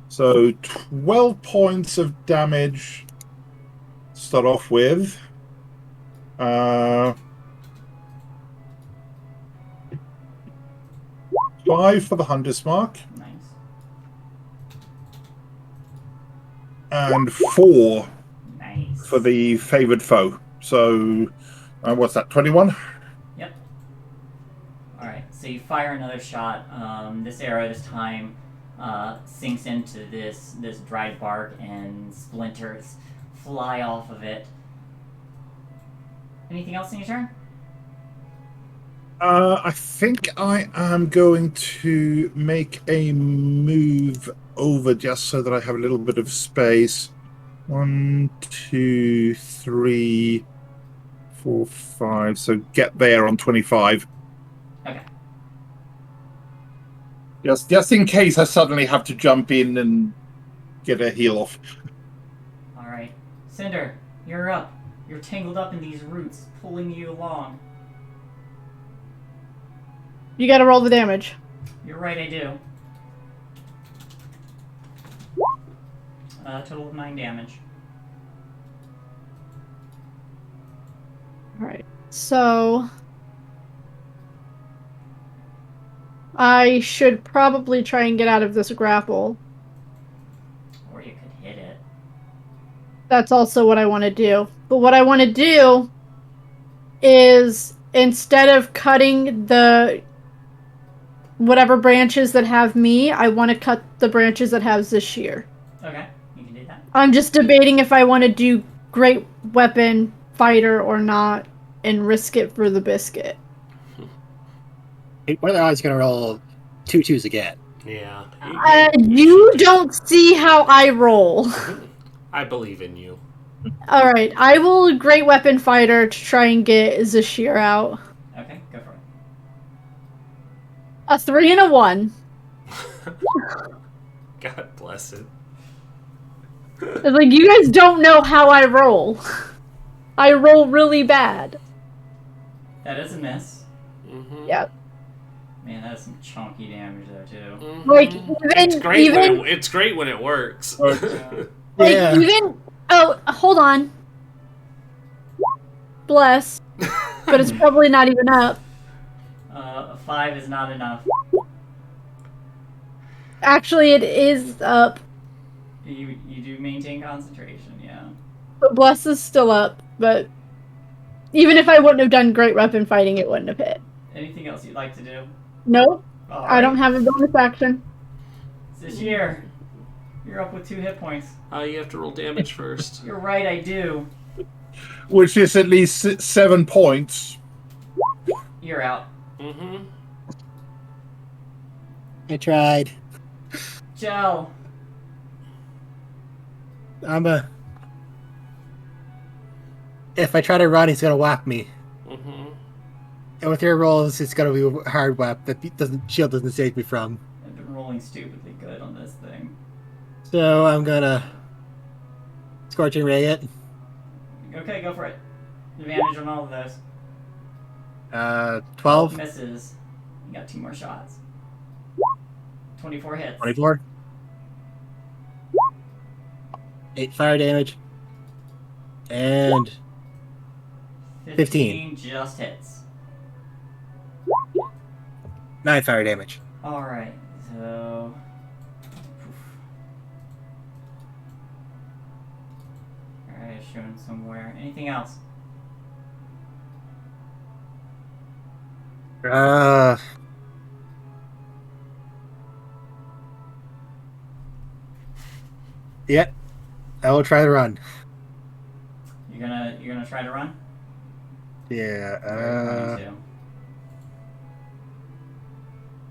So 12 points of damage to start off with. 5 for the Hunter's Mark. Nice. And 4 Nice. for the favored foe. So, what's that, 21? Yep. Alright, so you fire another shot. This arrow this time sinks into this dried bark and splinters fly off of it. Anything else in your turn? I think I am going to make a move over just so that I have a little bit of space. 1, 2, 3, 4, 5. So get there on 25. Okay. Just in case I suddenly have to jump in and get a heal off. Alright. Cinder, you're up. You're tangled up in these roots, pulling you along. You gotta roll the damage. You're right, I do. Total of 9 damage. Alright. So I should probably try and get out of this grapple. Or you could hit it. That's also what I want to do. But what I want to do is, instead of cutting the whatever branches that have me, I want to cut the branches that have Zashir. Okay, you can do that. I'm just debating if I want to do great weapon fighter or not and risk it for the biscuit. What are the odds going to roll 2 2s again? Yeah. You don't see how I roll. I believe in you. Alright, I will great weapon fighter to try and get Zashir out. Okay, go for it. A 3 and a 1. God bless it. It's like, you guys don't know how I roll. I roll really bad. That is a miss. Mm-hmm. Yep. Man, that is some chunky damage there, too. Mm-hmm. Like, It's great when it works. Like, even... Oh, hold on. Bless. But it's probably not even up. A 5 is not enough. Actually, it is up. You do maintain concentration, yeah. But Bless is still up. But even if I wouldn't have done great weapon fighting, it wouldn't have hit. Anything else you'd like to do? Nope. All I don't have a bonus action. This year, you're up with 2 hit points. You have to roll damage first. You're right, I do. Which is at least 7 points. You're out. Mm-hmm. I tried. Gel. If I try to run, he's going to whap me. Mm-hmm. And with your rolls, it's going to be a hard whap that shield doesn't save me from. I've been rolling stupidly good on this thing. So I'm going to Scorching Ray it. Okay, go for it. Advantage on all of those. 12. Misses. You got 2 more shots. 24 hits. 24. 8 fire damage. And 15. Just hits. 9 fire damage. Alright, so... Alright, shown somewhere. Anything else? Yeah, I will try to run. You're gonna try to run? Yeah, Where are you running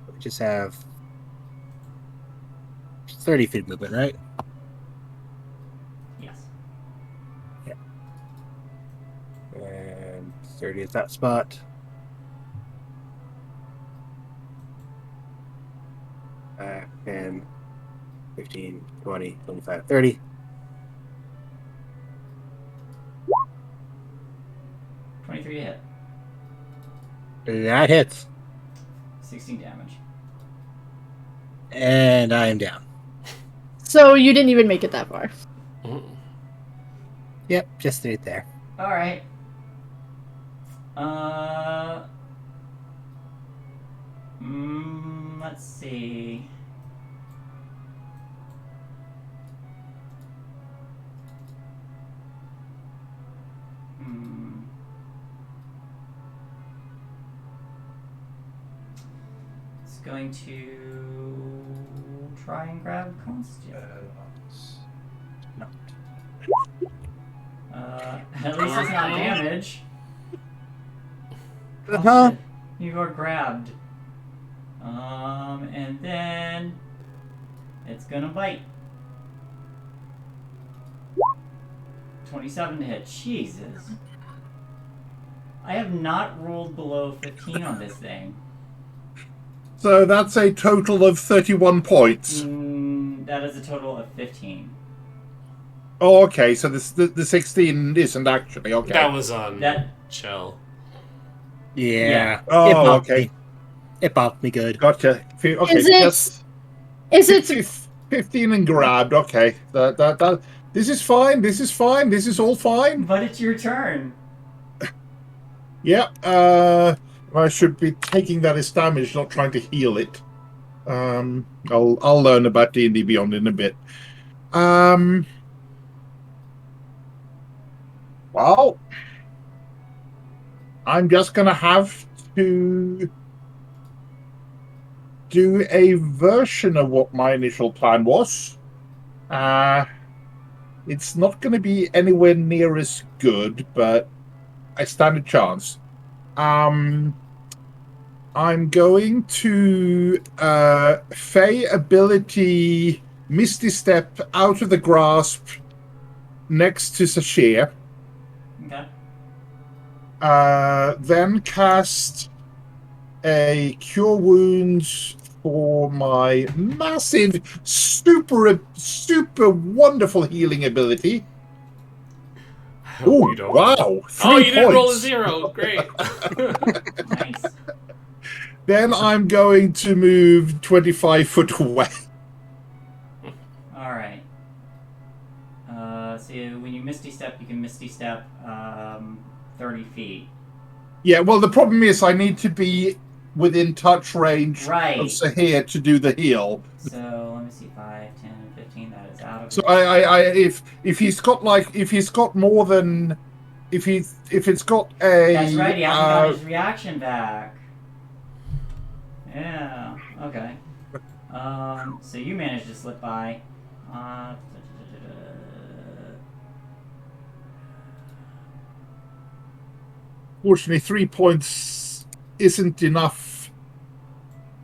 to? we just have 30 feet movement, right? Yes. And 30 is that spot. And 15, 20, 25, 30. $23 to hit. That hits. 16 damage. And I am down. So you didn't even make it that far. Yep, just right there. Alright. Let's see. It's going to try and grab costume. No. At least it's not damage. Uh-huh. You are grabbed. And then it's gonna bite. 27 to hit. Jesus. I have not rolled below 15 on this thing. So that's a total of 31 points. That is a total of 15. Oh, okay. So the 16 isn't actually okay. That was on That Chell. Yeah. Oh, It popped okay. me. It popped me good. Gotcha. Okay, Is it- just Is it 15 and grabbed. Okay, that. This is fine. This is fine. This is all fine. But it's your turn. Yeah. I should be taking that as damage, not trying to heal it. I'll learn about D&D Beyond in a bit. Well, I'm just gonna have to do a version of what my initial plan was. It's not going to be anywhere near as good, but I stand a chance. I'm going to Fey ability Misty Step out of the grasp next to Shae. Okay. Then cast a Cure Wounds for my massive, super wonderful healing ability. Oh, wow. 3 you didn't roll a points. 0. Great. Nice. Then I'm going to move 25 foot away. Alright. So when you Misty Step, you can Misty Step 30 feet. Yeah, well, the problem is I need to be within touch range Right. of Shae to do the heal. So let me see, 5, 10, 15. That is out of. So if he's got more than if it's got a That's right. He hasn't got his reaction back. Yeah. Okay. So you managed to slip by. Fortunately, 3 points isn't enough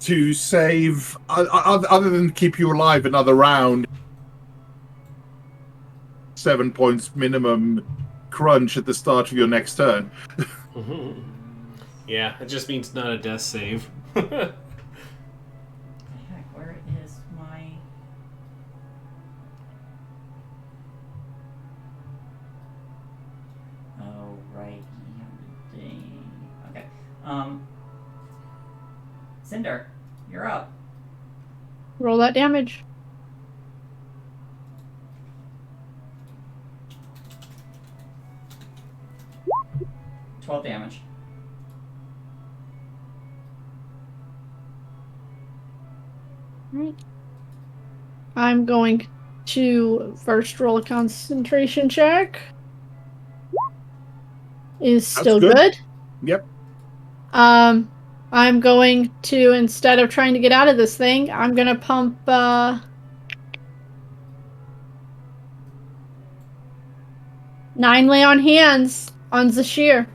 to save, other than keep you alive another round. 7 points minimum crunch at the start of your next turn. Yeah, it just means not a death save. Heck, where is my? Oh right, okay. Cinder, you're up. roll that damage? $12 damage. Right. I'm going to first roll a concentration check. Is still good. good. Yep. I'm going to, instead of trying to get out of this thing, I'm gonna pump 9 lay on hands on Zashir.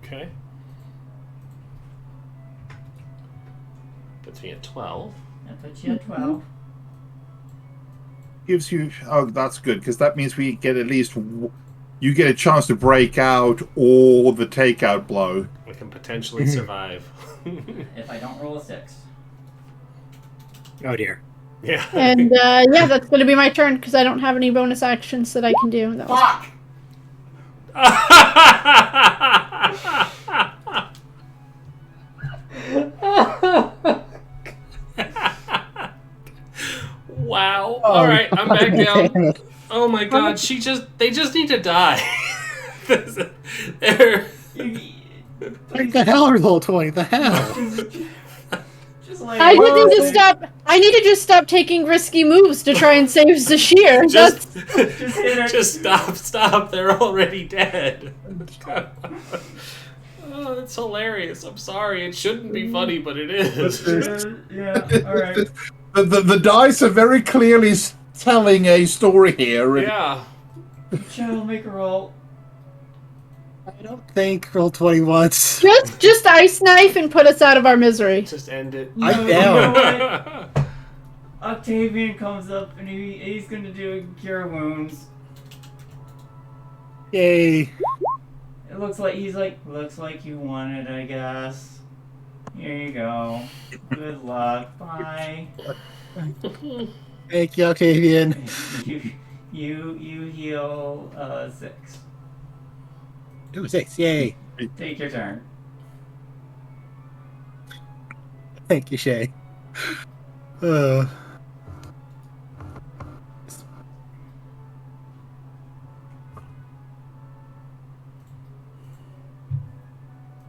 Okay. Puts me at 12. That puts you at 12. Gives you... Oh, that's good, because that means we get at least... You get a chance to break out or the takeout blow. We can potentially survive. If I don't roll a 6. Oh dear. Yeah. And yeah, that's going to be my turn because I don't have any bonus actions that I can do. That was... Fuck! Wow. All right, I'm back down. Oh my god, they just need to die. They're... What the hell, roll 20? The hell? Just like, I need to stop. I need to just stop taking risky moves to try and save Zashir. Just, Just hit her. just stop. They're already dead. Oh, that's hilarious. I'm sorry. It shouldn't be funny, but it is. Yeah, alright. The dice are very clearly telling a story here. And Yeah. Joe, make a roll. I don't think roll 20 once. Just ice knife and put us out of our misery. Just end it. I'm You know down. what? Octavian comes up and he's gonna do a cure wounds. Yay. It looks like looks like you won it, I guess. Here you go. Good luck. Bye. Thank you, Octavian. You heal 6. Ooh, 6. Yay. Take your turn. Thank you, Shae.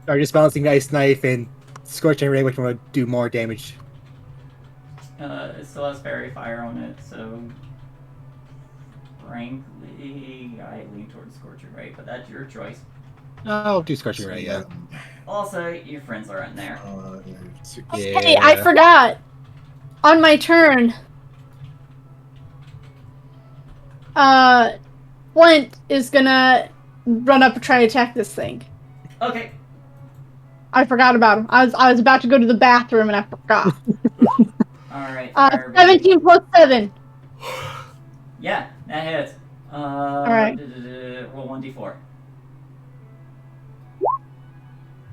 Are just balancing ice knife and scorching ray, which one would do more damage? It still has fairy fire on it, so frankly, I lean towards Scorcher Ray, but that's your choice. I'll do scorching ray. Yeah. Also, your friends are in there. Yeah. Hey, I forgot. On my turn, Flint is gonna run up and try to attack this thing. Okay. I forgot about him. I was about to go to the bathroom and I forgot. Alright. 17 plus 7. Yeah, that hits. Alright. Roll 1d4.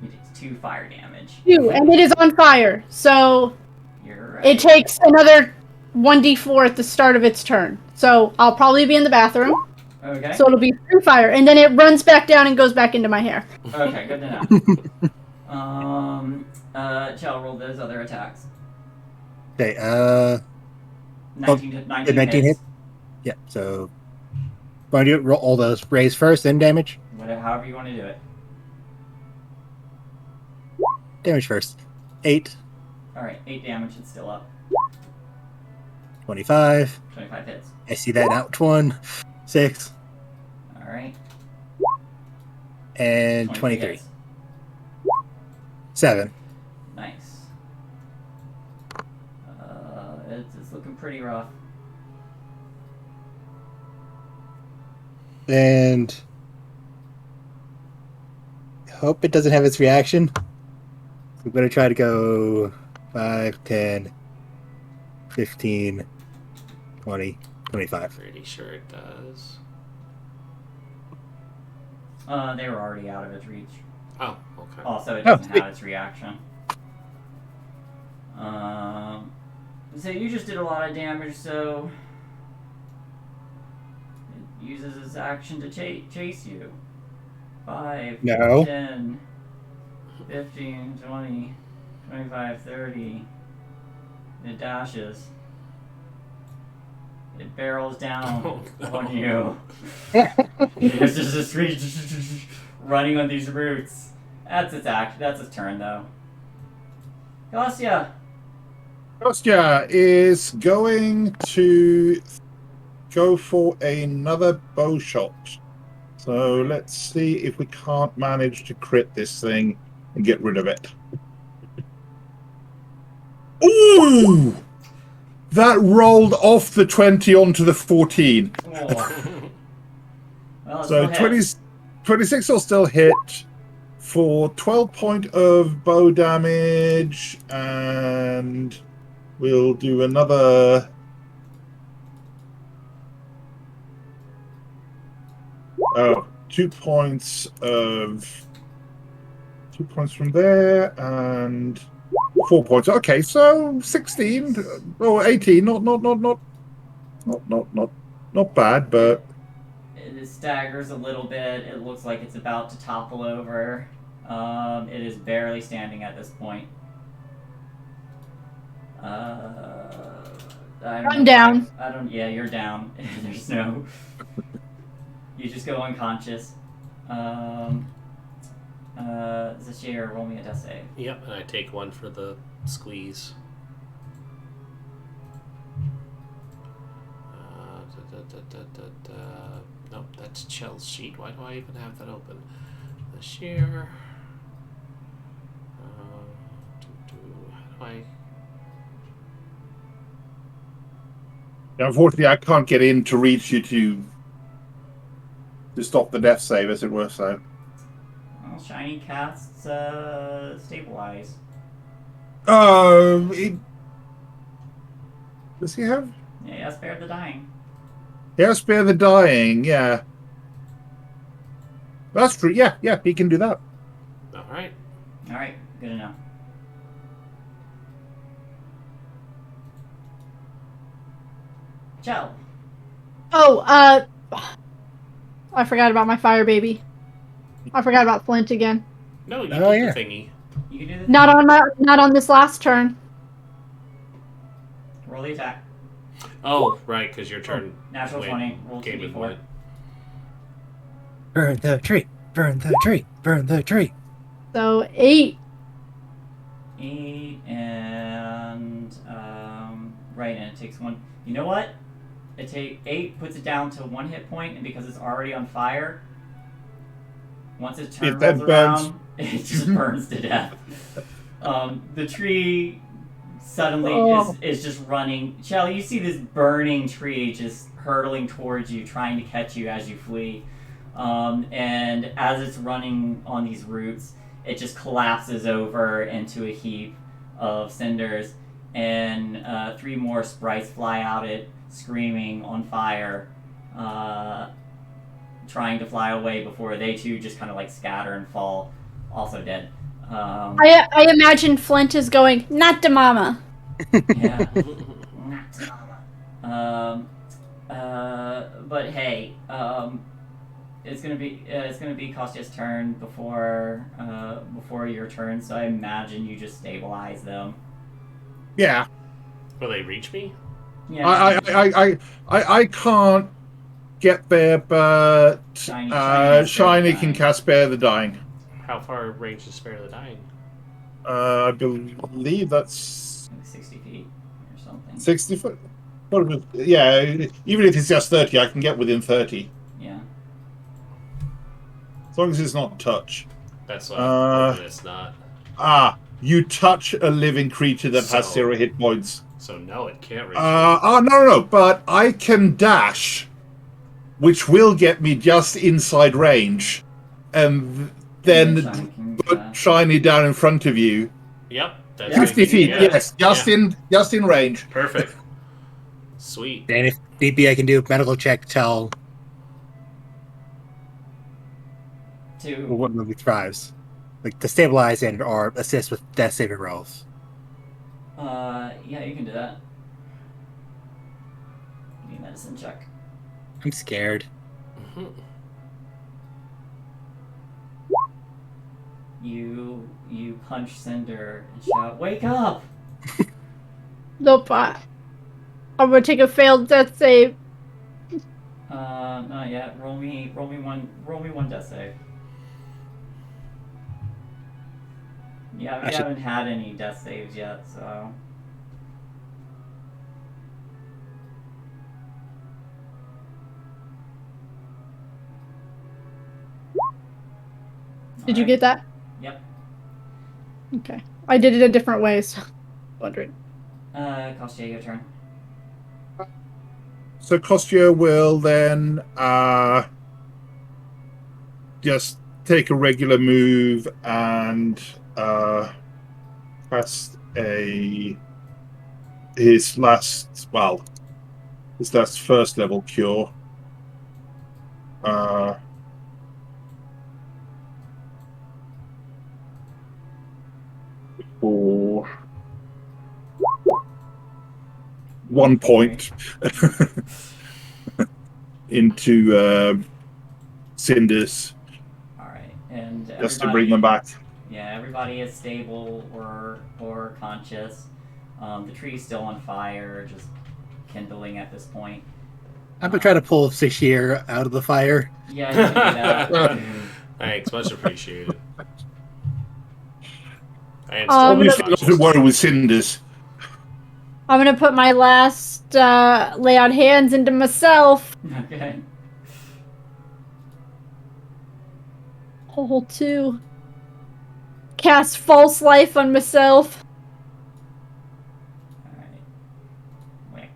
It takes 2 fire damage. 2, and it is on fire. So You're right. it takes another 1d4 at the start of its turn. So I'll probably be in the bathroom. Okay. So it'll be through fire, and then it runs back down and goes back into my hair. Okay, good to know. Chell, roll those other attacks. Okay. 19 19 hits. hit? Yeah. So, want to do roll all those rays first, then damage? Whatever, however you want to do it. Damage first. 8, Alright, 8 damage, it's still up. 25. 25 hits. I see that out. 1, 6, Alright. and 23. hits. 7. Nice. It's looking pretty rough. And hope it doesn't have its reaction. I'm going to try to go 5, 10, 15, 20, 25. Pretty sure it does. They were already out of its reach. Oh, okay. Also, it Oh, doesn't sweet. have its reaction. So you just did a lot of damage, so it uses its action to chase you. 5, No. 10, 15, 20, 25, 30. It dashes. It barrels down on you. It's just running on these roots. That's its act. That's its turn, though. Kostya. Kostya is going to go for another bow shot. So let's see if we can't manage to crit this thing and get rid of it. Ooh! That rolled off the 20 onto the 14. Oh. Well, it So still 20, hits. 26 will still hit for 12 point of bow damage, and we'll do another. Oh, 2 points of 2 points from there, and 4 points. Okay, so 16 or 18. Not bad, but It staggers a little bit. It looks like it's about to topple over. It is barely standing at this point. I'm down. I don't. Yeah, you're down. There's no. You just go unconscious. Zashir, roll me a death save. Yep, and I take one for the squeeze. Nope, that's Chell's sheet. Why do I even have that open? The shear. How do I? unfortunately, I can't get in to reach you to stop the death save, as it were. So, Well, Shiny casts stabilize. Does he have? Yeah, spare the dying. Yeah, spare the dying. Yeah, that's true. Yeah, he can do that. All right. All right, good enough. Chell. Oh, I forgot about my fire baby. I forgot about Flint again. No, you Oh, did yeah. the thingy. You can do this. Not on this last turn. Roll the attack. Oh, right, because your turn. Natural went- 20. Roll Game 2d4. went. Burn the tree. Burn the tree. Burn the tree. So 8. 8 and right, and it takes one. You know what? 8 puts it down to 1 hit point, and because it's already on fire, once its turn It then rolls burns. around, it just burns to death. The tree suddenly is just running. Shell, you see this burning tree just hurtling towards you, trying to catch you as you flee. And as it's running on these roots, it just collapses over into a heap of cinders, and 3 more sprites fly out it, screaming on fire, trying to fly away before they too just kind of like scatter and fall, also dead. I imagine Flint is going, not the mama. Yeah. But hey, it's gonna be Kostya's turn before your turn, so I imagine you just stabilize them. Yeah, Will they reach me? Yeah. I can't get there, but Shiny Shiny can cast Spare the Dying. How far range is Spare the Dying? I believe that's Like 60 feet or something. 60 foot. Yeah, even if it's just 30, I can get within 30. Yeah. As long as it's not touch. That's what I'm hoping it's not. You touch a living creature that has So- 0 hit points. So no, it can't reach me. No, but I can dash, which will get me just inside range, and then Shiny can, put Shiny down in front of you. Yep. That's Yeah, 50 feet, yeah. yes, just in range. Perfect. Sweet. And if need be, I can do a medical check to tell to what movie thrives. Like to stabilize and or assist with death saving rolls. yeah, you can do that. Give me a medicine check. I'm scared. Mhm. You punch Cinder and shout, "Wake up!" Nope. I'm gonna take a failed death save. Not yet. Roll me one death save. Yeah, we haven't had any death saves yet, so. Did you get that? Yep. Okay. I did it a different way, so wondering. Kostya, your turn. So Kostya will then just take a regular move and cast his last first level cure. For 1 point into Cinders. All right, and Just to bring them back. Yeah, everybody is stable or conscious. The tree's still on fire, just kindling at this point. I'm gonna try to pull Sashir out of the fire. Yeah, you can do that. Thanks, much appreciated. I am Obviously, still not to worry with Cinders. I'm gonna put my last lay on hands into myself. Okay. Hole 2. Cast false life on myself. All right. Wait.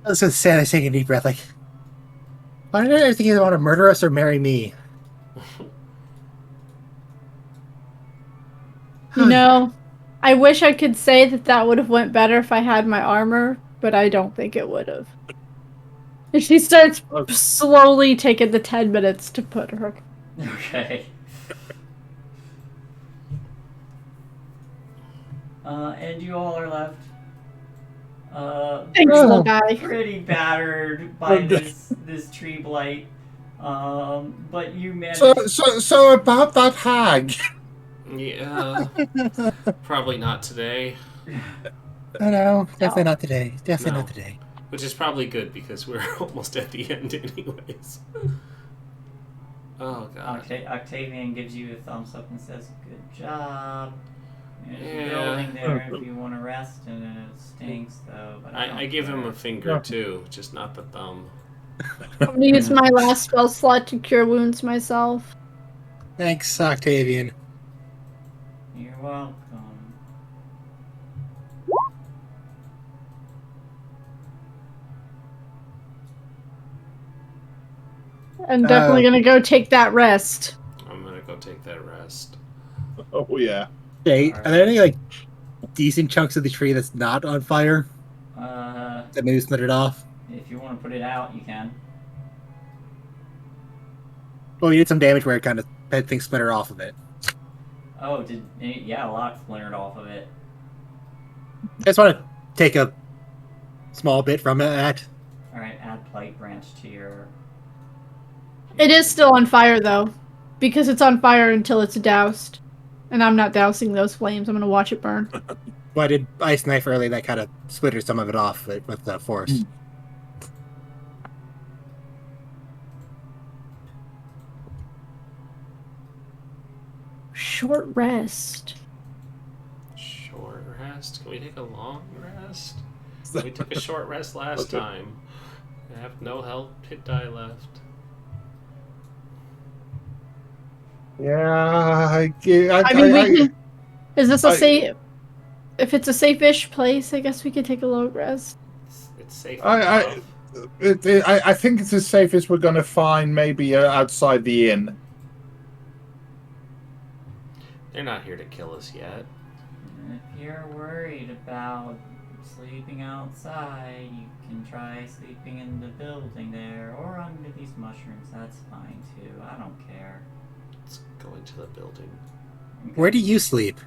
I was just taking a deep breath, like, why did I think you want to murder us or marry me? You know, I wish I could say that would have went better if I had my armor, but I don't think it would have. And she starts slowly taking the 10 minutes to put her. Okay. And you all are left. Thanks, little guy. Pretty battered by this tree blight. But you managed. So about that hag. Yeah, probably not today. Oh no, definitely not today. Definitely No. not today. Which is probably good because we're almost at the end anyways. Oh god. Octavian gives you a thumbs up and says, "Good job." There's a Yeah. building there if you want to rest, and it stinks though. But I give him a finger too, just not the thumb. I'm gonna use my last spell slot to cure wounds myself. Thanks, Octavian. You're welcome. I'm definitely gonna go take that rest. I'm gonna go take that rest. Oh yeah. Hey, are there any like decent chunks of the tree that's not on fire that maybe split it off? If you want to put it out, you can. Well, we did some damage where it kind of had things splinter off of it. Oh, yeah, a lot splintered off of it. I just want to take a small bit from it. All right, add Blight Branch to your. It is still on fire though, because it's on fire until it's doused. And I'm not dousing those flames. I'm gonna watch it burn. Well, I did Ice Knife early that kind of splintered some of it off with the force. Short rest. Short rest? Can we take a long rest? We took a short rest last time. I have no health hit die left. Yeah, is this a safe? If it's a safe-ish place, I guess we could take a long rest. It's safe. I think it's as safe as we're going to find maybe outside the inn. They're not here to kill us yet. If you're worried about sleeping outside, you can try sleeping in the building there or under these mushrooms. That's fine too. I don't care. Let's go into the building. Okay. Where do you sleep?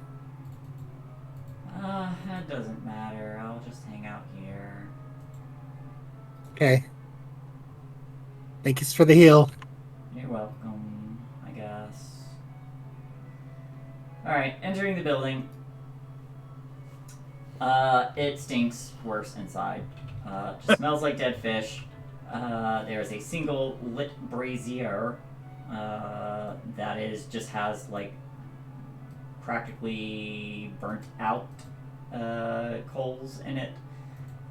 That doesn't matter. I'll just hang out here. Okay. Thank you for the heal. You're welcome, I guess. Alright, entering the building. It stinks worse inside. Just smells like dead fish. There's a single lit brazier that just has like practically burnt out coals in it.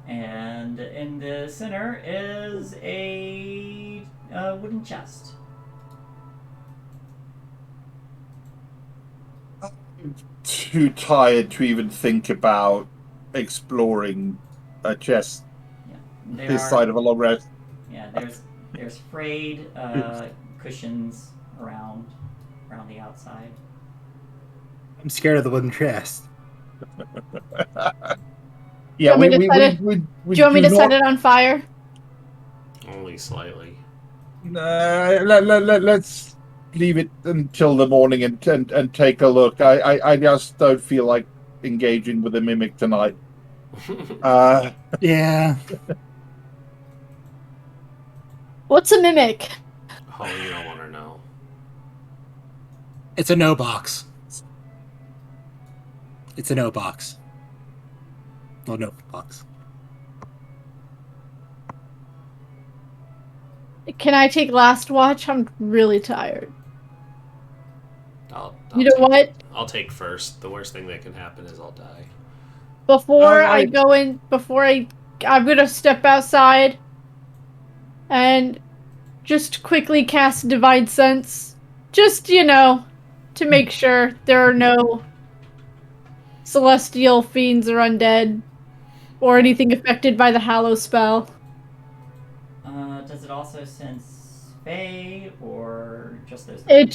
And in the center is a wooden chest. too tired to even think about exploring a chest There this are, side of a long rest. yeah, there's frayed cushions around the outside. I'm scared of the wooden chest. Yeah, Do you want me to set it- we Do you want me to set it on fire? Only slightly. Let's leave it until the morning and take a look. I just don't feel like engaging with a mimic tonight. Yeah. What's a mimic? Oh, you don't want to know. It's a no box. It's a no box. Well, no box. Can I take last watch? I'm really tired. I'll You know what? I'll take first. The worst thing that can happen is I'll die. Before I go in, I'm gonna step outside and just quickly cast Divine Sense. Just, to make sure there are no celestial fiends or undead or anything affected by the Hallow spell. Does it also sense Fey or just those? It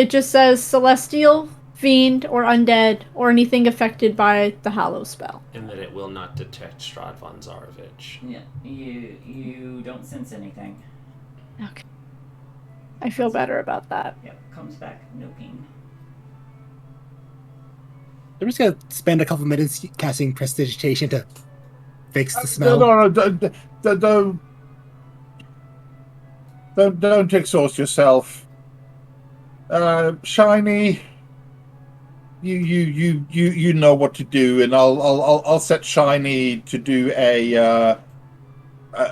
just says celestial, fiend, or undead, or anything affected by the Hallow spell. And that it will not detect Stradvan Zarovich. Yeah, you don't sense anything. Okay. I feel better about that. Yep, comes back, no ping. I'm just gonna spend a couple minutes casting Prestidigitation to fix the smell. No, don't exhaust yourself. Shiny, you know what to do, and I'll set Shiny to do a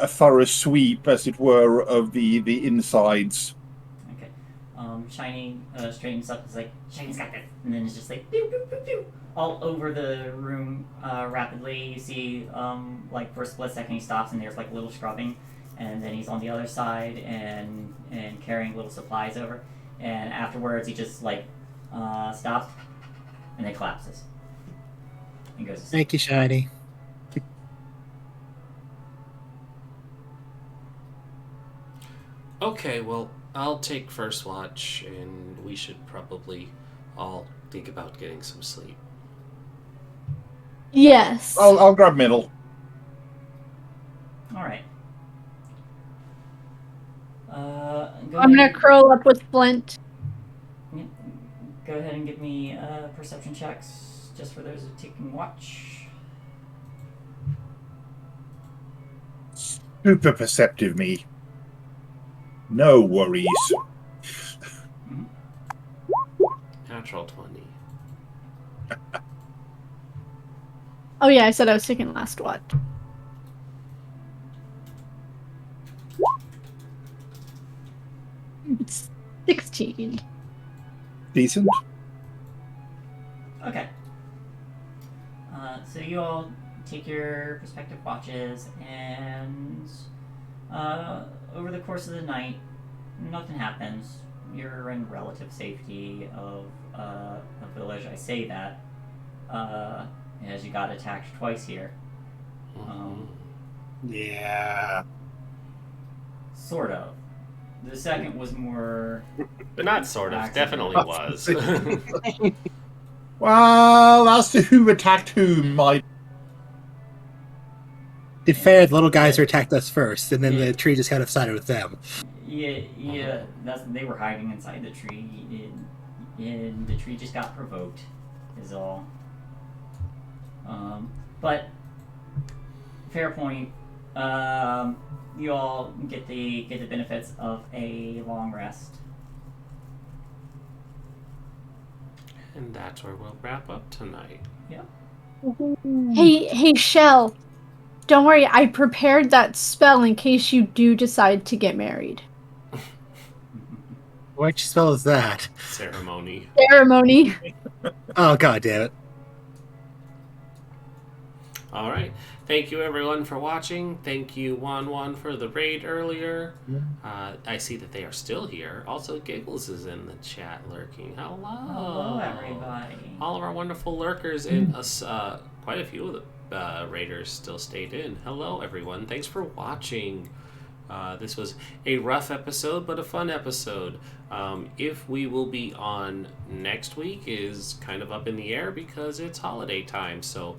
thorough sweep, as it were, of the insides. Okay. Shiny straightens up. It's like, Shiny's got this, and then it's just like pew, pew, pew, pew, all over the room rapidly. You see, like for a split second, he stops, and there's like a little scrubbing, and then he's on the other side and carrying little supplies over, and afterwards he just like stops, and then collapses and goes to sleep. Thank you, Shiny. Okay, well, I'll take first watch, and we should probably all think about getting some sleep. Yes. I'll grab middle. All right. I'm gonna curl up with Flint. Go ahead and give me perception checks, just for those who are taking watch. Super perceptive, me. No worries. Natural 20. Oh yeah, I said I was taking last watch. It's 16. Decent. Okay. So you all take your respective watches, and over the course of the night, nothing happens. You're in relative safety of a village. I say that as you got attacked twice here. Yeah. Sort of. The second was more. But not sort of. Definitely was. Well, as to who attacked whom, my... To be fair, the little guys who attacked us first, and then the tree just kind of sided with them. Yeah. They were hiding inside the tree, and the tree just got provoked. Is all. But fair point. You all get the benefits of a long rest. And that's where we'll wrap up tonight. Yeah. Hey, Shell. Don't worry, I prepared that spell in case you do decide to get married. What spell is that? Ceremony. Ceremony. Oh, god damn it. All right. Thank you everyone for watching. Thank you Juan for the raid earlier. I see that they are still here. Also, Giggles is in the chat lurking. Hello. Hello, everybody. All of our wonderful lurkers and us, quite a few of the raiders still stayed in. Hello everyone. Thanks for watching. This was a rough episode, but a fun episode. If we will be on next week is kind of up in the air because it's holiday time. So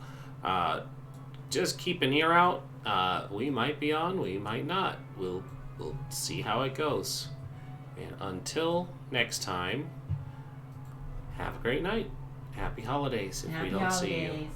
just keep an ear out. We might be on, we might not. We'll see how it goes. And until next time, have a great night. Happy holidays if we don't see you.